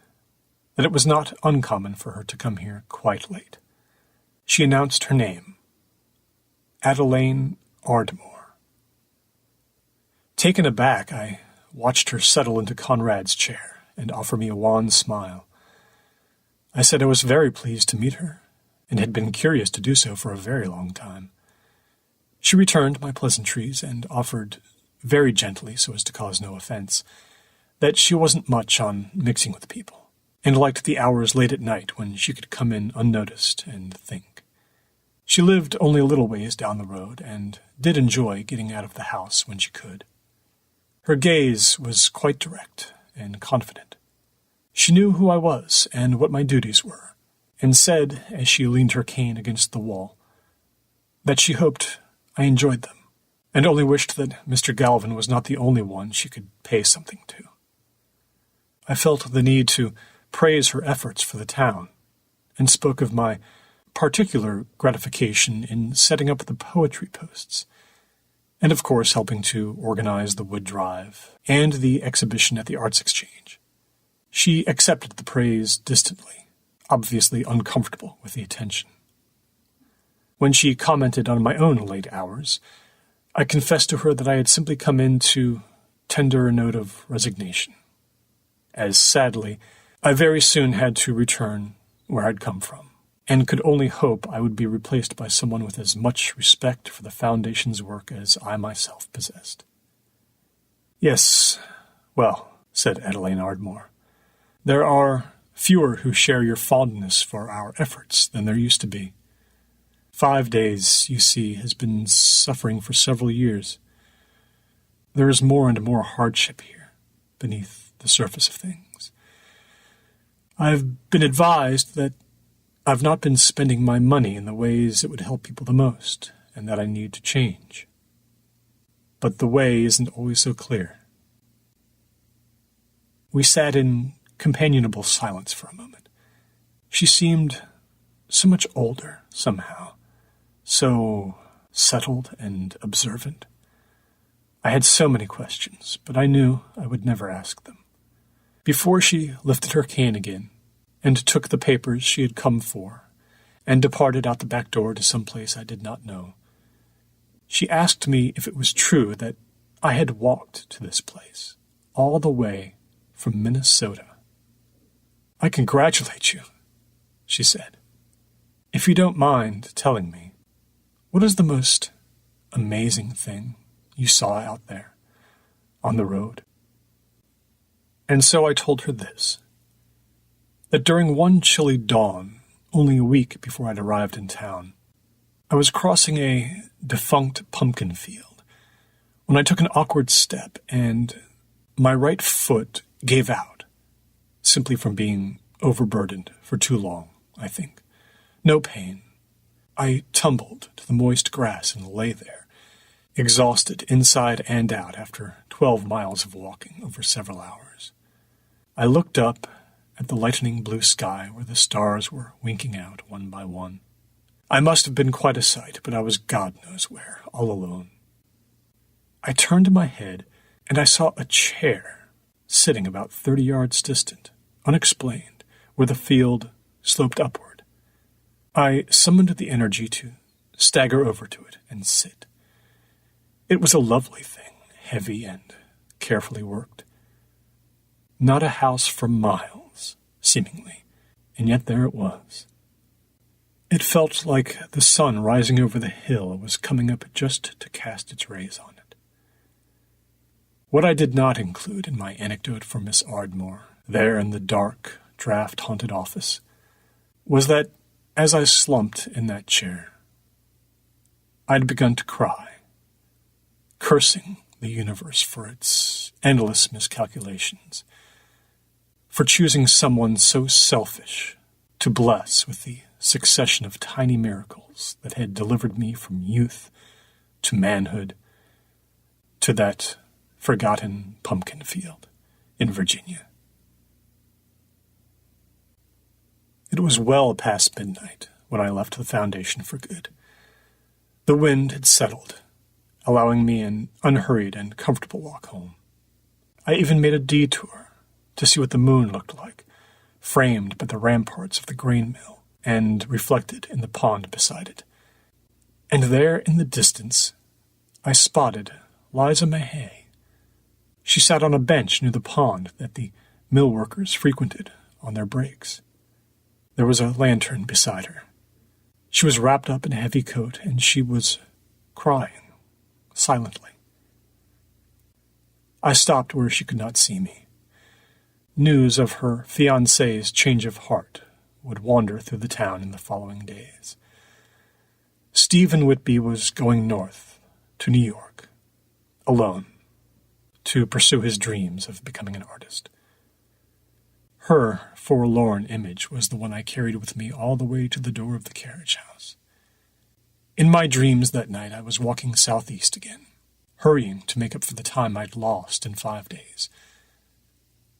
B: that it was not uncommon for her to come here quite late. She announced her name, Adelaine Ardmore. Taken aback, I watched her settle into Conrad's chair and offer me a wan smile. I said I was very pleased to meet her, and had been curious to do so for a very long time. She returned my pleasantries and offered, very gently so as to cause no offense, that she wasn't much on mixing with people, and liked the hours late at night when she could come in unnoticed and think. She lived only a little ways down the road, and did enjoy getting out of the house when she could. Her gaze was quite direct and confident. She knew who I was and what my duties were, and said, as she leaned her cane against the wall, that she hoped I enjoyed them, and only wished that Mr. Galvin was not the only one she could pay something to. I felt the need to praise her efforts for the town, and spoke of my particular gratification in setting up the poetry posts, and of course helping to organize the wood drive and the exhibition at the Arts Exchange. She accepted the praise distantly, obviously uncomfortable with the attention. When she commented on my own late hours, I confessed to her that I had simply come in to tender a note of resignation, as sadly I very soon had to return where I'd come from, and could only hope I would be replaced by someone with as much respect for the Foundation's work as I myself possessed. "Yes, well," said Adelaine Ardmore, "there are fewer who share your fondness for our efforts than there used to be. 5 days, you see, has been suffering for several years. There is more and more hardship here, beneath the surface of things. I've been advised that I've not been spending my money in the ways that would help people the most, and that I need to change. But the way isn't always so clear. We sat in companionable silence for a moment. She seemed so much older, somehow, so settled and observant. I had so many questions, but I knew I would never ask them. Before she lifted her cane again, and took the papers she had come for, and departed out the back door to some place I did not know, she asked me if it was true that I had walked to this place, all the way from Minnesota. "I congratulate you," she said. "If you don't mind telling me, what is the most amazing thing you saw out there, on the road?" And so I told her this, that during one chilly dawn, only a week before I'd arrived in town, I was crossing a defunct pumpkin field when I took an awkward step and my right foot gave out, simply from being overburdened for too long, I think. No pain. I tumbled to the moist grass and lay there, exhausted inside and out after 12 miles of walking over several hours. I looked up at the lightening blue sky where the stars were winking out one by one. I must have been quite a sight, but I was God knows where, all alone. I turned my head, and I saw a chair sitting about 30 yards distant, unexplained, where the field sloped upward. I summoned the energy to stagger over to it and sit. It was a lovely thing, heavy and carefully worked. Not a house for miles, seemingly, and yet there it was. It felt like the sun rising over the hill was coming up just to cast its rays on it. What I did not include in my anecdote for Miss Ardmore, there in the dark, draft-haunted office, was that as I slumped in that chair, I'd begun to cry, cursing the universe for its endless miscalculations, for choosing someone so selfish to bless with the succession of tiny miracles that had delivered me from youth to manhood to that forgotten pumpkin field in Virginia. It was well past midnight when I left the foundation for good. The wind had settled, allowing me an unhurried and comfortable walk home. I even made a detour to see what the moon looked like, framed by the ramparts of the grain mill and reflected in the pond beside it. And there in the distance, I spotted Liza Mahay. She sat on a bench near the pond that the mill workers frequented on their breaks. There was a lantern beside her. She was wrapped up in a heavy coat, and she was crying, silently. I stopped where she could not see me. News of her fiancé's change of heart would wander through the town in the following days. Stephen Whitby was going north to New York, alone, to pursue his dreams of becoming an artist. Her forlorn image was the one I carried with me all the way to the door of the carriage house. In my dreams that night I was walking southeast again, hurrying to make up for the time I'd lost in 5 days.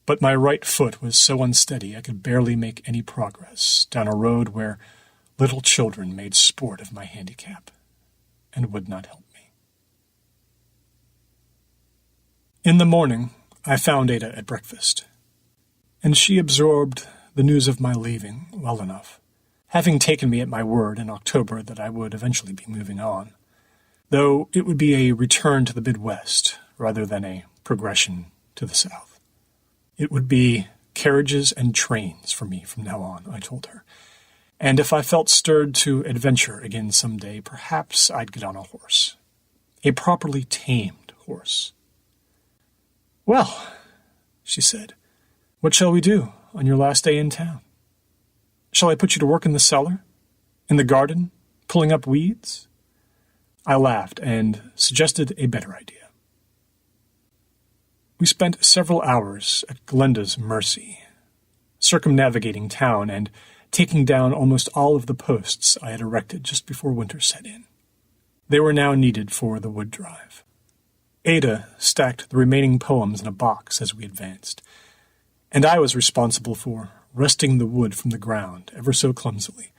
B: But my right foot was so unsteady I could barely make any progress down a road where little children made sport of my handicap and would not help me. In the morning, I found Ada at breakfast, and she absorbed the news of my leaving well enough, having taken me at my word in October that I would eventually be moving on, though it would be a return to the Midwest rather than a progression to the South. It would be carriages and trains for me from now on, I told her, and if I felt stirred to adventure again someday, perhaps I'd get on a horse, a properly tamed horse. "Well," she said, "what shall we do on your last day in town? Shall I put you to work in the cellar, in the garden, Pulling up weeds? I laughed and suggested a better idea. We spent several hours at Glenda's mercy, circumnavigating town and taking down almost all of the posts I had erected just before winter set in. They were now needed for the wood drive. Ada stacked the remaining poems in a box as we advanced, and I was responsible for wresting the wood from the ground ever so clumsily,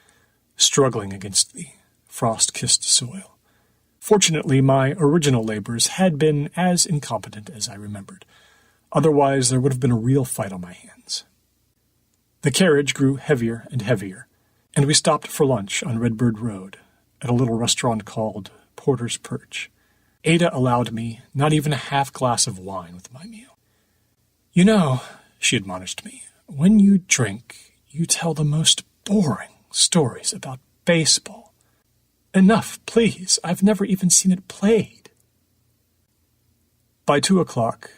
B: struggling against the frost-kissed soil. Fortunately, my original labors had been as incompetent as I remembered. Otherwise, there would have been a real fight on my hands. The carriage grew heavier and heavier, and we stopped for lunch on Redbird Road at a little restaurant called Porter's Perch. Ada allowed me not even a half glass of wine with my meal. "You know," she admonished me, "when you drink, you tell the most boring stories about baseball. Enough, please. I've never even seen it played." By 2:00,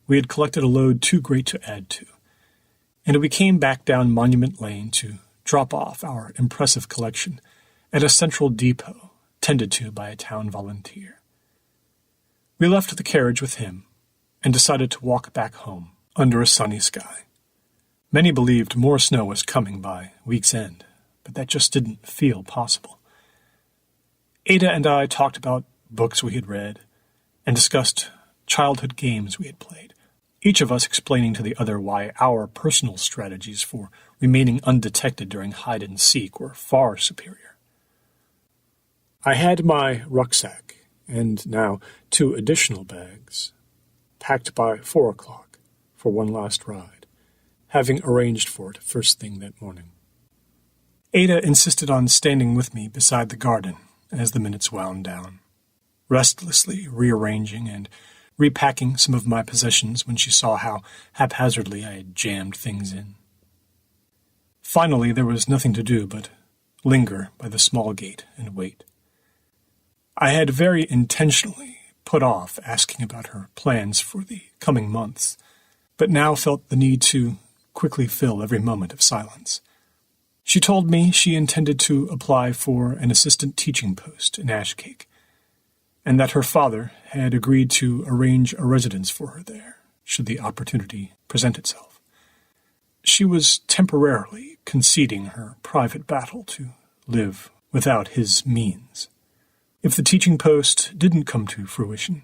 B: we had collected a load too great to add to, and we came back down Monument Lane to drop off our impressive collection at a central depot tended to by a town volunteer. We left the carriage with him and decided to walk back home under a sunny sky. Many believed more snow was coming by week's end, but that just didn't feel possible. Ada and I talked about books we had read and discussed childhood games we had played, each of us explaining to the other why our personal strategies for remaining undetected during hide-and-seek were far superior. I had my rucksack, and now 2 additional bags, packed by 4:00 for one last ride, having arranged for it first thing that morning. Ada insisted on standing with me beside the garden as the minutes wound down, restlessly rearranging and repacking some of my possessions when she saw how haphazardly I had jammed things in. Finally, there was nothing to do but linger by the small gate and wait. I had very intentionally put off asking about her plans for the coming months, but now felt the need to quickly fill every moment of silence. She told me she intended to apply for an assistant teaching post in Ashcake, and that her father had agreed to arrange a residence for her there, should the opportunity present itself. She was temporarily conceding her private battle to live without his means. If the teaching post didn't come to fruition,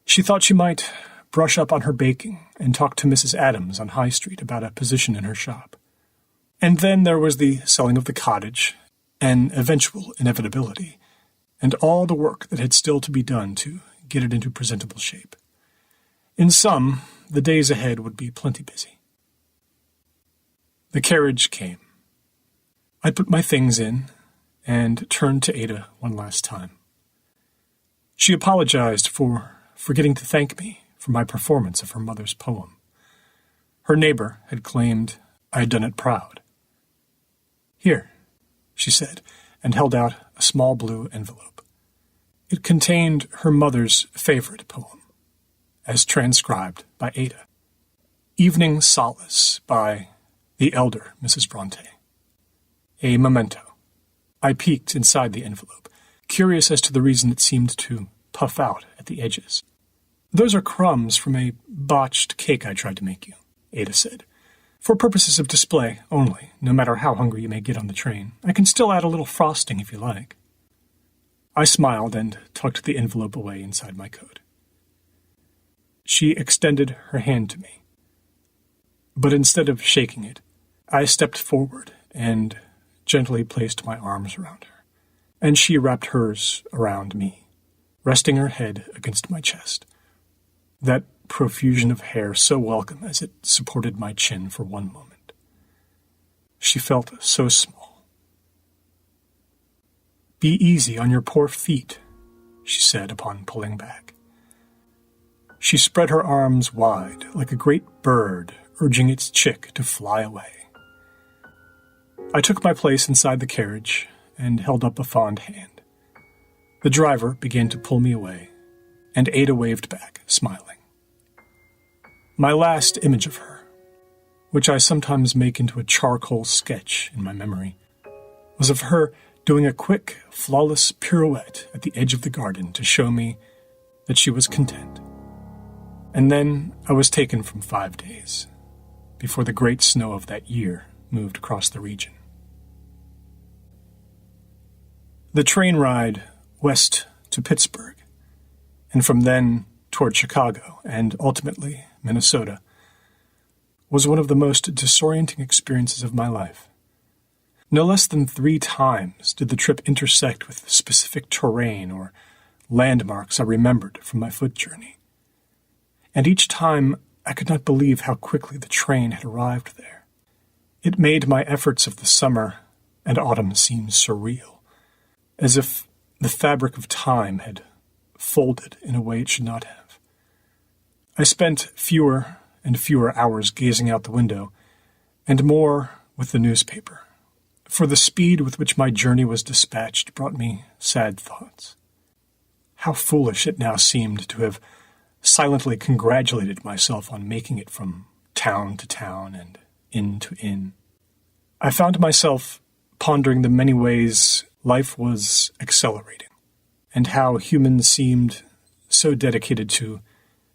B: she thought she might brush up on her baking and talk to Mrs. Adams on High Street about a position in her shop. And then there was the selling of the cottage, an eventual inevitability, and all the work that had still to be done to get it into presentable shape. In sum, the days ahead would be plenty busy. The carriage came. I put my things in and turned to Ada one last time. She apologized for forgetting to thank me for my performance of her mother's poem. Her neighbor had claimed I had done it proud. "Here," she said, and held out a small blue envelope. It contained her mother's favorite poem, as transcribed by Ada. Evening Solace by the elder Mrs. Bronte. A memento. I peeked inside the envelope, curious as to the reason it seemed to puff out at the edges. "Those are crumbs from a botched cake I tried to make you," Ada said. "For purposes of display only, no matter how hungry you may get on the train. I can still add a little frosting if you like." I smiled and tucked the envelope away inside my coat. She extended her hand to me, but instead of shaking it, I stepped forward and gently placed my arms around her, and she wrapped hers around me, resting her head against my chest. That profusion of hair so welcome as it supported my chin for one moment. She felt so small. "Be easy on your poor feet," she said upon pulling back. She spread her arms wide like a great bird urging its chick to fly away. I took my place inside the carriage and held up a fond hand. The driver began to pull me away, and Ada waved back, smiling. My last image of her, which I sometimes make into a charcoal sketch in my memory, was of her doing a quick, flawless pirouette at the edge of the garden to show me that she was content. And then I was taken from 5 days, before the great snow of that year moved across the region. The train ride west to Pittsburgh, and from then toward Chicago and ultimately Minnesota, was one of the most disorienting experiences of my life. No less than 3 times did the trip intersect with specific terrain or landmarks I remembered from my foot journey. And each time I could not believe how quickly the train had arrived there. It made my efforts of the summer and autumn seem surreal, as if the fabric of time had folded in a way it should not have. I spent fewer and fewer hours gazing out the window, and more with the newspaper, for the speed with which my journey was dispatched brought me sad thoughts. How foolish it now seemed to have silently congratulated myself on making it from town to town and inn to inn. I found myself pondering the many ways life was accelerating, and how humans seemed so dedicated to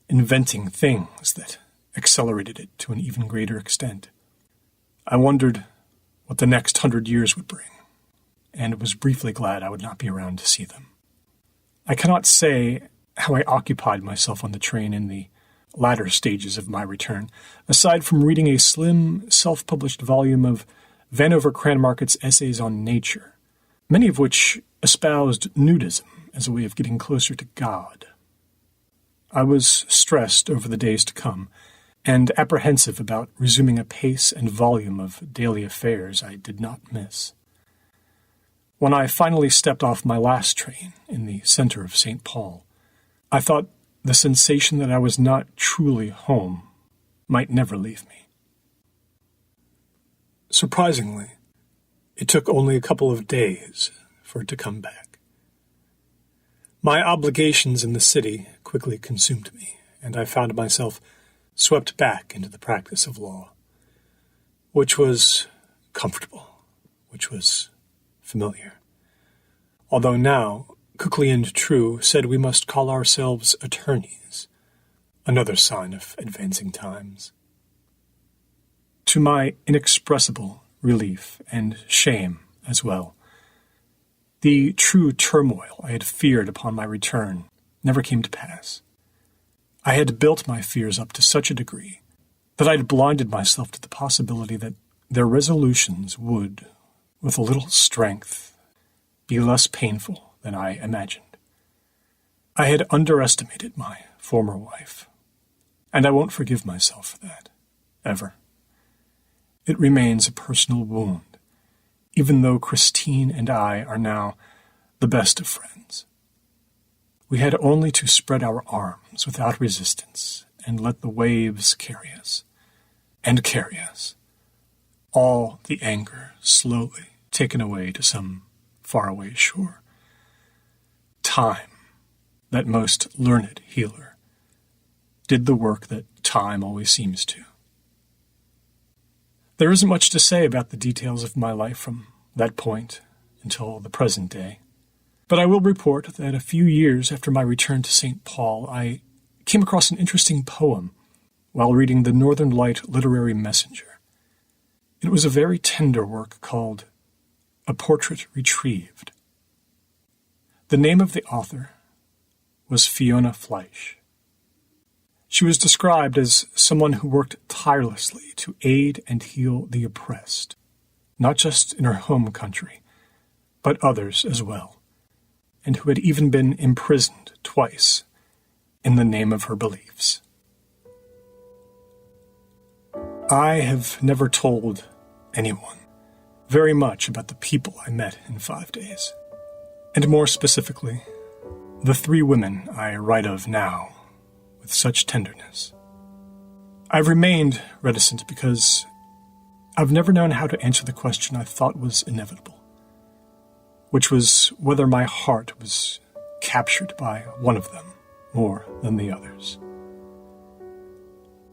B: inventing things that accelerated it to an even greater extent. I wondered what the next 100 years would bring, and was briefly glad I would not be around to see them. I cannot say how I occupied myself on the train in the latter stages of my return, aside from reading a slim, self-published volume of Vanover Cranmarket's essays on nature, many of which espoused nudism as a way of getting closer to God. I was stressed over the days to come, and apprehensive about resuming a pace and volume of daily affairs I did not miss. When I finally stepped off my last train in the center of St. Paul, I thought the sensation that I was not truly home might never leave me. Surprisingly, it took only a couple of days for it to come back. My obligations in the city quickly consumed me, and I found myself swept back into the practice of law, which was comfortable, which was familiar. Although now, Cookley and True said we must call ourselves attorneys, another sign of advancing times. To my inexpressible relief and shame as well, the true turmoil I had feared upon my return never came to pass. I had built my fears up to such a degree that I had blinded myself to the possibility that their resolutions would, with a little strength, be less painful than I imagined. I had underestimated my former wife, and I won't forgive myself for that, ever. It remains a personal wound, even though Christine and I are now the best of friends. We had only to spread our arms without resistance and let the waves carry us, and carry us, all the anger slowly taken away to some faraway shore. Time, that most learned healer, did the work that time always seems to. There isn't much to say about the details of my life from that point until the present day, but I will report that a few years after my return to St. Paul, I came across an interesting poem while reading the Northern Light Literary Messenger. It was a very tender work called A Portrait Retrieved. The name of the author was Fiona Fleisch. She was described as someone who worked tirelessly to aid and heal the oppressed, not just in her home country, but others as well, and who had even been imprisoned twice in the name of her beliefs. I have never told anyone very much about the people I met in 5 days, and more specifically, the 3 women I write of now with such tenderness. I've remained reticent because I've never known how to answer the question I thought was inevitable, which was whether my heart was captured by one of them more than the others.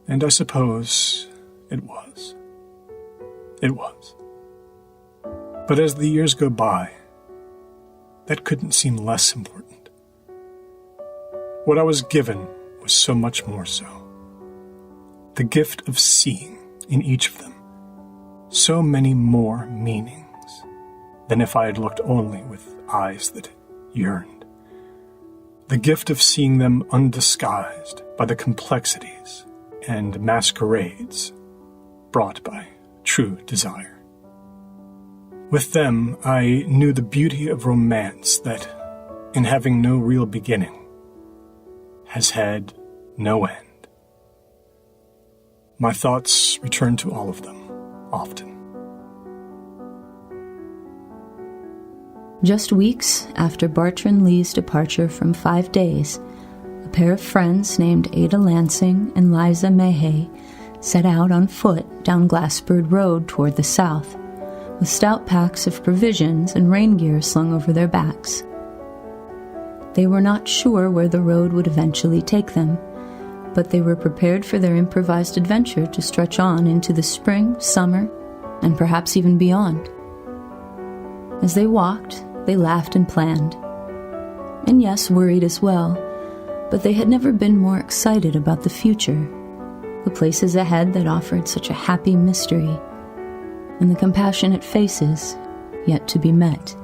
B: And I suppose it was. It was. But as the years go by, that couldn't seem less important. What I was given was so much more so. The gift of seeing in each of them so many more meanings than if I had looked only with eyes that yearned. The gift of seeing them undisguised by the complexities and masquerades brought by true desire. With them, I knew the beauty of romance that, in having no real beginning, has had no end. My thoughts return to all of them, often.
A: Just weeks after Bartram Lee's departure from 5 Days, a pair of friends named Ada Lansing and Liza Mayhay set out on foot down Glassbird Road toward the south, with stout packs of provisions and rain gear slung over their backs. They were not sure where the road would eventually take them, but they were prepared for their improvised adventure to stretch on into the spring, summer, and perhaps even beyond. As they walked, they laughed and planned. And yes, worried as well, but they had never been more excited about the future, the places ahead that offered such a happy mystery, and the compassionate faces yet to be met.